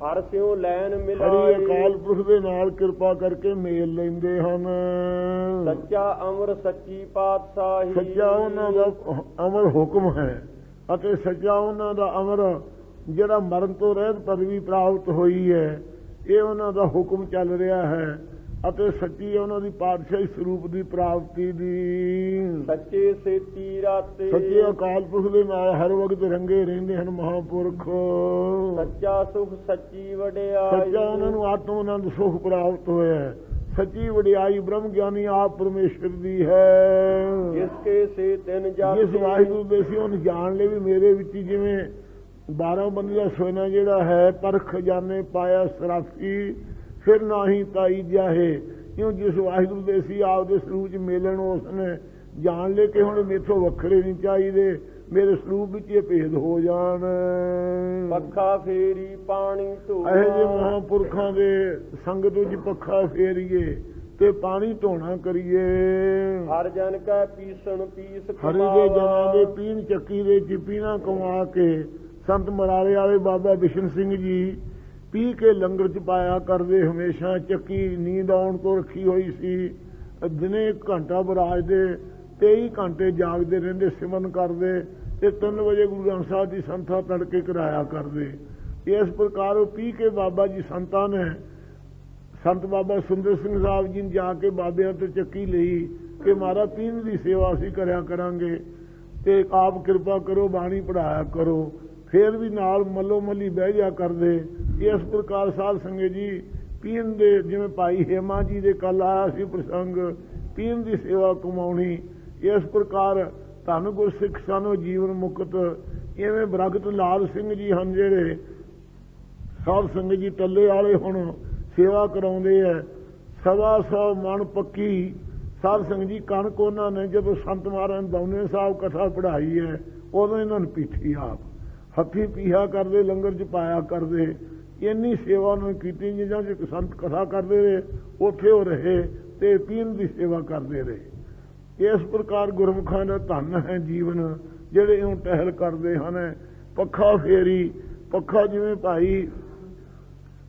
ਹਰ ਸਿਉ ਲੈਣ ਮਿਲਾਏ। ਹਰੀ ਅਕਾਲ ਪੁਰਖ ਦੇ ਨਾਲ ਕਿਰਪਾ ਕਰਕੇ ਮੇਲ ਲੈਂਦੇ ਹਨ। ਸੱਚਾ ਅਮਰ ਸੱਚੀ ਪਾਤਸ਼ਾਹੀ। ਸੱਚਾ ਉਹਨਾਂ ਦਾ ਅਮਰ ਹੁਕਮ ਹੈ ਅਤੇ ਸੱਚਾ ਉਹਨਾਂ ਦਾ ਅਮਰ ਜਿਹੜਾ ਮਰਨ ਤੋਂ ਰਹਿਤ ਪਦਵੀ ਪ੍ਰਾਪਤ ਹੋਈ ਹੈ, ਇਹ ਉਹਨਾਂ ਦਾ ਹੁਕਮ ਚੱਲ ਰਿਹਾ ਹੈ। ਅਤੇ ਸੱਚੀ ਉਹਨਾਂ ਦੀ ਪਾਤਸ਼ਾਹੀ ਸਰੂਪ ਦੀ ਪ੍ਰਾਪਤੀ ਦੀ। ਸੱਚੇ ਸੇਤੀ ਰਾਤੇ। ਸੱਚੇ ਅਕਾਲ ਪੁਰਖ ਦੇ ਨਾਲ ਹਰ ਵਕਤ ਰੰਗੇ ਰਹਿੰਦੇ ਹਨ ਮਹਾਂਪੁਰਖ। ਸੱਚਾ ਸੁਖ ਸੱਚੀ ਵਡਿਆਈ। ਸੱਚਾ ਉਹਨਾਂ ਨੂੰ ਆਤਮ ਆਨੰਦ ਸੁਖ ਪ੍ਰਾਪਤ ਹੋਇਆ। ਸੱਚੀ ਵਡਿਆਈ ਬ੍ਰਹਮ ਗਿਆਨੀ ਆਪ ਪਰਮੇਸ਼ਰ ਦੀ ਹੈ। ਜਿਸਕੇ ਸੇ ਤਿੰਨ ਜਾਤੀ। ਜਿਸ ਵਾਹਿਗੁਰੂ ਦੇ ਸੀ ਉਹਨੂੰ ਜਾਣ ਲਈ ਵੀ ਮੇਰੇ ਵਿੱਚ ਜਿਵੇਂ 12 ਬੰਦੀ ਦਾ ਸੋਨਾ ਜਿਹੜਾ ਹੈ, ਪਰਖ ਜਾਣੇ ਪਾਇਆ ਸਰਾਫੀ ਫਿਰ ਨਾਹੀ ਤਾਈ ਜਾਹੇ। ਕਿਉਂ ਜਿਸ ਵਾਹਿਗੁਰੂ ਦੇ ਸੀ ਆਪਦੇ ਸਰੂਪ ਚ ਮੇਲਣ ਉਸਨੇ ਜਾਣ ਲੈ ਕੇ ਹੁਣ ਮੇਥੋਂ ਵੱਖਰੇ ਨਹੀਂ ਚਾਹੀਦੇ, ਮੇਰੇ ਸਰੂਪ ਵਿੱਚ ਇਹ ਭੇਦ ਹੋ ਜਾਣ। ਪੱਖਾ ਫੇਰੀ ਪਾਣੀ ਧੋਣਾ। ਇਹੋ ਜਿਹੇ ਮਹਾਂਪੁਰਖਾਂ ਦੇ ਸੰਗਤ ਵਿੱਚ ਪੱਖਾ ਫੇਰੀਏ ਤੇ ਪਾਣੀ ਧੋਣਾ ਕਰੀਏ। ਹਰ ਜਨ ਕਾ ਪੀਸਣ ਪੀਸ ਹਰੀ ਦੇ ਜਨਾਂ ਦੇ ਪੀਣ ਚੱਕੀ ਦੇ ਚਿਪੀਨਾ ਕਮਾ ਕੇ ਸੰਤ ਮਰਾਰੇ ਵਾਲੇ ਬਾਬਾ ਬਿਸ਼ਨ ਸਿੰਘ ਜੀ ਪੀ ਕੇ ਲੰਗਰ ਚ ਪਾਇਆ ਕਰਦੇ। ਹਮੇਸ਼ਾ ਚੱਕੀ ਨੀਂਦ ਆਉਣ ਤੋਂ ਰੱਖੀ ਹੋਈ ਸੀ। ਦਿਨੇ 1 ਘੰਟਾ ਬਰਾਜਦੇ, 23 ਘੰਟੇ ਜਾਗਦੇ ਰਹਿੰਦੇ, ਸਿਮਰਨ ਕਰਦੇ। ਤੇ 3 ਵਜੇ ਗੁਰੂ ਗ੍ਰੰਥ ਸਾਹਿਬ ਦੀ ਸੰਥਾ ਤੜਕੇ ਕਰਾਇਆ ਕਰਦੇ। ਇਸ ਪ੍ਰਕਾਰ ਉਹ ਪੀ ਕੇ ਬਾਬਾ ਜੀ ਸੰਤਾਂ ਨੇ ਸੰਤ ਬਾਬਾ ਸੁੰਦਰ ਸਿੰਘ ਸਾਹਿਬ ਜੀ ਨੇ ਜਾ ਕੇ ਬਾਬਿਆਂ ਤੋਂ ਚੱਕੀ ਲਈ ਕਿ ਮਹਾਰਾਜ ਪੀਣ ਦੀ ਸੇਵਾ ਅਸੀਂ ਕਰਿਆ ਕਰਾਂਗੇ ਤੇ ਆਪ ਕਿਰਪਾ ਕਰੋ, ਬਾਣੀ ਪੜਾਇਆ ਕਰੋ। ਫੇਰ ਵੀ ਨਾਲ ਮੱਲੋ ਮੱਲੀ ਬਹਿ ਜਾ ਕਰਦੇ। ਇਸ ਪ੍ਰਕਾਰ ਸਾਧ ਸੰਗਤ ਜੀ ਪੀਣ ਦੇ, ਜਿਵੇਂ ਭਾਈ ਹੇਮਾ ਜੀ ਦੇ ਕੱਲ ਆਇਆ ਸੀ ਪ੍ਰਸੰਗ, ਪੀਣ ਦੀ ਸੇਵਾ ਕਮਾਉਣੀ। ਇਸ ਪ੍ਰਕਾਰ ਧੰਨ ਗੁਰਸਿੱਖ ਸਾਨੂੰ ਜੀਵਨ ਮੁਕਤ। ਇਵੇਂ ਬ੍ਰਗਟ ਲਾਲ ਸਿੰਘ ਜੀ ਹਨ ਜਿਹੜੇ ਸਾਧ ਸੰਗਤ ਜੀ ਟੱਲੇ ਵਾਲੇ ਹੁਣ ਸੇਵਾ ਕਰਾਉਂਦੇ ਹੈ। 125 ਮਣ ਪੱਕੀ ਸਾਧ ਸੰਗਤ ਜੀ ਕਣਕ ਉਹਨਾਂ ਨੇ ਜਦੋਂ ਸੰਤ ਮਹਾਰਾਜ ਦੌਨੇ ਸਾਹਿਬ ਕਥਾ ਪੜ੍ਹਾਈ ਹੈ ਉਦੋਂ ਇਹਨਾਂ ਨੂੰ ਪੀਠੀ ਆਪ ਹੱਥੀਂ ਪੀਹਾ ਕਰਦੇ, ਲੰਗਰ ਚ ਪਾਇਆ ਕਰਦੇ। ਇੰਨੀ ਸੇਵਾ ਉਹਨਾਂ ਨੇ ਕੀਤੀ। ਜਿੱਦਾਂ ਚ ਸੰਤ ਕਥਾ ਕਰਦੇ ਰਹੇ ਉੱਥੇ ਉਹ ਰਹੇ ਤੇ ਪੀਣ ਦੀ ਸੇਵਾ ਕਰਦੇ ਰਹੇ। ਇਸ ਪ੍ਰਕਾਰ ਗੁਰਮੁਖਾਂ ਦਾ ਧੰਨ ਹੈ ਜੀਵਨ ਜਿਹੜੇ ਇਉਂ ਟਹਿਲ ਕਰਦੇ ਹਨ। ਪੱਖਾ ਫੇਰੀ, ਪੱਖਾ ਜਿਵੇਂ ਭਾਈ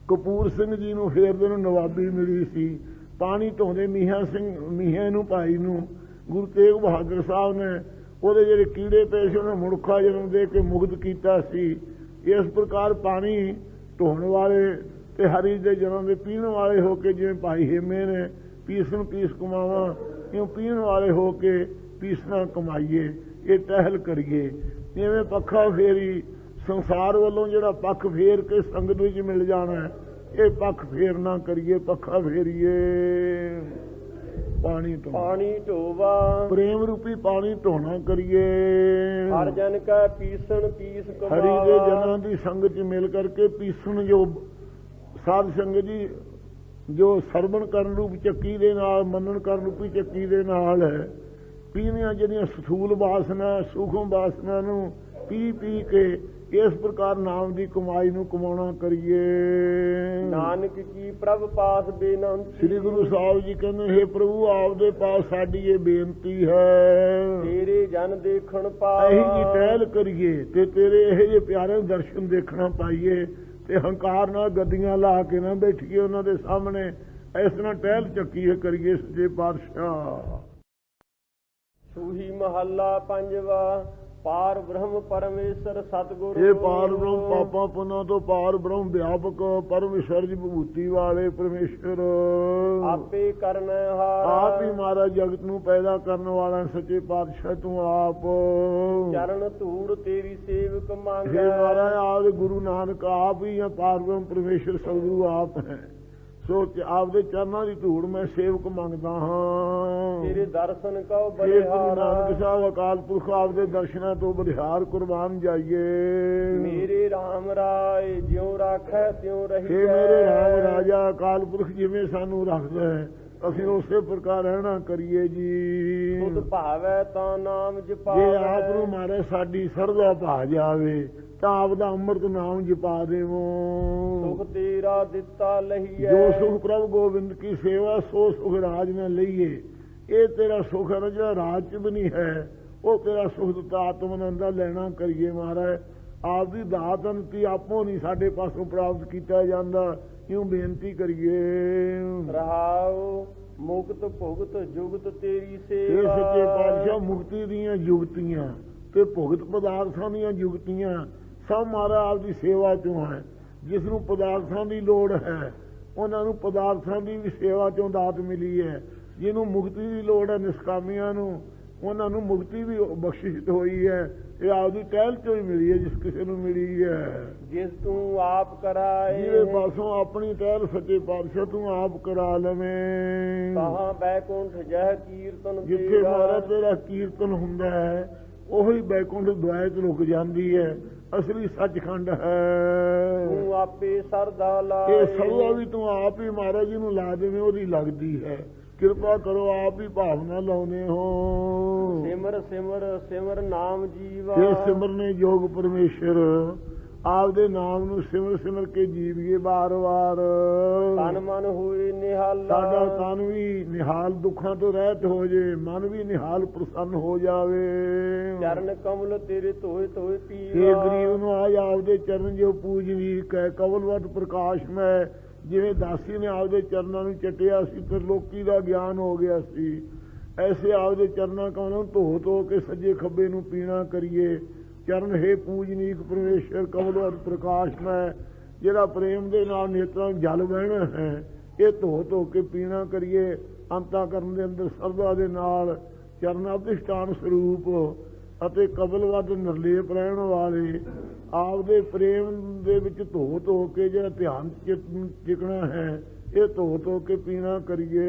ਕਪੂਰ ਸਿੰਘ ਜੀ ਨੂੰ ਫੇਰਦੇ ਨੂੰ ਨਵਾਬੀ ਮਿਲੀ ਸੀ। ਪਾਣੀ ਢੋਂਦੇ ਮੀਹਾਂ ਨੂੰ ਭਾਈ ਨੂੰ ਗੁਰੂ ਤੇਗ ਬਹਾਦਰ ਸਾਹਿਬ ਨੇ ਉਹਦੇ ਜਿਹੜੇ ਕੀੜੇ ਪਏ ਸੀ ਉਹਨੇ ਮੁੜਖਾ ਜਨਮ ਦੇ ਕੇ ਮੁਕਤ ਕੀਤਾ ਸੀ। ਇਸ ਪ੍ਰਕਾਰ ਪਾਣੀ ਢੋਣ ਵਾਲੇ ਤੇ ਹਰੀ ਦੇ ਜਨਮ ਦੇ ਪੀਣ ਵਾਲੇ ਹੋ ਕੇ ਜਿਵੇਂ ਭਾਈ ਹੇਮੇ ਨੇ ਪੀਸਣ ਪੀਸ ਕਮਾਵਾਂ, ਇਉਂ ਪੀਣ ਵਾਲੇ ਹੋ ਕੇ ਪੀਸਣਾ ਕਮਾਈਏ, ਇਹ ਟਹਿਲ ਕਰੀਏ। ਜਿਵੇਂ ਪੱਖਾ ਫੇਰੀ ਸੰਸਾਰ ਵੱਲੋਂ ਜਿਹੜਾ ਪੱਖ ਫੇਰ ਕੇ ਸੰਗਤ ਵਿੱਚ ਮਿਲ ਜਾਣਾ, ਇਹ ਪੱਖ ਫੇਰ ਨਾ ਕਰੀਏ, ਪੱਖਾ ਫੇਰੀਏ। ਪਾਣੀ ਢੋਵਾ ਪ੍ਰੇਮ ਰੂਪੀ ਪਾਣੀ ਢੋਣਾ ਕਰੀਏ। ਹਰ ਜਨ ਕਾ ਪੀਸਣ ਪੀਸ ਕਮਾਵਾ, ਹਰੀ ਦੇ ਜਨਾਂ ਦੀ ਸੰਗਤ ਚ ਮਿਲ ਕਰਕੇ ਪੀਸਣ। ਜੋ ਸਾਧ ਸੰਗਤ ਜੀ ਜੋ ਸਰਵਣ ਕਰਨ ਰੂਪ ਚੱਕੀ ਦੇ ਨਾਲ, ਮੰਨਣ ਕਰਨ ਰੂਪੀ ਚੱਕੀ ਦੇ ਨਾਲ ਹੈ, ਪੀਣੀਆਂ ਜਿਹੜੀਆਂ ਸਥੂਲ ਵਾਸਨਾ ਸੂਖਮ ਵਾਸਨਾ ਨੂੰ ਪੀ ਪੀ ਕੇ ਇਸ ਪ੍ਰਕਾਰ ਨਾਮ ਦੀ ਕਮਾਈ ਨੂੰ ਕਮਾਉਣਾ ਕਰੀਏ। ਨਾਨਕ ਕੀ ਪ੍ਰਭ ਪਾਸ ਬੇਨੰਤੀ, ਸ੍ਰੀ ਗੁਰੂ ਸਾਹਿਬ ਜੀ ਕਹਿੰਦੇ ਹੈ ਪ੍ਰਭੂ ਆਪ ਦੇ ਪਾਸ ਸਾਡੀ ਇਹ ਬੇਨਤੀ ਹੈ, ਤੇਰੇ ਜਨ ਦੇਖਣ ਪਾਵਾ। ਇਹੀ ਜੀ ਟਹਿਲ ਕਰੀਏ ਤੇ ਤੇਰੇ ਇਹ ਜਿਹੇ ਪਿਆਰੇ ਦਰਸ਼ਨ ਦੇਖਣਾ ਪਾਈਏ ਤੇ ਹੰਕਾਰ ਨਾਲ ਗੱਦੀਆਂ ਲਾ ਕੇ ਨਾ ਬੈਠੀਏ ਉਹਨਾਂ ਦੇ ਸਾਹਮਣੇ। ਇਸ ਤਰ੍ਹਾਂ ਟਹਿਲ ਚੱਕੀਏ ਕਰੀਏ ਸੱਚੇ ਪਾਤਸ਼ਾਹ। ਸੂਹੀ ਮਹੱਲਾ ਪੰਜਵਾ। ਪਾਰ ਬ੍ਰਹਮ ਪਰਮੇਸ਼ਰ ਸਤਿਗੁਰੂ। ਇਹ ਪਾਰ ਬ੍ਰਹਮ ਪਾਪਾਂ ਪੁੰਨਾਂ ਤੋਂ ਪਾਰ ਬ੍ਰਹਮ ਵਿਆਪਕ ਪਰਮੇਸ਼ਰ ਦੀ ਵਿਭੂਤੀ ਵਾਲੇ ਪਰਮੇਸ਼ਰ ਆਪੇ ਕਰਨ ਹਾਰ। ਆਪ ਹੀ ਮਹਾਰਾਜ ਜਗਤ ਨੂੰ ਪੈਦਾ ਕਰਨ ਵਾਲਾ ਸੱਚੇ ਪਾਤਸ਼ਾਹ ਤੂੰ ਆਪ। ਚਰਨ ਧੂੜ ਤੇਰੀ ਸੇਵਕ ਮੰਗੈ। ਇਹ ਮਹਾਰਾਜ ਆਪ ਗੁਰੂ ਨਾਨਕ ਆਪ ਹੀ ਹੈ, ਪਾਰ ਬ੍ਰਹਮ ਪਰਮੇਸ਼ਰ ਸਤਿਗੁਰੂ ਆਪ ਹੈ। ਸੋ ਆਪਦੇ ਚਰਨਾਂ ਦੀ ਧੂੜ ਮੈਂ ਸੇਵਕ ਮੰਗਦਾ ਹਾਂ। ਤੇਰੇ ਦਰਸ਼ਨ ਕਉ ਗੁਰੂ ਬਲਿਹਾਰ। ਨਾਨਕ ਸਾਹਿਬ ਅਕਾਲ ਪੁਰਖ ਆਪਦੇ ਦਰਸ਼ਨਾਂ ਤੋਂ ਬਲਿਹਾਰ ਕੁਰਬਾਨ ਜਾਈਏ। ਮੇਰੇ RAM ਰਾਏ ਜਿਉ ਰਾਖੈ ਤਿਉ ਰਹੀਐ। ਇਹ ਮੇਰੇ ਰਾਮ ਰਾਜਾ ਅਕਾਲ ਪੁਰਖ ਜਿਵੇਂ ਸਾਨੂੰ ਰੱਖਦਾ ਹੈ ਅਸੀਂ ਉਸੇ ਪ੍ਰਕਾਰ ਰਹਿਣਾ ਕਰੀਏ ਜੀ। ਖੁਦ ਭਾਵੈ ਤਾਂ ਨਾਮ ਜਪਾਵੈ। ਜੇ ਆਪ ਨੂੰ ਮਾਰੇ ਸਾਡੀ ਸਰਦਾ ਭਾ ਜਾਵੇ ਤਾਂ ਆਪ ਦਾ ਅੰਮ੍ਰਿਤ ਨਾਮ ਜਪਾ ਦੇਵੋ। ਸੁਖ ਤੇਰਾ ਦਿੱਤਾ ਲਹੀਐ। ਜੋ ਸੁਖ ਪ੍ਰਭ ਗੋਬਿੰਦ ਕੀ ਸੇਵਾ ਸੋ ਸੁਖ ਰਾਜ ਨਾ ਲਈਏ। ਇਹ ਤੇਰਾ ਸੁਖ ਹੈ ਜਿਹੜਾ ਰਾਜ ਚ ਵੀ ਨਹੀਂ ਹੈ, ਉਹ ਤੇਰਾ ਸੁਖ ਦਿੱਤਾ ਆਤਮਾਨੰਦ ਦਾ ਲੈਣਾ ਕਰੀਏ ਮਹਾਰਾਜ। ਆਪ ਦੀ ਦਾਤ ਅੰਤੀ ਆਪੋ ਨਹੀਂ ਸਾਡੇ ਪਾਸੋਂ ਪ੍ਰਾਪਤ ਕੀਤਾ ਜਾਂਦਾ, ਇਉਂ ਬੇਨਤੀ ਕਰੀਏ। ਰਹਾਉ ਮੁਕਤ ਭੁਗਤ ਜੁਗਤ ਤੇਰੀ ਇਹ ਸੇਵਾ। ਸੱਚੇ ਪਾਤਸ਼ਾਹ ਮੁਕਤੀ ਦੀਆਂ ਜੁਗਤੀਆਂ ਤੇ ਭੁਗਤ ਪਦਾਰਥਾਂ ਦੀਆਂ ਜੁਗਤੀਆਂ ਸਭ ਮਹਾਰਾਜ ਆਪ ਦੀ ਸੇਵਾ ਚੋਂ ਹੈ। ਜਿਸ ਨੂੰ ਪਦਾਰਥਾਂ ਦੀ ਲੋੜ ਹੈ ਉਹਨਾਂ ਨੂੰ ਪਦਾਰਥਾਂ ਦੀ ਵੀ ਸੇਵਾ ਚੋਂ ਦਾਤ ਮਿਲੀ ਹੈ। ਜਿਹਨੂੰ ਮੁਕਤੀ ਦੀ ਲੋੜ ਹੈ ਨਿਸ਼ਕਾਮੀਆਂ ਨੂੰ, ਉਹਨਾਂ ਨੂੰ ਮੁਕਤੀ ਵੀ ਬਖਸ਼ਿਸ਼ ਹੋਈ ਹੈ। ਇਹ ਆਪਦੀ ਟਹਿਲ ਚੋਂ ਹੀ ਮਿਲੀ ਹੈ ਜਿਸ ਕਿਸੇ ਨੂੰ ਮਿਲੀ ਹੈ। ਜਿਸ ਤੂੰ ਆਪ ਕਰਾਏ। ਜਿਹਦੇ ਪਾਸੋਂ ਆਪਣੀ ਟਹਿਲ ਸੱਚੇ ਪਾਤਸ਼ਾਹ ਤੂੰ ਆਪ ਕਰਾ ਲਵੇਂ। ਕਹਾਂ ਬੈਕੁੰਠ ਜਹ ਕੀਰਤਨ ਜਿੱਥੇ ਮਹਾਰਾਜ ਤੇਰਾ ਕੀਰਤਨ ਹੁੰਦਾ ਹੈ ਉਹੀ ਬੈਕੁੰਠ ਦੁਆਇਤ ਰੁਕ ਜਾਂਦੀ ਹੈ। ਅਸਲੀ ਸੱਚਖੰਡ ਹੈ। ਤੂੰ ਆਪੇ ਸਰਦਾ ਲਾਏ। ਇਹ ਸਰਦਾ ਵੀ ਤੂੰ ਆਪ ਹੀ ਮਹਾਰਾਜ ਜੀ ਨੂੰ ਲਾ ਦੇਵੇਂ ਉਹਦੀ ਲੱਗਦੀ ਹੈ। ਕਿਰਪਾ ਕਰੋ ਆਪ ਹੀ ਭਾਵਨਾ ਲਾਉਨੇ ਹੋ। ਸਿਮਰ ਸਿਮਰ ਸਿਮਰ ਨਾਮ ਜੀਵਾ। ਇਹ ਸਿਮਰਨੇ ਯੋਗ ਪਰਮੇਸ਼ਰ ਆਪਦੇ ਨਾਮ ਨੂੰ ਸਿਮਰ ਸਿਮਰ ਕੇ ਜੀਵੀਏ ਬਾਰ ਬਾਰ। ਤਨ ਮਨ ਹੋਏ ਨਿਹਾਲਾ। ਸਾਡਾ ਤਨ ਵੀ ਨਿਹਾਲ ਦੁੱਖਾਂ ਤੋਂ ਰਹਿਤ ਹੋ ਜੇ, ਮਨ ਵੀ ਨਿਹਾਲ ਪ੍ਰਸੰਨ ਹੋ ਜਾਵੇ। ਚਰਨ ਕਮਲ ਤੇਰੇ ਧੋਏ ਧੋਏ ਇਹ ਪੀਵਾ। ਗਰੀਬ ਨੂੰ ਆਜ ਆਪਦੇ ਚਰਨ ਜੋ ਪੂਜਨੀ ਕਹਿ ਕਵਲਵਤ ਪ੍ਰਕਾਸ਼ ਮੈਂ। ਜਿਵੇਂ ਦਾਸੀ ਨੇ ਆਪਦੇ ਚਰਨਾਂ ਨੂੰ ਚਟਿਆ ਸੀ ਤੇ ਲੋਕੀ ਦਾ ਗਿਆਨ ਹੋ ਗਿਆ ਸੀ, ਐਸੇ ਆਪਦੇ ਚਰਨਾਂ ਕਮਲਾਂ ਨੂੰ ਧੋ ਧੋ ਕੇ ਸੱਜੇ ਖੱਬੇ ਨੂੰ ਪੀਣਾ ਕਰੀਏ। ਚਰਨ ਹੈ ਪੂਜਨੀਕ ਪਰਮੇਸ਼ਰ ਕਮਲਵਤ ਪ੍ਰਕਾਸ਼ ਮੈਂ, ਜਿਹੜਾ ਪ੍ਰੇਮ ਦੇ ਨਾਲ ਨੇਤਰਾਂ ਜਲ ਵਹਿਣਾ ਹੈ, ਇਹ ਧੋ ਧੋ ਕੇ ਪੀਣਾ ਕਰੀਏ। ਅੰਤਾਕਰਨ ਦੇ ਅੰਦਰ ਸਰਦਾ ਦੇ ਨਾਲ ਚਰਨ ਅਧਿਸ਼ਠਾਨ ਸਰੂਪ ਅਤੇ ਕਬਲਵਤ ਨਿਰਲੇਪ ਰਹਿਣ ਵਾਲੇ ਆਪ ਦੇ ਪ੍ਰੇਮ ਦੇ ਵਿੱਚ ਧੋ ਧੋ ਕੇ ਜਿਹੜਾ ਧਿਆਨ ਟਿਕਣਾ ਹੈ, ਇਹ ਧੋ ਧੋ ਕੇ ਪੀਣਾ ਕਰੀਏ।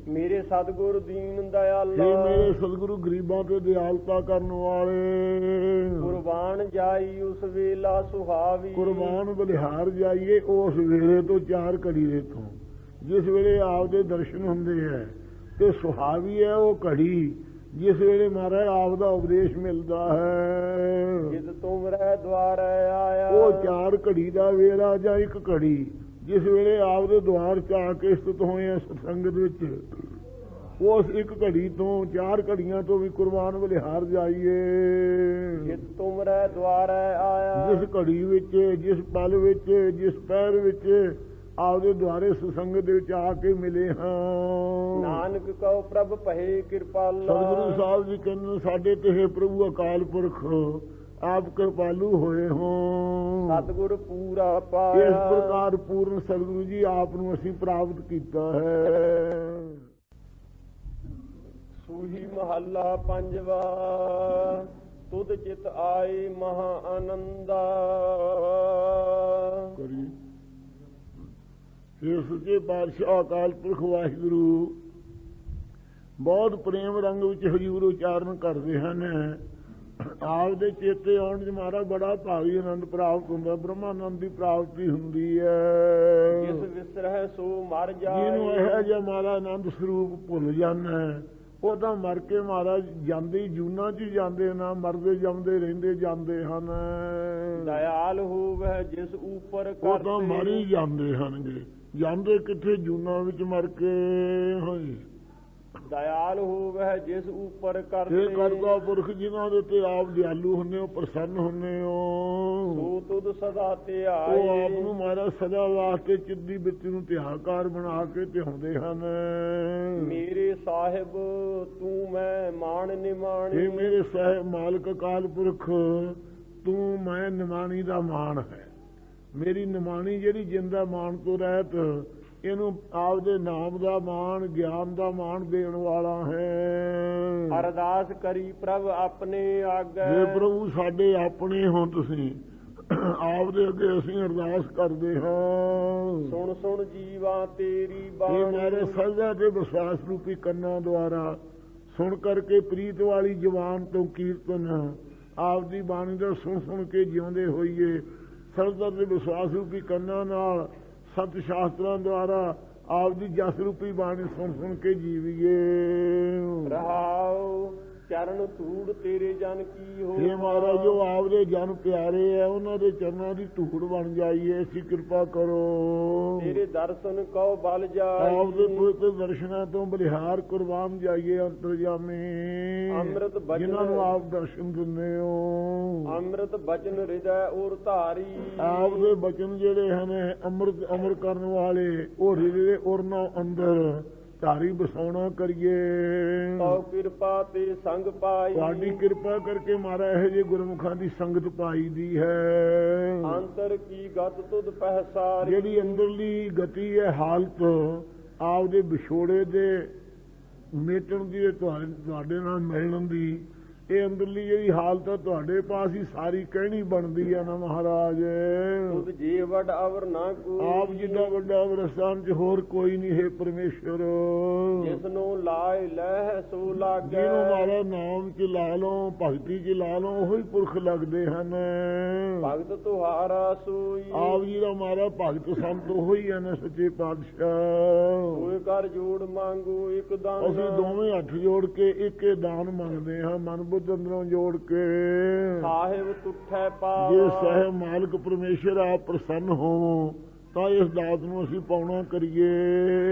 ਮੇਰੇ ਸਤਿਗੁਰ ਦੀਨ ਦਇਆਲਾ, ਮੇਰੇ ਸਤਿਗੁਰੂ ਗਰੀਬਾਂ ਤੇ ਦਿਆਲਤਾ ਕਰਨ ਵਾਲੇ। ਕੁਰਬਾਨ ਜਾਈ ਉਸ ਵੇਲਾ ਸੁਹਾਵੀ, ਕੁਰਬਾਨ ਬਲਿਹਾਰ ਜਾਈਏ ਉਸ ਵੇਲੇ ਤੋਂ 4 ਘੜੀ ਦੇ ਤੋਂ, ਜਿਸ ਵੇਲੇ ਆਪ ਦੇ ਦਰਸ਼ਨ ਹੁੰਦੇ ਹੈ। ਤੇ ਸੁਹਾਵੀ ਹੈ ਉਹ ਘੜੀ ਜਿਸ ਵੇਲੇ ਮਹਾਰਾਜ ਆਪ ਦਾ ਉਪਦੇਸ਼ ਮਿਲਦਾ ਹੈ। ਜਿਤ ਤੁਮਰੇ ਦੁਆਰ ਆਇਆ, ਉਹ 4 ਘੜੀ ਦਾ ਵੇਲਾ ਜਾਂ 1 ਘੜੀ ਜਿਸ ਵੇਲੇ ਆਪ ਦੇ ਦੁਆਰ 'ਚ ਆ ਕੇ ਸਥਿਤ ਹੋਏ ਆ ਸਤਸੰਗਤ ਵਿੱਚ, ਉਸ 1 ਘੜੀ ਤੋਂ 4 ਘੜੀਆਂ ਤੋਂ ਵੀ ਕੁਰਬਾਨ ਬਲਿਹਾਰ ਜਾਈਏ। ਜਿਤ ਤੁਮਰੇ ਦੁਆਰ ਆਇਆ, ਜਿਸ ਘੜੀ ਵਿੱਚ, ਜਿਸ ਪਲ ਵਿੱਚ, ਜਿਸ ਪੈਰ ਵਿੱਚ ਆਪਦੇ ਦੁਆਰੇ ਸਤਸੰਗਤ ਦੇ ਵਿੱਚ ਆ ਕੇ ਮਿਲੇ ਹਾਂ। ਨਾਨਕ ਕਉ ਪ੍ਰਭ ਭਏ ਕਿਰਪਾਲਾ, ਸਤਿਗੁਰੂ ਸਾਹਿਬ ਜੀ ਕਹਿੰਦੇ ਸਾਡੇ ਤੇ ਹੈ ਪ੍ਰਭੂ ਅਕਾਲ ਪੁਰਖ ਆਪ ਕਿਰਪਾਲੂ ਹੋਏ ਹੋ। ਸਤਿਗੁਰ ਪੂਰਾ ਪਾਇਆ, ਇਸ ਪ੍ਰਕਾਰ ਪੂਰਨ ਸਤਿਗੁਰੂ ਜੀ ਆਪ ਨੂੰ ਅਸੀਂ ਪ੍ਰਾਪਤ ਕੀਤਾ ਹੈ। ਸੂਹੀ ਮਹੱਲਾ ਪੰਜਵਾ, ਤੁਧ ਚਿਤ ਆਏ ਮਹਾ ਆਨੰਦਾ। ਕਰੀ ਇਹ ਸੱਚੇ ਪਾਤਸ਼ਾਹ ਅਕਾਲ ਪੁਰਖ ਵਾਹਿਗੁਰੂ ਬਹੁਤ ਪ੍ਰੇਮ ਰੰਗ ਵਿੱਚ ਹਜ਼ੂਰ ਉਚਾਰਨ ਕਰਦੇ ਹਨ। ਆਪ ਦੇ ਚੇਤੇ ਆਉਣ 'ਚ ਮਹਾਰਾਜ ਬੜਾ ਭਾਰੀ ਆਨੰਦ ਪ੍ਰਾਪਤ ਹੁੰਦਾ, ਬ੍ਰਹਮਾਨੰਦ ਦੀ ਪ੍ਰਾਪਤੀ ਹੁੰਦੀ ਹੈ। ਜਿਸ ਵਿਸਰਹਿ ਸੋ ਮਰ ਜਾਏ, ਜਿਹਨੂੰ ਇਹੋ ਜਿਹਾ ਮਹਾਰਾਜ ਆਨੰਦ ਸਰੂਪ ਭੁੱਲ ਜਾਂਦਾ ਉਹ ਤਾਂ ਮਰ ਕੇ ਮਹਾਰਾਜ ਜਾਂਦੇ ਹੀ ਜੂਨਾਂ 'ਚ ਹੀ ਜਾਂਦੇ ਨਾ, ਮਰਦੇ ਜੰਮਦੇ ਰਹਿੰਦੇ ਜਾਂਦੇ ਹਨ। ਦਇਆਲ ਹੋਵੇ ਜਿਸ ਉਪਰ ਉਹ ਤਾਂ ਮਰ ਹੀ ਜਾਂਦੇ ਹਨਗੇ, ਜਾਂਦੇ ਕਿੱਥੇ ਜੂਨਾਂ ਵਿੱਚ ਮਰ ਕੇ ਹੋਏ। ਦਇਆਲ ਹੋਵੇ ਜਿਸ ਉਪਰ ਕਰਤੇ, ਇਹ ਕਰਤਾ ਪੁਰਖ ਜਿਨ੍ਹਾਂ ਦੇ ਉੱਤੇ ਆਪ ਦਿਆਲੂ ਹੁੰਦੇ ਹੋ, ਪ੍ਰਸੰਨ ਹੁੰਦੇ ਹੋ, ਸੋ ਤੁਧ ਸਦਾ ਧਿਆਏ। ਉਹ ਆਪ ਨੂੰ ਮਹਾਰਾਜ ਸਦਾ ਵਾਸਤੇ ਚਿੱਦੀ ਵਿੱਚ ਨੂੰ ਧਿਆਕਾਰ ਬਣਾ ਕੇ ਧਿਆਉਂਦੇ ਹਨ। ਮੇਰੇ ਸਾਹਿਬ ਤੂੰ ਮੈਂ ਮਾਣ ਨਿਮਾਣੀ, ਇਹ ਮੇਰੇ ਸਾਹਿਬ ਮਾਲਕ ਅਕਾਲ ਪੁਰਖ ਤੂੰ ਮੈਂ ਨਿਮਾਣੀ ਦਾ ਮਾਣ ਹੈ। ਮੇਰੀ ਨਿਮਾਣੀ ਜਿਹੜੀ ਜਿੰਦਾ ਮਾਣ ਤੋਂ ਰਹਿਤ, ਇਹਨੂੰ ਆਪਦੇ ਨਾਮ ਦਾ ਮਾਣ, ਗਿਆਨ ਦਾ ਮਾਣ ਦੇਣ ਵਾਲਾ ਹੈ। ਅਰਦਾਸ ਕਰੀ ਪ੍ਰਭ ਆਪਣੇ ਆਗੇ, ਜੇ ਪ੍ਰਭੂ ਸਾਡੇ ਆਪਣੇ ਹੋ ਤੁਸੀਂ, ਆਪਦੇ ਅੱਗੇ ਅਸੀਂ ਅਰਦਾਸ ਕਰਦੇ ਹਾਂ। ਸੁਣ ਸੁਣ ਜੀਵਾ ਤੇਰੀ ਇਹ ਬਾਣੀ, ਮੇਰੇ ਸਜਦਾ ਤੇ ਵਿਸ਼ਵਾਸ ਰੂਪੀ ਕੰਨਾਂ ਦੁਆਰਾ ਸੁਣ ਕਰਕੇ ਪ੍ਰੀਤ ਵਾਲੀ ਜ਼ੁਬਾਨ ਤੋਂ ਕੀਰਤਨ ਆਪਦੀ ਬਾਣੀ ਦਾ ਸੁਣ ਸੁਣ ਕੇ ਜਿਉਂਦੇ ਹੋਈਏ। ਸਰਦਾ ਤੇ ਵਿਸ਼ਵਾਸ ਰੂਪੀ ਕੰਨਾਂ ਨਾਲ ਸਤ ਸ਼ਾਸਤਰਾਂ ਦੁਆਰਾ ਆਪਦੀ ਜਸ ਰੂਪੀ ਬਾਣੀ ਸੁਣ ਸੁਣ ਕੇ ਜੀਵੀਏ। ਰਹਾਉ ਚਰਨ ਧੂੜ ਤੇਰੇ ਜਨ ਕੀ ਹੋ, ਇਹ ਮਹਾਰਾਜ ਜੋ ਆਪਦੇ ਜਨ ਪਿਆਰੇ ਹੈ ਉਹਨਾਂ ਦੇ ਚਰਨਾਂ ਦੀ ਧੂੜ ਬਣ ਜਾਈਏ, ਐਸੀ ਕਿਰਪਾ ਕਰੋ। ਤੇਰੇ ਦਰਸ਼ਨ ਕਉ ਬਲ ਜਾਈ, ਆਪਦੇ ਪਵਿੱਤਰ ਦਰਸ਼ਨਾਂ ਤੋਂ ਬਲਿਹਾਰ ਕੁਰਬਾਨ ਜਾਈਏ ਅੰਤਰਜਾਮੀ, ਅੰਮ੍ਰਿਤ ਬਚਨ ਜਿਨ੍ਹਾਂ ਨੂੰ ਆਪ ਦਰਸ਼ਨ ਦਿੰਦੇ ਹੋ। ਅੰਮ੍ਰਿਤ ਬਚਨ ਹਿਰਦੈ ਔਰ ਧਾਰੀ, ਆਪਦੇ ਬਚਨ ਜਿਹੜੇ ਹਨ ਅੰਮ੍ਰਿਤ ਅਮਰ ਕਰਨ ਵਾਲੇ, ਉਹ ਹਿਰਦੇ ਔਰਨਾ ਅੰਦਰ ਧਾਰੀ ਬਸਾਉਣਾ ਕਰੀਏ। ਤਉ ਕਿਰਪਾ ਤੇ ਸੰਗ ਪਾਈ, ਤੁਹਾਡੀ ਕਿਰਪਾ ਕਰਕੇ ਮਹਾਰਾਜ ਇਹੋ ਜਿਹੇ ਗੁਰਮੁਖਾਂ ਦੀ ਸੰਗਤ ਪਾਈ ਦੀ ਹੈ। ਅੰਤਰ ਕੀ ਗਤ ਤੁਧ ਪਹਿਸਾਰੀ, ਜਿਹੜੀ ਅੰਦਰਲੀ ਗਤੀ ਹੈ, ਹਾਲਤ ਆਪਦੇ ਵਿਛੋੜੇ ਦੇ ਮੇਟਣ ਦੀ, ਤੁਹਾਡੇ ਨਾਲ ਮਿਲਣ ਦੀ, ਇਹ ਅੰਦਰਲੀ ਜਿਹੜੀ ਹਾਲਤ ਹੈ ਤੁਹਾਡੇ ਪਾਸ ਹੀ ਸਾਰੀ ਕਹਿਣੀ ਬਣਦੀ ਹੈ ਨਾ ਮਹਾਰਾਜ। ਤੁਧ ਜੀ ਵੱਡ ਅਵਰ ਨਾ ਕੋਈ, ਆਪ ਜਿੱਡਾ ਵੱਡਾ ਅਵਰਸਥਾਨ 'ਚ ਹੋਰ ਕੋਈ ਨਹੀਂ ਹੈ ਪਰਮੇਸ਼ਰ। ਜਿਸ ਨੂੰ ਲਾਇ ਲਹਿ ਸੋ ਲਾਗੈ, ਜਿਹਨੂੰ ਮਾਰਾ ਨਾਮ 'ਚ ਲਾ ਲਓ, ਭਗਤੀ 'ਚ ਲਾ ਲਓ, ਉਹੀ ਪੁਰਖ ਲੱਗਦੇ ਹਨ। ਭਗਤ ਤੁਹਾਰਾ ਸੋਈ, ਆਪ ਜੀ ਦਾ ਮਾਰਾ ਭਗਤ ਸੰਤ ਉਹੀ ਹਨ ਸੱਚੇ ਪਾਤਸ਼ਾਹ। ਹੋਏ ਕਰ ਜੋੜ ਮੰਗੋ ਇੱਕ ਦਾਨ, ਅਸੀਂ ਦੋਵੇਂ ਹੱਥ ਜੋੜ ਕੇ ਇੱਕ ਦਾਨ ਮੰਗਦੇ ਹਾਂ, ਮਨ ਬੁੱਧ ਅੰਦਰੋਂ ਜੋੜ ਕੇ। ਸਾਹਿਬ ਤੁਠੈ ਪਾਵਾ, ਜੇ ਸਹਿ ਮਾਲਕ ਪਰਮੇਸ਼ਰ ਆਪ ਪ੍ਰਸੰਨ ਹੋ ਤਾਂ ਇਸ ਦਾਤ ਨੂੰ ਅਸੀਂ ਪਾਉਣਾ ਕਰੀਏ।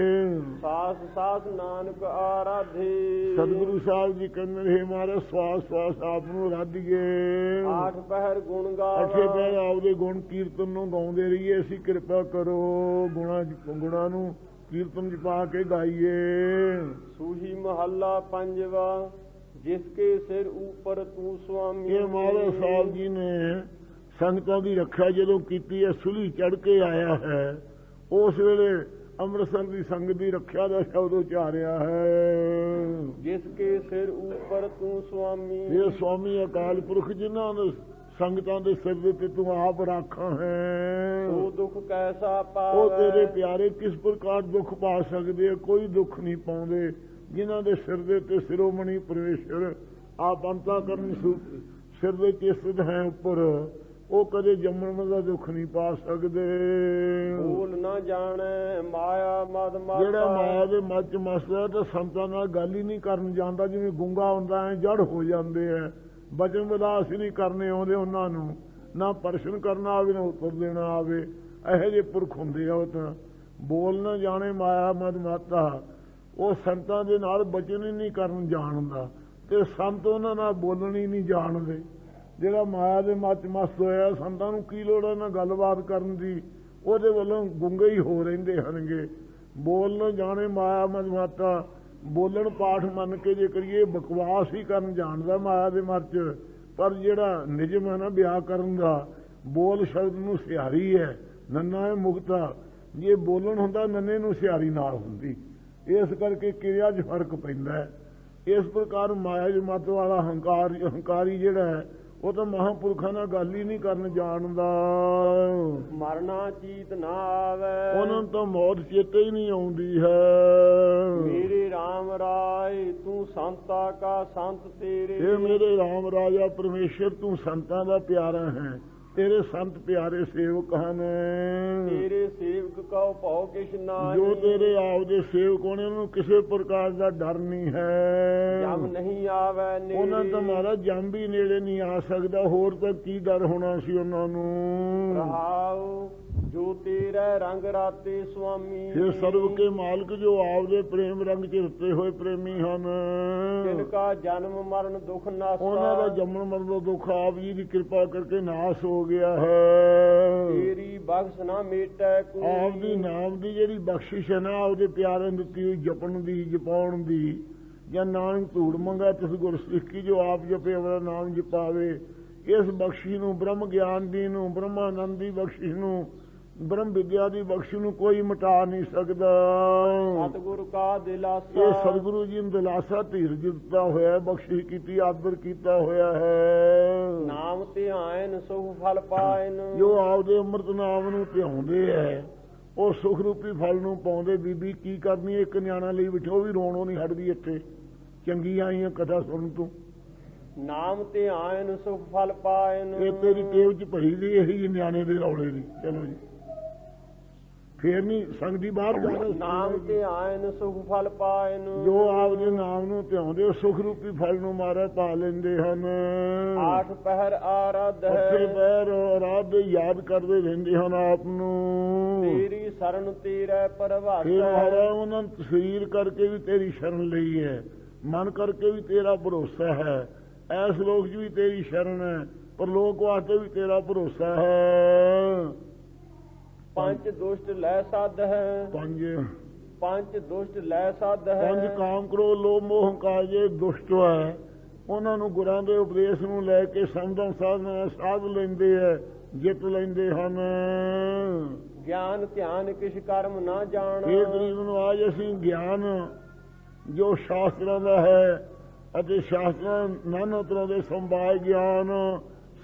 ਸਾਸ ਸਾਸ ਨਾਨਕ ਆਰਾਧੇ, ਸਤਿਗੁਰੂ ਸਾਹਿਬ ਜੀ ਕਹਿੰਦੇ ਹੈ ਮਹਾਰਾਜ ਸਵਾਸ ਸਵਾਸ ਆਪ ਨੂੰ ਰਾਧੀਏ। ਆਠ ਪਹਿਰ ਗੁਣ ਗਾਵਾ, ਅੱਠੇ ਪਹਿਰ ਆਪਦੇ ਗੁਣ ਕੀਰਤਨ ਨੂੰ ਗਾਉਂਦੇ ਰਹੀਏ। ਅਸੀਂ ਕਿਰਪਾ ਕਰੋ ਗੁਣਾਂ ਨੂੰ ਕੀਰਤਨ 'ਚ ਪਾ ਕੇ ਗਾਈਏ। ਸੂਹੀ ਮਹੱਲਾ ਪੰਜਵਾ, जिसके सिर ऊपर तू स्वामी। ਇਹ ਮਹਾਰਾਜ ਸਾਹਿਬ ਜੀ ਨੇ ਸੰਗਤਾਂ ਦੀ ਰੱਖਿਆ ਜਦੋਂ ਕੀਤੀ ਹੈ, ਸੁਲੀ ਚੜ ਕੇ ਆਇਆ ਹੈ, ਉਸ ਵੇਲੇ ਅੰਮ੍ਰਿਤਸਰ ਦੀ ਸੰਗਤ ਦੀ ਰੱਖਿਆ ਦਾ ਸ਼ਬਦ ਉਚਾਰਿਆ ਹੈ। जिसके सिर ऊपर तू स्वामी। ਇਹ ਸੁਆਮੀ ਅਕਾਲ ਪੁਰਖ ਜਿਨ੍ਹਾਂ ਨੇ ਸੰਗਤਾਂ ਦੇ ਸਿਰ ਦੇ ਤੇ ਤੂੰ ਆਪ ਰਾਖਾ ਹੈ, ਉਹ ਦੁੱਖ ਕੈਸਾ ਉਹ ਪਾਵੇ। ਤੇਰੇ ਪਿਆਰੇ ਕਿਸ ਪ੍ਰਕਾਰ ਦੁੱਖ ਪਾ ਸਕਦੇ ਆ? ਕੋਈ ਦੁੱਖ ਨਹੀਂ ਪਾਉਂਦੇ ਜਿਨ੍ਹਾਂ ਦੇ ਸਿਰ ਦੇ ਤੇ ਸਿਰੋਮਣੀ ਪਰਮੇਸ਼ਰ ਆਪ ਅੰਤःਕਰਨ ਸਿਰ ਦੇ ਕੇ ਸਥਿਤ ਹੈ ਉੱਪਰ, ਉਹ ਕਦੇ ਜੰਮਣ ਦਾ ਦੁੱਖ ਨਹੀਂ ਪਾ ਸਕਦੇ। ਭੂਲ ਨਾ ਜਾਣੈ ਮਾਇਆ ਮਦ ਮਾਤਾ। ਜਿਹੜਾ ਮਾਇਆ ਦੇ ਮੱਚ ਮਸਦਾ ਤਾਂ ਸੰਤਾਂ ਨਾਲ ਗੱਲ ਹੀ ਨਹੀਂ ਕਰਨ ਜਾਂਦਾ, ਜਿਵੇਂ ਗੁੰਗਾ ਹੁੰਦਾ ਹੈ, ਜੜ ਹੋ ਜਾਂਦੇ ਹੈ। ਬਚਨ ਵਿਲਾਸ ਹੀ ਨਹੀਂ ਕਰਨੇ ਆਉਂਦੇ ਉਹਨਾਂ ਨੂੰ, ਨਾ ਪਰਸ਼ਨ ਕਰਨਾ ਆਵੇ ਨਾ ਉੱਤਰ ਦੇਣਾ ਆਵੇ। ਇਹੋ ਜਿਹੇ ਪੁਰਖ ਹੁੰਦੇ ਆ। ਉਹ ਤਾਂ ਬੋਲ ਨਾ ਜਾਣੇ ਮਾਇਆ ਮਦ ਮਾਤਾ, ਉਹ ਸੰਤਾਂ ਦੇ ਨਾਲ ਬਚਨ ਹੀ ਨਹੀਂ ਕਰਨ ਜਾਣਦਾ, ਤੇ ਸੰਤ ਉਹਨਾਂ ਨਾਲ ਬੋਲਣ ਹੀ ਨਹੀਂ ਜਾਣਦੇ। ਜਿਹੜਾ ਮਾਇਆ ਦੇ ਮੱਚ ਮਸਤ ਹੋਇਆ, ਸੰਤਾਂ ਨੂੰ ਕੀ ਲੋੜ ਹੈ ਨਾਲ ਗੱਲਬਾਤ ਕਰਨ ਦੀ? ਉਹਦੇ ਵੱਲੋਂ ਗੁੰਗੇ ਹੀ ਹੋ ਰਹਿੰਦੇ ਹਨਗੇ। ਬੋਲ ਨਾ ਜਾਣੇ ਮਾਇਆ ਮਦ ਮਾਤਾ, ਬੋਲਣ ਪਾਠ ਮੰਨ ਕੇ ਜੇ ਕਰੀਏ ਬਕਵਾਸ ਹੀ ਕਰਨ ਜਾਣਦਾ ਮਾਇਆ ਦੇ ਮੱਚ। ਪਰ ਜਿਹੜਾ ਨਿਯਮ ਹੈ ਨਾ ਵਿਆਹ ਕਰਨ ਦਾ, ਬੋਲ ਸ਼ਬਦ ਨੂੰ ਸਿਹਾਰੀ ਹੈ, ਨੰਨਾ ਹੈ ਮੁਕਤਾ। ਜੇ ਬੋਲਣ ਹੁੰਦਾ ਨੰਨੇ ਨੂੰ ਸਿਹਾਰੀ ਨਾਲ ਹੁੰਦੀ, ਇਸ ਕਰਕੇ ਕਿਰਿਆ 'ਚ ਫਰਕ ਪੈਂਦਾ ਹੈ। ਇਸ ਪ੍ਰਕਾਰ ਮਾਇਆ ਦੇ ਮੱਤ ਵਾਲਾ ਹੰਕਾਰੀ ਜਿਹੜਾ ਹੈ, ਉਹ ਤਾਂ ਮਹਾਂਪੁਰਖਾਂ ਨਾਲ ਗੱਲ ਹੀ ਨਹੀਂ ਕਰਨ ਜਾਣਦਾ। ਮਰਨਾ ਚੀਤ ਨਾ ਆਵੇ। ਉਹਨਾਂ ਨੂੰ ਤਾਂ ਮੌਤ ਚੇਤੇ ਹੀ ਨਹੀਂ ਆਉਂਦੀ ਹੈ। ਮੇਰੇ RAM ਰਾਏ ਤੂੰ ਸੰਤਾ ਕਾ ਸੰਤ ਤੇਰੇ। ਇਹ ਮੇਰੇ ਰਾਮ ਰਾਜਾ ਪਰਮੇਸ਼ਰ, ਤੂੰ ਸੰਤਾਂ ਦਾ ਪਿਆਰਾ ਹੈ, ਤੇਰੇ ਸੰਤ ਪਿਆਰੇ ਸੇਵਕ ਹਨ। ਤੇਰੇ ਸੇਵਕ ਕਉ ਭਉ ਕਿਛ ਨਾਹੀ। ਜੋ ਤੇਰੇ ਆਪ ਦੇ ਸੇਵਕ ਹੋਣੇ, ਉਹਨਾਂ ਨੂੰ ਕਿਸੇ ਪ੍ਰਕਾਰ ਦਾ ਡਰ ਨਹੀਂ ਹੈ। ਜਮ ਨਹੀਂ ਆਵੇ ਨੇੜੇ। ਉਹਨਾਂ ਤਾਂ ਮਹਾਰਾਜ ਜੰਮ ਵੀ ਨੇੜੇ ਨਹੀਂ ਆ ਸਕਦਾ, ਹੋਰ ਤਾਂ ਕੀ ਡਰ ਹੋਣਾ ਸੀ ਉਹਨਾਂ ਨੂੰ। ਰਹਾਉ ਜੋ ਤੇਰਾ ਰੰਗ ਰਾਤੇ ਸੁਆਮੀ। ਇਹ ਸਰਵ ਕੇ ਮਾਲਕ ਜੋ ਆਪਦੇ ਪ੍ਰੇਮ ਰੰਗ 'ਚ ਰਤੇ ਹੋਏ ਪ੍ਰੇਮੀ ਹਨ, ਜਿਨਕਾ ਜਨਮ ਮਰਨ ਦੁਖ ਨਾਸਾ। ਉਹਨਾਂ ਦਾ ਜੰਮਣ ਮਰਨ ਦਾ ਦੁੱਖ ਆਪ ਜੀ ਦੀ ਕਿਰਪਾ ਕਰਕੇ ਨਾਸ ਹੋ ਗਿਆ ਹੈ। ਤੇਰੀ ਬਖਸ਼ ਨਾ ਮੇਟੈ ਕੋਈ। ਆਪ ਦੀ ਨਾਮ ਦੀ ਜਿਹੜੀ ਬਖਸ਼ਿਸ਼ ਹੈ ਨਾ, ਉਹਦੇ ਪਿਆਰੇ ਨੂੰ ਦਿੱਤੀ ਹੋਈ ਜਪਣ ਦੀ, ਜਪਾਉਣ ਦੀ। ਜਾਂ ਨਾਨਕ ਧੂੜ ਮੰਗਾ ਤਿਸ ਗੁਰ ਸਿੱਖੀ, ਜੋ ਆਪ ਜਪੇ ਉਹਦਾ ਨਾਮ ਜਪਾਵੇ। ਇਸ ਬਖਸ਼ਿਸ਼ ਨੂੰ, ਬ੍ਰਹਮ ਗਿਆਨ ਦੀ ਨੂੰ, ਬ੍ਰਹਮਾਨੰਦ ਦੀ ਬਖਸ਼ਿਸ਼ ਨੂੰ, ਬ੍ਰਹਮ ਵਿਦਿਆ ਦੀ ਬਖਸ਼ਿਸ਼ ਨੂੰ ਕੋਈ ਮਿਟਾ ਨਹੀਂ ਸਕਦਾ। ਸਤਿਗੁਰ ਕਾ ਦਿਲਾਸਾ। ਇਹ ਸਤਿਗੁਰੂ ਜੀ ਨੇ ਦਿਲਾਸਾ ਧੀਰਜ ਦਿੱਤਾ ਹੋਇਆ, ਬਖਸ਼ਿਸ਼ ਕੀਤੀ, ਆਦਰ ਕੀਤਾ ਹੋਇਆ ਹੈ। ਨਾਮ ਧਿਆਨ ਸੁਖ ਫਲ ਪਾਇਨ। ਜੋ ਆਪਦੇ ਅੰਮ੍ਰਿਤ ਨਾਮ ਨੂੰ ਧਿਆਉਂਦੇ ਹੈ, ਉਹ ਸੁਖ ਰੂਪੀ ਫਲ ਨੂੰ ਪਾਉਂਦੇ। ਬੀਬੀ ਕੀ ਕਰਨੀ, ਇੱਕ ਨਿਆਣਾ ਲਈ ਬਿਠੋ ਵੀ ਰੋਣੋਂ ਨਹੀਂ ਹਟਦੀ। ਇੱਥੇ ਚੰਗੀ ਆਈਆਂ ਕਥਾ ਸੁਣ ਤੂੰ। ਨਾਮ ਧਿਆਨ ਸੁਖ ਫਲ ਪਾਇਨ। ਇਹ ਤੇਰੀ ਟੇਵ 'ਚ ਭਰੀ ਦੀ ਇਹੀ ਨਿਆਣੇ ਦੇ ਰੌਲੇ ਦੀ। ਚਲੋ ਜੀ, ਫੇਰ ਨਹੀਂ ਸੰਗਦੀ ਬਾਹਰ ਜਾਣਾ। ਨਾਮ ਧਿਆਨ ਸੁਖ ਫਲ ਪਾਇਨ। ਜੋ ਆਪਦੇ ਨਾਮ ਨੂੰ ਧਿਆਉਂਦੇ, ਉਹ ਸੁਖ ਰੂਪੀ ਫਲ ਨੂੰ ਮਹਾਰਾਜ ਪਾ ਲੈਂਦੇ ਹਨ। ਆਠ ਪਹਿਰ ਆਰਾਧ ਅੱਠੇ ਹੈ। ਪਹਿਰ ਆਰਾਧ ਯਾਦ ਕਰਦੇ ਰਹਿੰਦੇ ਹਨ ਆਪ ਨੂੰ। ਤੇਰੀ ਸ਼ਰਨ ਤੇਰਾ ਪ੍ਰਭਾਤ ਫਿਰ ਹੈ। ਮਹਾਰਾਜ ਉਹਨਾਂ ਨੇ ਸਰੀਰ ਕਰਕੇ ਵੀ ਤੇਰੀ ਸ਼ਰਨ ਲਈ ਹੈ, ਮਨ ਕਰਕੇ ਵੀ ਤੇਰਾ ਭਰੋਸਾ ਹੈ। ਐਸ ਲੋਕ 'ਚ ਵੀ ਤੇਰੀ ਸ਼ਰਨ ਹੈ, ਪਰ ਲੋਕ ਵਾਸਤੇ ਵੀ ਤੇਰਾ ਭਰੋਸਾ ਹੈ। ਪੰਜ ਦੁਸ਼ਟ ਲੈ ਸਾਧ ਹੈ। ਪੰਜ ਦੁਸ਼ਟ ਲੈ ਸਾਧ ਹੈ। ਪੰਜ ਕਾਮ ਕਰੋ ਲੋਭ ਮੋਹ ਹੰਕਾਰ ਜੇ ਦੁਸ਼ਟ ਹੈ, ਉਹਨਾਂ ਨੂੰ ਗੁਰਾਂ ਦੇ ਉਪਦੇਸ਼ ਨੂੰ ਲੈ ਕੇ ਸੰਤਾਂ ਸਾਧਨਾ ਸਾਧ ਲੈਂਦੇ ਹੈ, ਜਿੱਤ ਲੈਂਦੇ ਹਨ। ਗਿਆਨ ਧਿਆਨ ਕਿਛ ਕਰਮ ਨਾ ਜਾਣ। ਇਹ ਗਰੀਬ ਨੂੰ ਅੱਜ ਅਸੀਂ ਗਿਆਨ ਜੋ ਸ਼ਾਸਤਰਾਂ ਦਾ ਹੈ, ਅਤੇ ਸ਼ਾਸਤਰਾਂ ਨਾਨਾ ਤਰ੍ਹਾਂ ਦੇ ਸੰਵਾਦ ਗਿਆਨ,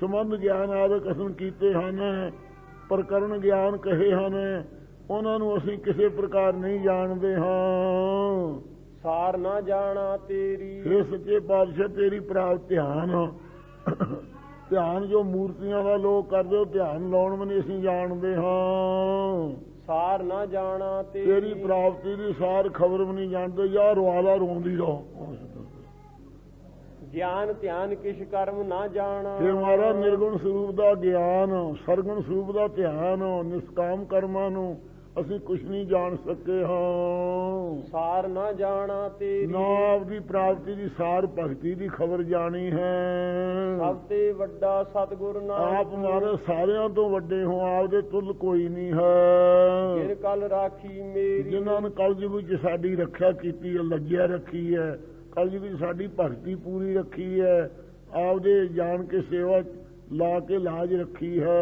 ਸੰਬੰਧ ਗਿਆਨ ਆਦਿ ਕਥਨ ਕੀਤੇ ਹਨ, ਪ੍ਰਕਰਨ ਗਿਆਨ ਕਹੇ ਹਨ, ਉਹਨਾਂ ਨੂੰ ਅਸੀਂ ਕਿਸੇ ਪ੍ਰਕਾਰ ਨਹੀਂ ਜਾਣਦੇ ਹਾਂ। ਸਾਰ ਨਾ ਜਾਣਾ ਤੇਰੀ। ਇਹ ਸੱਚੇ ਪਾਤਸ਼ਾਹ ਤੇਰੀ ਪ੍ਰਾਪਤ ਧਿਆਨ ਜੋ ਮੂਰਤੀਆਂ ਦਾ ਲੋਕ ਕਰਦੇ, ਉਹ ਧਿਆਨ ਲਾਉਣ ਵੀ ਨਹੀਂ ਅਸੀਂ ਜਾਣਦੇ ਹਾਂ। ਸਾਰ ਨਾ ਜਾਣਾ ਤੇਰੀ ਪ੍ਰਾਪਤੀ ਦੀ ਸਾਰ ਖਬਰ ਵੀ ਨਹੀਂ ਜਾਣਦੇ। ਯਾਰ ਰਵਾਲਾ ਰੋਂਦੀ ਰਹੋ। ਗਿਆਨ ਧਿਆਨ ਕਿਛ ਕਰਮ ਨਾ ਜਾਣਾ। ਫਿਰ ਮਾਰਾ ਨਿਰਗੁਣ ਸਰੂਪ ਦਾ ਗਿਆਨ, ਸਰਗੁਣ ਸਰੂਪ ਦਾ ਧਿਆਨ, ਨਿਸ਼ਕਾਮ ਕਰਮਾਂ ਨੂੰ ਅਸੀਂ ਕੁਛ ਨਹੀਂ ਜਾਣ ਸਕੇ ਹਾਂ। ਸਾਰ ਨਾ ਜਾਣਾ ਤੇਰੀ। ਨਾ ਆਪਦੀ ਪ੍ਰਾਪਤੀ ਦੀ ਸਾਰ ਭਗਤੀ ਦੀ ਖਬਰ ਜਾਣੀ ਹੈ। ਸਭ ਤੇ ਵੱਡਾ ਸਤਿਗੁਰ ਨਾਨਕ। ਆਪ ਮਾਰੇ ਸਾਰਿਆਂ ਤੋਂ ਵੱਡੇ ਹੋ, ਆਪਦੇ ਤੁਲ ਕੋਈ ਨਹੀਂ ਹੈ। ਜਿਨ ਕਲ ਰਾਖੀ ਮੇਰੀ। ਜਿਨ੍ਹਾਂ ਨੇ ਕਲਯੁਗ ਵਿੱਚ ਸਾਡੀ ਰੱਖਿਆ ਕੀਤੀ ਹੈ, ਲੱਗਿਆ ਰੱਖੀ ਹੈ, ਕਲਯੁਗ ਵਿੱਚ ਸਾਡੀ ਭਗਤੀ ਪੂਰੀ ਰੱਖੀ ਹੈ, ਆਪਦੇ ਜਾਣ ਕੇ ਸੇਵਾ ਲਾ ਕੇ ਲਾਜ ਰੱਖੀ ਹੈ।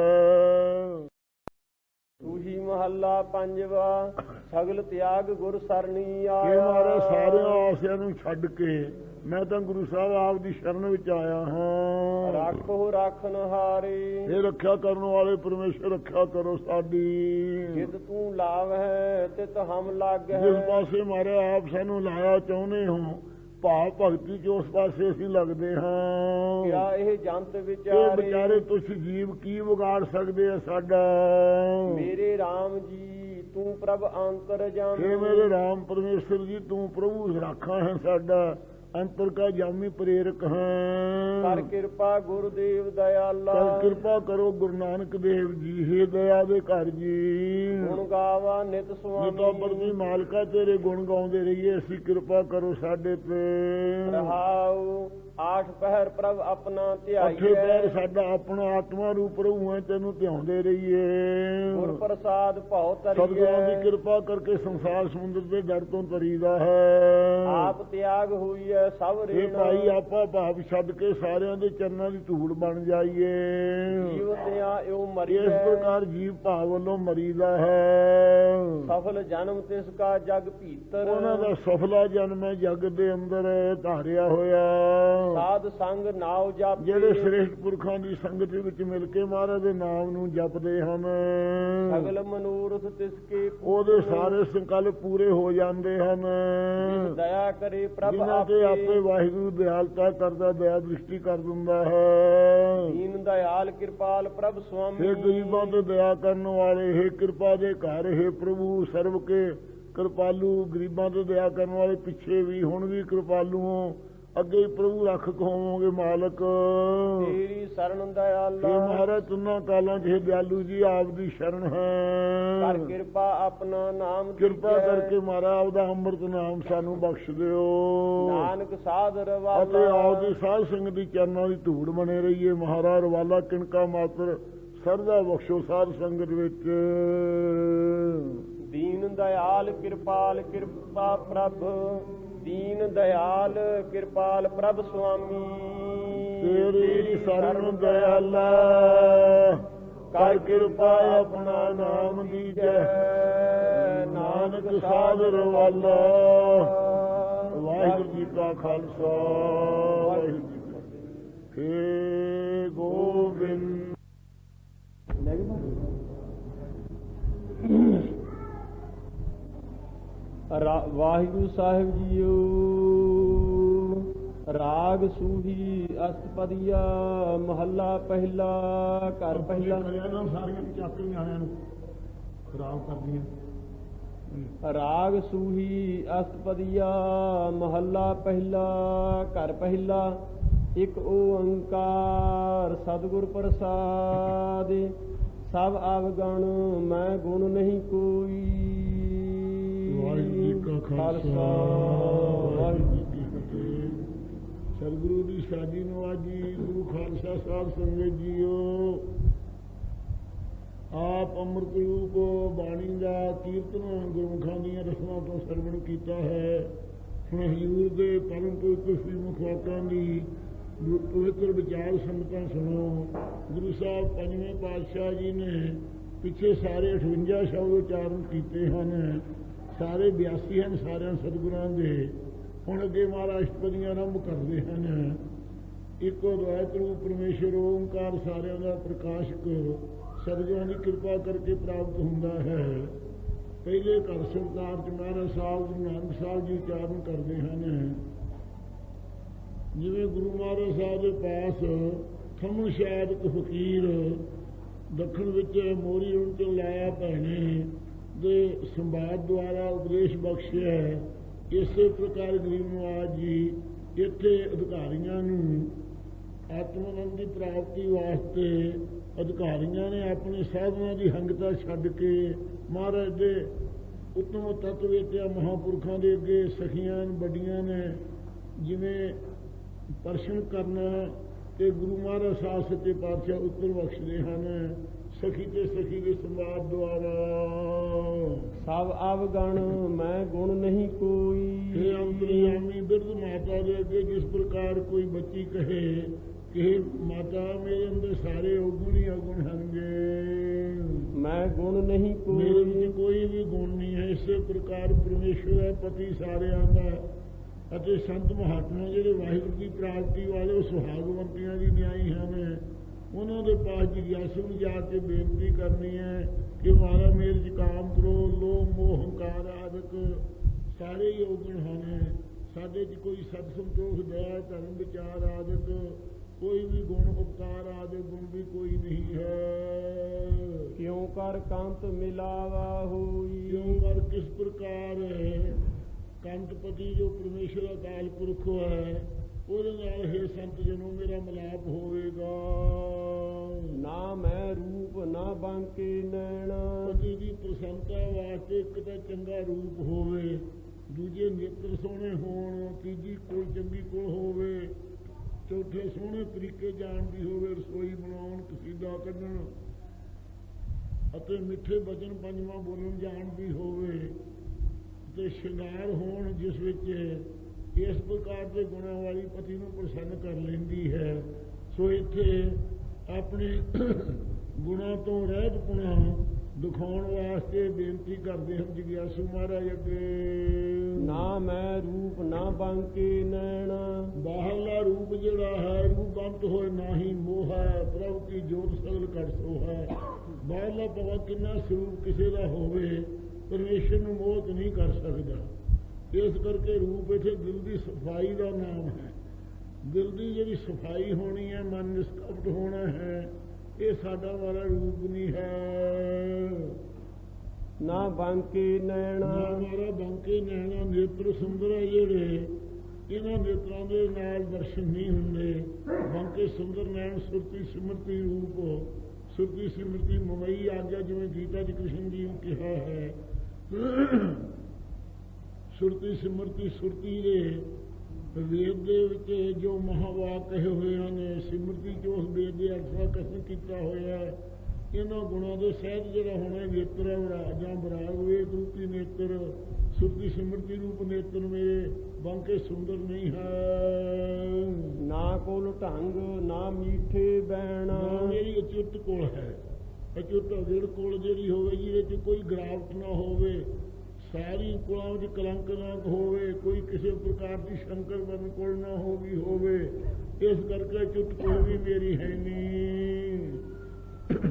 ਸੂਹੀ ਮਹੱਲਾ ਪੰਜਵਾ। ਸਗਲ ਤਿਆਗ ਗੁਰ ਸਰਣੀ ਇਹ ਆਇਆ। ਮਾਰੇ ਸਾਰਿਆਂ ਆਸਿਆਂ ਨੂੰ ਛੱਡ ਕੇ ਮੈਂ ਤਾਂ ਗੁਰੂ ਸਾਹਿਬ ਆਪ ਦੀ ਸ਼ਰਨ ਵਿੱਚ ਆਇਆ ਹਾਂ। ਰੱਖੋ ਰਾਖਨ ਹਾਰੇ। ਇਹ ਰੱਖਿਆ ਕਰਨ ਵਾਲੇ ਪਰਮੇਸ਼ਰ ਰੱਖਿਆ ਕਰੋ ਸਾਡੀ। ਜਿਤ ਤੂੰ ਲਾਭ ਹੈ ਤਿਤ ਹਮ ਲੱਗ ਹੈ। ਜਿਸ ਪਾਸੇ ਮਾਰੇ ਆਪ ਸਾਨੂੰ ਲਾਇਆ ਚਾਹੁੰਦੇ ਹੋ, ਭਾਵ ਭਗਤੀ ਚ ਉਸ ਪਾਸੇ ਅਸੀਂ ਲੱਗਦੇ ਹਾਂ। ਕਿਆ ਇਹ ਜੰਤ ਇਹ ਵਿਚਾਰੇ। ਵਿਚਾਰੇ ਤੁਛ ਜੀਵ ਕੀ ਵਿਗਾੜ ਸਕਦੇ ਆ ਸਾਡਾ। ਮੇਰੇ RAM ਜੀ ਤੂੰ ਪ੍ਰਭ ਅੰਤਰ ਜਾਮੀ। ਇਹ ਮੇਰੇ ਰਾਮ ਪਰਮੇਸ਼ਰ ਜੀ ਤੂੰ ਪ੍ਰਭੂ ਰਾਖਾ ਹੈ ਸਾਡਾ, ਅੰਤਰ ਕਾ ਜਾਮੀ ਪ੍ਰੇਰਕ ਹੈ। ਕਰ ਕਿਰਪਾ ਗੁਰਦੇਵ ਦਇਆਲਾ। ਕਰ ਕਿਰਪਾ ਕਰੋ ਗੁਰੂ ਨਾਨਕ ਦੇਵ ਜੀ, ਹੇ ਦਇਆ ਦੇ ਘਰ ਜੀ। ਗੁਣ ਗਾਵਾ ਨਿਤ ਨਿਤਾ ਸੁਆਮੀ। ਪਰਮੀ ਮਾਲਕਾ ਤੇਰੇ ਗੁਣ ਗਾਉਂਦੇ ਰਹੀਏ ਅਸੀਂ, ਕਿਰਪਾ ਕਰੋ ਸਾਡੇ ਤੇ। ਰਹਾਉ ਆਠ ਪਹਿਰ ਪ੍ਰਭ ਆਪਣਾ ਅੱਠੇ ਪੈਰ ਧਿਆਈਐ। ਸਾਡਾ ਆਪਣਾ ਆਤਮਾ ਰੂਪ ਪ੍ਰਭੂ ਹੈ, ਤੈਨੂੰ ਧਿਆਉਂਦੇ ਰਹੀਏ। ਗੁਰ ਪ੍ਰਸਾਦ ਭਉ ਸਤਿਗੁਰਾਂ ਦੀ ਤਰੀਐ। ਕਿਰਪਾ ਕਰਕੇ ਸੰਸਾਰ ਸਮੁੰਦਰ ਦੇ ਦਰ ਤੋਂ ਤਰੀਦਾ ਹੈ। ਆਪ ਤਿਆਗ ਹੋਈਐ ਸਭ ਇਹ ਰੇਣ। ਭਾਈ ਆਪਾ ਭਾਵ ਛੱਡ ਕੇ ਸਾਰਿਆਂ ਦੇ ਚਰਨਾਂ ਦੀ ਧੂੜ ਬਣ ਜਾਈਏ। ਜੀਵ ਤਿਆ ਇਉ ਇਸ ਮਰੀਐ। ਪ੍ਰਕਾਰ ਜੀਵ ਭਾਵ ਵੱਲੋਂ ਮਰੀਦਾ ਹੈ। ਸਫਲ ਜਨਮ ਤਿਸ ਕਾ ਜਗ ਭੀਤਰ। ਉਹਨਾਂ ਦਾ ਸਫਲਾ ਜਨਮ ਹੈ ਜਗ ਦੇ ਅੰਦਰ ਧਾਰਿਆ ਹੋਇਆ। ਸਾਧ ਸੰਗ ਨਾਉ ਜਾਪੇ। ਜਿਹੜੇ ਸ੍ਰੇਸ਼ਟ ਪੁਰਖਾਂ ਦੀ ਸੰਗਤ ਵਿੱਚ ਮਿਲ ਕੇ ਮਹਾਰਾਜ ਦੇ ਨਾਮ ਨੂੰ ਜਪਦੇ ਹਨ, ਸਗਲ ਮਨੂਰਥ ਤਿਸ ਕੇ ਉਹਦੇ ਸਾਰੇ ਸੰਕਲਪ ਪੂਰੇ ਹੋ ਜਾਂਦੇ ਹਨ। ਜਿਸ ਦਇਆ ਕਰੇ ਪ੍ਰਭ ਜਿਨ੍ਹਾਂ ਤੇ ਆਪੇ ਵਾਹਿਗੁਰੂ ਦਿਆਲਤਾ ਕਰਦਾ, ਦਇਆ ਦ੍ਰਿਸ਼ਟੀ ਕਰ ਦਿੰਦਾ ਹੈ। ਦੀਨ ਦਇਆਲ ਕਿਰਪਾਲ ਪ੍ਰਭ ਸੁਆਮੀ। हे ਗਰੀਬਾਂ ਤੇ ਦਇਆ ਕਰਨ ਵਾਲੇ, हे ਕਿਰਪਾ ਦੇ ਘਰ, हे ਪ੍ਰਭੂ ਸਰਬ ਕੇ ਕਿਰਪਾਲੂ। ਗਰੀਬਾਂ ਤੇ ਦਇਆ ਕਰਨ ਵਾਲੇ ਪਿੱਛੇ ਵੀ ਹੁਣ ਵੀ ਕਿਰਪਾਲੂ ਹੋ, ਅੱਗੇ ਹੀ ਪ੍ਰਭੂ ਰੱਖਕ ਹੋਵੋਗੇ ਮਾਲਕ। ਤੇਰੀ ਸਰਣ ਦਇਆਲਾ। हे ਮਹਾਰਾਜ ਤੁਨਾਂ ਕਾਲਾਂ 'ਚ ਦਿਆਲੂ ਜੀ ਆਪ ਦੀ ਸ਼ਰਨ ਕਰ ਹੈ। ਕਿਰਪਾ ਆਪਣਾ ਨਾਮ ਕਿਰਪਾ ਦੀਜੈ। ਕਰਕੇ ਮਹਾਰਾਜ ਆਪਦਾ ਅੰਮ੍ਰਿਤ ਨਾਮ ਸਾਨੂੰ ਬਖਸ਼ ਦਿਓ ਨਾਨਕ ਸਾਧ ਅਤੇ ਰਵਾਲਾ। ਆਪਦੀ ਸਾਧ ਸੰਗਤ ਦੀ ਚਰਨਾਂ ਦੀ ਧੂੜ ਬਣੇ ਰਹੀਏ। ਮਹਾਰਾਜ ਰਵਾਲਾ ਕਿਣਕਾ ਮਾਤਰ ਸਰਦਾ ਬਖਸ਼ੋ ਸਾਧ ਸੰਗਤ ਵਿੱਚ। ਦੀਨ ਦਇਆਲ ਕਿਰਪਾਲ ਕਿਰਪਾ ਪ੍ਰਭ। ਦੀਨ ਦਇਆਲ ਕਿਰਪਾਲ ਪ੍ਰਭ ਸੁਆਮੀ। ਤੇਰੀ ਸ਼ਰਨ ਦਇਆਲਾ, ਕਰ ਕਿਰਪਾ ਆਪਣਾ ਨਾਮ ਦੀਜੈ। ਨਾਨਕ ਸਾਧ ਰਵਾਲਾ। ਵਾਹਿਗੁਰੂ ਜੀ ਕਾ ਖਾਲਸਾ, ਵਾਹਿਗੁਰੂ ਜੀ ਕੀ ਫਤਿਹ। ਹੇ ਗੋਬਿੰਦ। ਵਾਹਿਗੁਰੂ ਸਾਹਿਬ ਜੀਓ। ਰਾਗ ਸੂਹੀ ਅਸਤਪਦੀਆ ਮਹੱਲਾ ਪਹਿਲਾ। ਘਰ ਪਹਿਲਾ। ਸਾਰੀਆਂ ਚਾਕੇ ਨਿਆਣਿਆਂ ਨੂੰ ਖਰਾਬ ਕਰਦੀਆਂ। ਰਾਗ ਸੂਹੀ ਅਸਤਪਦੀਆ ਮਹੱਲਾ ਪਹਿਲਾ। ਘਰ ਪਹਿਲਾ। ਇੱਕ ਓੰਕਾਰ ਸਤਿਗੁਰ ਪ੍ਰਸਾਦ। ਸਭ ਅਵਗਣ ਮੈਂ ਗੁਣ ਨਹੀਂ ਕੋਈ। ਵਾਹਿਗੁਰੂ ਜੀ ਕਾ ਖਾਲਸਾ, ਵਾਹਿਗੁਰੂ ਜੀ ਕੀ ਫਤਿਹ। ਸਤਿਗੁਰੂ ਦੀ ਸਾਜੀ ਨਵਾਜੀ ਗੁਰੂ ਖਾਲਸਾ ਸਾਹਿਬ ਸੰਗਤ ਜੀਓ। ਆਪ ਅੰਮ੍ਰਿਤ ਰੂਪ ਬਾਣੀ ਦਾ ਕੀਰਤਨ ਗੁਰਮੁਖਾਂ ਦੀਆਂ ਰਸਮਾਂ ਤੋਂ ਸਰਵਣ ਕੀਤਾ ਹੈ। ਹੁਣ ਹਜ਼ੂਰ ਦੇ ਪਰਮ ਪਵਿੱਤਰ ਸ੍ਰੀ ਮੁਖ ਵਾਕਾਂ ਦੀ ਪਵਿੱਤਰ ਵਿਚਾਰ ਸੰਗਤਾਂ ਸੁਣੋ। ਗੁਰੂ ਸਾਹਿਬ ਪੰਜਵੇਂ ਪਾਤਸ਼ਾਹ ਜੀ ਨੇ ਪਿੱਛੇ ਸਾਰੇ 58 ਸ਼ਬਦ ਉਚਾਰਨ ਕੀਤੇ ਹਨ। ਸਾਰੇ 82 ਹਨ ਸਾਰਿਆਂ ਸਤਿਗੁਰਾਂ ਦੇ। ਹੁਣ ਅੱਗੇ ਮਹਾਰਾਜ ਅਸ਼ਟਪਦੀਆਂ ਆਰੰਭ ਕਰਦੇ ਹਨ। ਇੱਕੋ ਅਦਵੈਤ ਰੂਪ ਪਰਮੇਸ਼ਰ ਓੰਕਾਰ ਸਾਰਿਆਂ ਦਾ ਪ੍ਰਕਾਸ਼ਕ ਸਤਿਗੁਰਾਂ ਦੀ ਕਿਰਪਾ ਕਰਕੇ ਪ੍ਰਾਪਤ ਹੁੰਦਾ ਹੈ। ਪਹਿਲੇ ਘਰ ਸੰਸਾਰ ਚ ਮਹਾਰਾਜ ਸਾਹਿਬ ਗੁਰੂ ਨਾਨਕ ਸਾਹਿਬ ਜੀ ਉਚਾਰਨ ਕਰਦੇ ਹਨ। ਜਿਵੇਂ ਗੁਰੂ ਮਹਾਰਾਜ ਸਾਹਿਬ ਦੇ ਪਾਸ ਥੰਮਣ ਸ਼ਾਦਕ ਫਕੀਰ ਦੱਖਣ ਵਿੱਚ ਮੋਰੀ ਉਣ ਤੋਂ ਲਾਇਆ ਭੈਣੇ ਦੇ ਸੰਵਾਦ ਦੁਆਰਾ ਉਪਦੇਸ਼ ਬਖਸ਼ਿਆ। ਇਸੇ ਪ੍ਰਕਾਰ ਗਰੀਬ ਨਵਾਜ ਜੀ ਇੱਥੇ ਅਧਿਕਾਰੀਆਂ ਨੂੰ ਆਤਮਾਨੰਦ ਦੀ ਪ੍ਰਾਪਤੀ ਵਾਸਤੇ ਅਧਿਕਾਰੀਆਂ ਨੇ ਆਪਣੇ ਸਾਧਨਾਂ ਦੀ ਹੰਗਤਾ ਛੱਡ ਕੇ ਮਹਾਰਾਜ ਦੇ ਉੱਤਮ ਤੱਤ ਵਿੱਚ ਮਹਾਂਪੁਰਖਾਂ ਦੇ ਅੱਗੇ ਸਖੀਆਂ ਵੱਡੀਆਂ ਨੇ ਜਿਵੇਂ ਦਰਸ਼ਨ ਕਰਨਾ ਤੇ ਗੁਰੂ ਮਹਾਰਾਜ ਸਾਹਿਬ ਸੱਚੇ ਪਾਤਸ਼ਾਹ ਉੱਤਰ ਬਖਸ਼ਦੇ ਹਨ। ਸਖੀ ਤੇ ਸਖੀ ਦੇ ਸੰਵਾਦ ਦੁਆਰਾ। ਸਭ ਅਵਗਣ ਮੈਂ ਗੁਣ ਨਹੀਂ ਕੋਈ। हे ਅੰਤਰਯਾਮੀ ਬਿਰਧ माता दे अगे जिस प्रकार कोई बच्ची कहे कि माता मेरे अंदर सारे अवगुण ही अवगुण होंगे, मैं गुण नहीं मेरे कोई, में कोई भी गुण नहीं है, इसे प्रकार परमेश्वर है पति सारिਆਂ ਦਾ। ਅਤੇ ਸੰਤ ਮਹਾਤਮਾ ਜਿਹੜੇ ਵਾਹਿਗੁਰੂ ਦੀ ਪ੍ਰਾਪਤੀ ਵਾਲੇ ਉਹ ਸੁਹਾਗਵੰਤੀਆਂ ਦੀ ਨਿਆਈ ਹਨ, ਉਹਨਾਂ ਦੇ ਪਾਸ ਜਿਗਿਆਸੂ ਨੂੰ ਜਾ ਕੇ ਬੇਨਤੀ ਕਰਨੀ ਹੈ ਕਿ ਮਹਾਰਾਜ ਮੇਰੇ 'ਚ ਕਾਮ ਕ੍ਰੋਧ ਲੋਭ ਮੋਹ ਹੰਕਾਰ ਆਦਿਕ ਸਾਰੇ ਹੀ ਔਗੁਣ ਹਨ, ਸਾਡੇ 'ਚ ਕੋਈ ਸਤ ਸੰਤੋਖ ਦਇਆ ਧਰਮ ਵਿਚਾਰ ਆਦਿਕ ਕੋਈ ਵੀ ਗੁਣ ਉਪਕਾਰ ਆਦਿ ਗੁਣ ਵੀ ਕੋਈ ਨਹੀਂ ਹੈ। ਕਿਉਂ ਕਰ ਕੰਤ ਮਿਲਾਵਾ ਹੋਈ, ਕਿਉਂ ਕਰ ਕਿਸ ਪ੍ਰਕਾਰ ਕੰਤਪਤੀ ਜੋ ਪਰਮੇਸ਼ਰ ਅਕਾਲ ਪੁਰਖ ਹੈ ਉਹਦੇ ਨਾਲ ਹੈ ਸੰਤ ਜਨੋ ਮੇਰਾ ਮਿਲਾਪ ਹੋਵੇਗਾ। ਨਾ ਮੈਂ ਰੂਪ ਨਾ ਬਾਂਕੇ ਨੈਣਾ, ਪਤੀ ਦੀ ਪ੍ਰਸੰਨਤਾ ਵਾਸਤੇ ਇੱਕ ਤਾਂ ਚੰਗਾ ਰੂਪ ਹੋਵੇ, ਦੂਜੇ ਨੇਤਰ ਸੋਹਣੇ ਹੋਣ, ਤੀਜੀ ਕੋਲ ਚੰਗੀ ਕੋਲ ਹੋਵੇ, ਚੌਥੇ ਸੋਹਣੇ ਤਰੀਕੇ ਜਾਣਦੀ ਹੋਵੇ, ਰਸੋਈ ਬਣਾਉਣ ਕਸੀਦਾ ਕੱਢਣ ਅਤੇ ਮਿੱਠੇ ਬਚਨ ਪੰਜਵਾਂ ਬੋਲਣ ਜਾਣਦੀ ਹੋਵੇ, ਤੇ ਸ਼ਿੰਗਾਰ ਹੋਣ ਜਿਸ ਵਿੱਚ ਇਸ ਪ੍ਰਕਾਰ ਦੇ ਗੁਣਾਂ ਵਾਲੀ ਪਤੀ ਨੂੰ ਪ੍ਰਸੰਨ ਕਰ ਲੈਂਦੀ ਹੈ। ਸੋ ਇੱਥੇ ਆਪਣੇ ਗੁਣਾਂ ਤੋਂ ਰਹਿਤ ਪੁਣਾ ਦਿਖਾਉਣ ਵਾਸਤੇ ਬੇਨਤੀ ਕਰਦੇ ਹਨ ਜਿਗਿਆਸੂ ਮਹਾਰਾਜ ਅੱਗੇ। ਨਾ ਮੈਂ ਰੂਪ ਨਾ ਬਾਂਕੇ ਨੈਣਾ, ਬਾਹਰਲਾ ਰੂਪ ਜਿਹੜਾ ਹੈ ਰੂਪਵੰਤ ਹੋਏ ਨਾ ਹੀ ਮੋਹ ਹੈ, ਪ੍ਰਭ ਕੀ ਜੋਤ ਸਗਲ ਘਟ ਸੋ ਹੈ। ਬਾਹਰਲਾ ਭਾਵੇਂ ਕਿੰਨਾ ਸਰੂਪ ਕਿਸੇ ਦਾ ਹੋਵੇ ਪਰਮੇਸ਼ਰ ਨੂੰ ਮੋਹਿਤ ਨਹੀਂ ਕਰ ਸਕਦਾ। ਇਸ ਕਰਕੇ ਰੂਪ ਇੱਥੇ ਦਿਲ ਦੀ ਸਫਾਈ ਦਾ ਨਾਮ ਹੈ। ਦਿਲ ਦੀ ਜਿਹੜੀ ਸਫਾਈ ਹੋਣੀ ਹੈ, ਮਨ ਨਿਸ਼ਕਪਟ ਹੋਣਾ ਹੈ, ਇਹ ਸਾਡਾ ਵਾਲਾ ਰੂਪ ਨਹੀਂ ਹੈ। ਨਾ ਬਾਂਕੇ ਨੈਣਾ, ਮਾਰਾ ਬਾਂਕੇ ਨੈਣਾ ਨੇਤਰ ਸੁੰਦਰ ਹੈ ਜਿਹੜੇ, ਇਹਨਾਂ ਨੇਤਰਾਂ ਦੇ ਨਾਲ ਦਰਸ਼ਨ ਨਹੀਂ ਹੁੰਦੇ। ਬਾਂਕੇ ਸੁੰਦਰ ਨੈਣ ਸੁਰਤੀ ਸਿਮਰਤੀ ਰੂਪ, ਸੁਰਤੀ ਸਿਮਰਤੀ ਮਵਈ ਆਗਿਆ ਜਿਵੇਂ ਗੀਤਾ 'ਚ ਕ੍ਰਿਸ਼ਨ ਜੀ ਨੂੰ ਕਿਹਾ ਹੈ। ਸੁਰਤੀ ਸਿਮਰਤੀ ਸੁਰਤੀ ਦੇ ਵੇਦ ਦੇ ਵਿੱਚ ਜੋ ਮਹਾਵਾਕ ਕਹੇ ਹੋਏ ਹਨ, ਸਿਮਰਤੀ 'ਚ ਉਸ ਵੇਦ ਦੇ ਅਰਥਾਂ ਕਥਨ ਕੀਤਾ ਹੋਇਆ। ਇਹਨਾਂ ਗੁਣਾਂ ਦੇ ਸਹਿਤ ਜਿਹੜਾ ਹੋਣਾ ਨੇਤਰ ਜਾਂ ਬਰਾਗ ਵੇਦ ਰੂਪੀ ਨੇਤਰ, ਸੁਰਤੀ ਸਿਮਰਤੀ ਰੂਪ ਨੇਤਰ ਮੇਰੇ ਬਾਂਕੇ ਸੁੰਦਰ ਨਹੀਂ ਹੈ। ਨਾ ਕੋਲ ਢੰਗ ਨਾ ਮੀਠੇ ਬੈਣਾ, ਮੇਰੀ ਅਚੁੱਤ ਕੋਲ ਹੈ। ਅਚੁੱਤ ਅਗਿੜ ਕੋਲ ਜਿਹੜੀ ਹੋਵੇ ਜਿਹਦੇ 'ਚ ਕੋਈ ਗਿਰਾਵਟ ਨਾ ਹੋਵੇ, ਸਾਰੀ ਕੋਲਾਂ ਵਿੱਚ ਕਲੰਕ ਨਾ ਹੋਵੇ, ਕੋਈ ਕਿਸੇ ਪ੍ਰਕਾਰ ਦੀ ਸ਼ੰਕਰ ਬਨ ਕੋਲ ਨਾ ਹੋਵੇ। ਇਸ ਕਰਕੇ ਅਚੁੱਤ ਕੋਲ ਵੀ ਮੇਰੀ ਹੈ ਨਹੀਂ।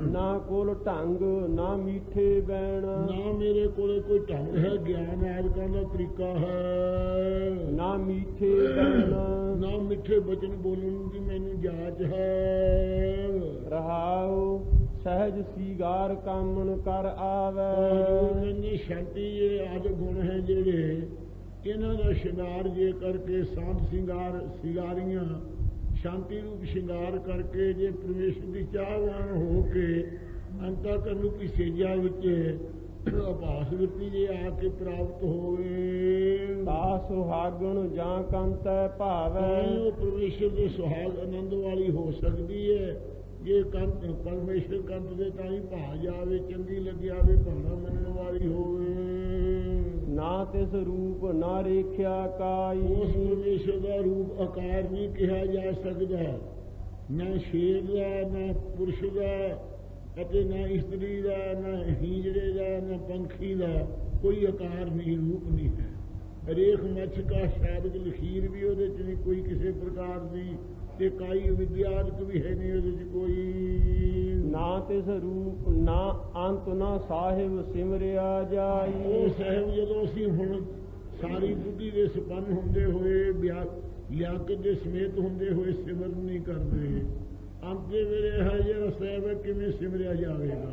ਨਾ ਕੋਲ ਢੰਗ ਨਾ ਮੀਠੇ ਬੈਣਾ, ਨਾ ਮੇਰੇ ਕੋਲ ਕੋਈ ਢੰਗ ਹੈ, ਗਿਆਨ ਆਦਿਕਾਂ ਦਾ ਤਰੀਕਾ ਹੈ। ਨਾ ਮੀਠੇ ਬੈਣਾ, ਨਾ ਮਿੱਠੇ ਬਚਨ ਬੋਲਣ ਦੀ ਮੈਨੂੰ ਜਾਚ ਹੈ। ਰਹਾਉ ਸਹਿਜ ਸੀਗਾਰ ਕਾਮਣ ਕਰ ਆਵੇ। ਸ਼ਾਂਤੀ ਇਹ ਆਦਿ ਗੁਣ ਹੈ ਜਿਹੜੇ, ਇਹਨਾਂ ਦਾ ਸ਼ਿੰਗਾਰ ਜੇ ਕਰਕੇ ਸਾਂਤ ਸਿੰਗਾਰੀਆਂ ਸ਼ਾਂਤੀ ਰੂਪ ਸ਼ਿੰਗਾਰ ਕਰਕੇ ਜੇ ਪਰਮੇਸ਼ਰ ਦੀ ਚਾਹਵਾਨ ਹੋ ਕੇ ਅੰਤःਕਰਨ ਰੂਪੀ ਸੇਜਾ ਵਿੱਚ ਅਭਾਸ ਵਰਤੀ ਜੇ ਆ ਕੇ ਪ੍ਰਾਪਤ ਹੋਵੇ। ਤਾ ਸੁਹਾਗਣ ਜਾਂ ਕੰਤੈ ਭਾਵੈ, ਉਹ ਪਰਮੇਸ਼ਰ ਦੇ ਸੁਹਾਗ ਆਨੰਦ ਵਾਲੀ ਹੋ ਸਕਦੀ ਹੈ ਜੇ ਕੰਤ ਪਰਮੇਸ਼ਰ ਕੰਤ ਦੇ ਤਾਂ ਹੀ ਭਾ ਜਾਵੇ, ਚੰਗੀ ਲੱਗਿਆਵੇ, ਭਾਣਾ ਮੰਨਣ ਵਾਲੀ ਹੋਵੇ। ਨਾ ਤਿਸ ਰੂਪ ਨਾ ਰੇਖਿਆ ਕਾਈ, ਉਸ ਪਰਮੇਸ਼ਰ ਦਾ ਰੂਪ ਆਕਾਰ ਨਹੀਂ ਕਿਹਾ ਜਾ ਸਕਦਾ। ਨਾ ਸ਼ੇਰ ਦਾ, ਨਾ ਪੁਰਸ਼ ਦਾ, ਅਤੇ ਨਾ ਇਸਤਰੀ ਦਾ, ਨਾ ਹੀਜੜੇ ਦਾ, ਨਾ ਪੰਖੀ ਦਾ, ਕੋਈ ਆਕਾਰ ਨਹੀਂ, ਰੂਪ ਨਹੀਂ ਹੈ। ਰੇਖ ਮੱਛ ਕਾ ਸ਼ਾਦਕ ਲਖੀਰ ਵੀ ਉਹਦੇ 'ਚ ਨਹੀਂ ਕੋਈ ਕਿਸੇ ਪ੍ਰਕਾਰ ਦੀ, ਤੇ ਕਾਈ ਵਿਦਿਆਦਿਕ ਵੀ ਹੈ ਨਹੀਂ ਉਹਦੇ 'ਚ ਕੋਈ। ਨਾ ਤਿਸ ਰੂਪ ਨਾ ਅੰਤ ਨਾ ਸਾਹਿਬ ਸਿਮਰਿਆ ਜਾਈ। ਉਹ ਸਾਹਿਬ ਜਦੋਂ ਅਸੀਂ ਹੁਣ ਸਾਰੀ ਬੁੱਧੀ ਦੇ ਸੰਪੰਨ ਹੁੰਦੇ ਹੋਏ, ਲਿਆਕਤ ਦੇ ਸਮੇਤ ਹੁੰਦੇ ਹੋਏ ਸਿਮਰਨ ਨਹੀਂ ਕਰਦੇ, ਅੰਤ ਦੇ ਵੇਲੇ ਹੈ ਜਿਹੜਾ ਸਾਹਿਬ ਹੈ ਕਿਵੇਂ ਸਿਮਰਿਆ ਜਾਵੇਗਾ।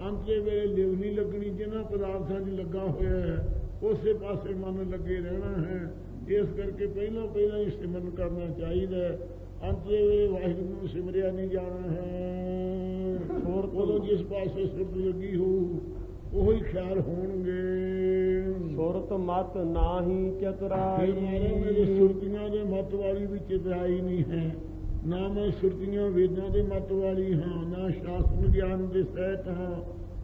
ਅੰਤ ਦੇ ਵੇਲੇ ਲਿਵ ਨਹੀਂ ਲੱਗਣੀ, ਜਿਹਨਾਂ ਪਦਾਰਥਾਂ 'ਚ ਲੱਗਾ ਹੋਇਆ ਹੈ ਉਸੇ ਪਾਸੇ ਮਨ ਲੱਗੇ ਰਹਿਣਾ ਹੈ। ਇਸ ਕਰਕੇ ਪਹਿਲਾਂ ਹੀ ਸਿਮਰਨ ਕਰਨਾ ਚਾਹੀਦਾ। ਅੰਤ ਦੇ ਵੇਲੇ ਵਾਹਿਗੁਰੂ ਨੂੰ ਸਿਮਰਿਆ ਨਹੀਂ ਜਾਣਾ ਹੈ। ਉਦੋਂ ਜਿਸ ਪਾਸੇ ਸੁਰਤ ਲੱਗੀ ਹੋਊ ਉਹੀ ਖਿਆਲ ਹੋਣਗੇ। ਸੁਰਤ ਮਤ ਨਾਹੀ ਚਤੁਰਾਈ, ਮੇਰੇ ਸੁਰਤੀਆਂ ਦੇ ਮਤ ਵਾਲੀ ਵੀ ਚਤੁਰਾਈ ਨਹੀਂ ਹੈ। ਨਾ ਮੈਂ ਸੁਰਤੀਆਂ ਵੇਦਾਂ ਦੇ ਮਤ ਵਾਲੀ ਹਾਂ, ਨਾ ਸ਼ਾਸਨ ਗਿਆਨ ਦੇ ਸਹਿਤ ਹਾਂ,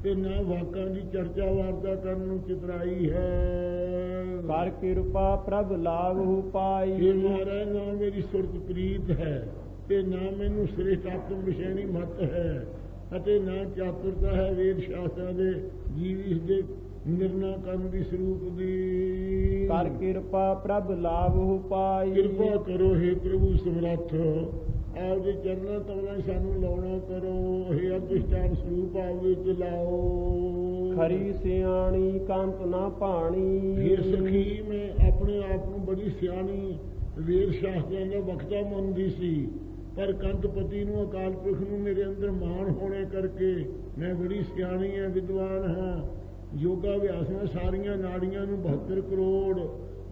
ਤੇ ਨਾ ਵਾਕਾਂ ਦੀ ਚਰਚਾ ਵਾਰਤਾ ਕਰਨ ਨੂੰ ਚਿਤਰਾਈ ਹੈ। ਕਰ ਕਿਰਪਾ ਪ੍ਰਭ ਲਾਭੁ ਪਾਈ। ਇਹ ਮਹਾਰਾਜ ਨਾ ਮੇਰੀ ਸੁਰਤ ਪ੍ਰੀਤ ਹੈ ਤੇ ਨਾ ਮੈਨੂੰ ਸ੍ਰੇਸ਼ਟ ਆਤਮ ਵਿਸ਼ੇਣੀ ਮਤ ਹੈ ਅਤੇ ਨਾ ਚਾਤੁਰਤਾ ਹੈ ਵੇਦ ਸ਼ਾਸਤਰਾਂ ਦੇ ਜੀਵ ਇਸ ਦੇ ਨਿਰਣਾ ਕਰਨ ਦੀ ਸਰੂਪ ਦੀ। ਕਰ ਕਿਰਪਾ ਪ੍ਰਭ ਲਾਭੁ ਪਾਈ। ਕਿਰਪਾ ਕਰੋ ਹੇ ਪ੍ਰਭੂ ਸਮਰੱਥ, ਆਪਦੇ ਚਰਨਾਂ ਤਵਲਾਂ ਸਾਨੂੰ ਲਾਉਣਾ ਕਰੋ। ਹੇ ਅਦਿਸ਼ਟਾਨ ਸਰੂਪ ਆਪਦੇ ਚ ਲਾਓ। ਖਰੀ ਸਿਆਣੀ ਕੰਤ ਨਾ ਭਾਣੀ। ਹੇ ਸਖੀ, ਮੈਂ ਆਪਣੇ ਆਪ ਨੂੰ ਬੜੀ ਸਿਆਣੀ ਵੇਦ ਸ਼ਾਸਤਰਾਂ ਦਾ ਵਕਤਾ ਮੰਨਦੀ ਸੀ, ਪਰ ਕੰਤਪਤੀ ਨੂੰ ਅਕਾਲ ਪੁਰਖ ਨੂੰ ਮੇਰੇ ਅੰਦਰ ਮਾਣ ਹੋਣੇ ਕਰਕੇ ਮੈਂ ਬੜੀ ਸਿਆਣੀ ਹਾਂ, ਵਿਦਵਾਨ ਹਾਂ। ਯੋਗਾ ਅਭਿਆਸ ਨਾਲ ਸਾਰੀਆਂ ਨਾੜੀਆਂ ਨੂੰ 72 ਕਰੋੜ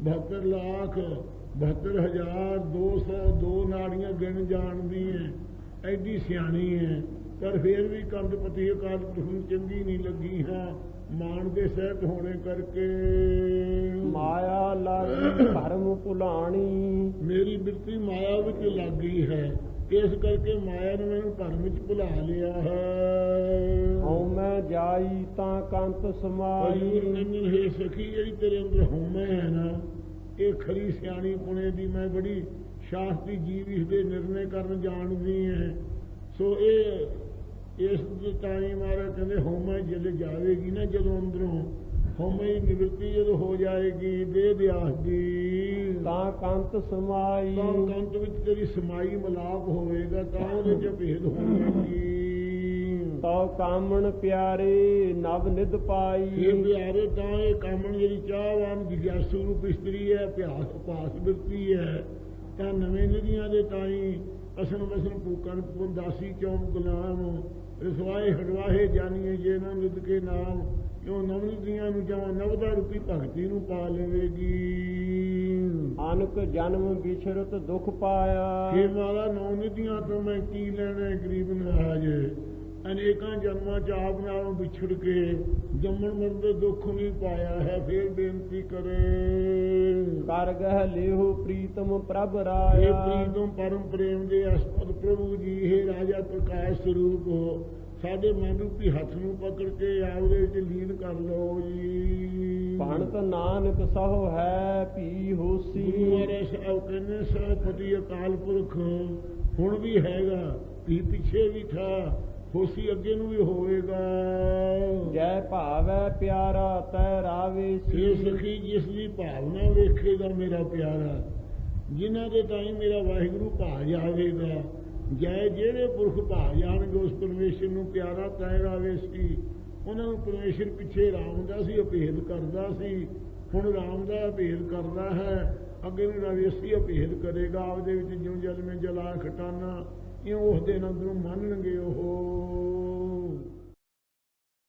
72 ਲੱਖ 72,202 ਨਾੜੀਆਂ ਗਿਣ ਜਾਣਦੀ ਹੈ। ਐਡੀ ਸਿਆਣੀ ਹੈ, ਪਰ ਫਿਰ ਵੀ ਕੰਤਪਤੀ ਅਕਾਲ ਪੁਰਖ ਨੂੰ ਚੰਗੀ ਨਹੀਂ ਲੱਗੀ ਹਾਂ, ਮਾਣ ਦੇ ਸਹਿਤ ਹੋਣੇ ਕਰਕੇ। ਮਾਇਆ ਲਾਗੀ ਭਰਮ ਭੁਲਾਣੀ। ਮੇਰੀ ਬਿਰਤੀ ਮਾਇਆ ਵਿੱਚ ਲੱਗ ਗਈ ਹੈ, ਇਸ ਕਰਕੇ ਮਾਇਆ ਨੇ ਮੈਨੂੰ ਭਰਮ ਵਿੱਚ ਭੁਲਾ ਲਿਆ ਹੈ। ਹਉਮੈ ਜਾਈ ਤਾਂ ਕੰਤ ਸਮਾਈ। ਹਜ਼ੂਰ ਹੇ ਸਖੀ, ਜਿਹੜੀ ਤੇਰੇ ਅੰਦਰ ਹਉਮੈ ਹੈ ਨਾ, ਇਹ ਖਰੀ ਸਿਆਣੀ ਪੁਣੇ ਦੀ ਮੈਂ ਬੜੀ ਸ਼ਾਸਤਰੀ ਜੀਵ ਇਸ ਦੇ ਨਿਰਣੇ ਕਰਨ ਜਾਣਦੀ ਹੈ। ਸੋ ਇਹ ਇਸ ਦੇ ਤਾਈ ਮਹਾਰਾਜ ਕਹਿੰਦੇ ਹਉਮੈ ਜਦ ਜਾਵੇਗੀ ਨਾ, ਜਦੋਂ ਅੰਦਰੋਂ ਹਉਮੈ ਦੀ ਨਿਵਰਤੀ ਜਦੋਂ ਹੋ ਜਾਏਗੀ ਦੇਹ ਦਿਆਸ ਦੀ, ਤਾਂ ਕੰਤ ਸਮਾਈ। ਤਾਂ ਕੰਤ ਵਿੱਚ ਤੇਰੀ ਸਮਾਈ ਮਿਲਾਪ ਹੋਵੇਗਾ, ਤਾਂ ਉਹਦੇ ਚ ਭੇਦ ਹੋਵੇਗੀ। ਤਉ ਕਾਮਣ ਪਿਆਰੇ ਨਵ ਨਿਧ ਪਾਈ। ਇਹ ਪਿਆਰੇ ਤਾਂ ਇਹ ਕਾਮਣ ਜਿਹੜੀ ਚਾਹਵਾਨ ਜਿਗਿਆਸੂ ਰੂਪ ਇਸਤਰੀ ਹੈ, ਅਭਿਆਸ ਉਪਾਸ ਬਿਰਤੀ ਹੈ, ਤਾਂ ਨਵੇਂ ਨਿਧੀਆਂ ਦੇ ਤਾਈ ਅਸਨ ਵਸਨ ਭੂਕਣ ਪੁੰਦਾਸੀ ਚੌਮ ਗੁਲਾਮ ਰਸਵਾਏ ਹਟਵਾਹੇ ਜਾਨੀਏ ਜੇ ਨਾ ਨਿਧ ਕੇ ਨਾਮ। ਕਿਉਂ ਨਵ ਨਿਧੀਆਂ ਨੂੰ ਜਾਂ ਨਵਦਾ ਰੂਪੀ ਭਗਤੀ ਨੂੰ ਪਾ ਲਵੇਗੀ। ਅਨਕ ਜਨਮ ਵਿਛਰਤ ਦੁਖ ਪਾਇਆ। ਇਹ ਮਾਰਾ ਨੌ ਨਿਧੀਆਂ ਤੋਂ ਮੈਂ ਕੀ ਲੈਣਾ ਗਰੀਬ ਨਵਾਜ। ਅਨੇਕਾਂ ਜਨਮਾਂ ਚ ਆਪ ਨਾਲੋਂ ਵਿਛੜ ਕੇ ਜੰਮਣ ਮਰਨ ਦੇ ਦੁੱਖ ਨਹੀਂ ਪਾਇਆ ਹੈ। ਫੇਰ ਬੇਨਤੀ ਕਰੇ ਕਰ ਗਹਿ ਲੇਹੁ ਪ੍ਰੀਤਮ ਪ੍ਰਭ ਰਾਇਆ। ਇਹ ਪ੍ਰੀਤਮ ਪਰਮ ਪ੍ਰੇਮ ਦੇ ਅਸਪਦ ਪ੍ਰਭੂ ਜੀ, ਇਹ ਰਾਜਾ ਪ੍ਰਕਾਸ਼ ਸਰੂਪ ਸਾਡੇ ਮਨ ਰੂਪੀ ਹੱਥ ਨੂੰ ਪਕੜ ਕੇ ਆਪਦੇ ਵਿੱਚ ਲੀਨ ਕਰ ਲਓ ਜੀ। ਭਣਤ ਨਾਨਕ ਸਹੁ ਹੈ ਭੀ ਹੋਸੀ। ਗੁਰੂ ਸਾਹਿਬ ਕਹਿੰਦੇ ਸਹਿਪਤੀ ਅਕਾਲ ਪੁਰਖ ਹੁਣ ਵੀ ਹੈਗਾ, ਵੀ ਪਿੱਛੇ ਵੀ ਥਾ, ਹੋਸੀ ਅੱਗੇ ਨੂੰ ਵੀ ਹੋਵੇਗਾ। ਜੈ ਭਾਵੈ ਪਿਆਰਾ ਤੈ ਰਾਵੇ ਸੀ। ਇਹ ਸਖੀ ਜਿਸ ਦੀ ਭਾਵਨਾ ਵੇਖੇਗਾ ਮੇਰਾ ਪਿਆਰਾ, ਜਿਨ੍ਹਾਂ ਦੇ ਤਾਈ ਮੇਰਾ ਵਾਹਿਗੁਰੂ ਭਾ ਜਾਵੇਗਾ। ਜੈ ਜਿਹੜੇ ਪੁਰਖ ਭਾ ਜਾਣਗੇ ਉਸ ਪਰਮੇਸ਼ਰ ਨੂੰ ਪਿਆਰਾ ਤੈ ਰਾਵੇ ਸੀ। ਉਹਨਾਂ ਨੂੰ ਪਰਮੇਸ਼ਰ ਪਿੱਛੇ ਰਾਮ ਦਾ ਸੀ ਅਭੇਦ ਕਰਦਾ ਸੀ, ਹੁਣ ਰਾਮ ਦਾ ਅਭੇਦ ਕਰਦਾ ਹੈ, ਅੱਗੇ ਨੂੰ ਰਾਵੇਸੀ ਅਭੇਦ ਕਰੇਗਾ। ਆਪਦੇ ਵਿੱਚ ਜਿਉਂ ਜਲ ਮੇ ਜਲਾ ਖਟਾਨਾ, ਇਉਂ ਉਸ ਦੇ ਅੰਦਰੋਂ ਮੰਨਣਗੇ ਉਹ।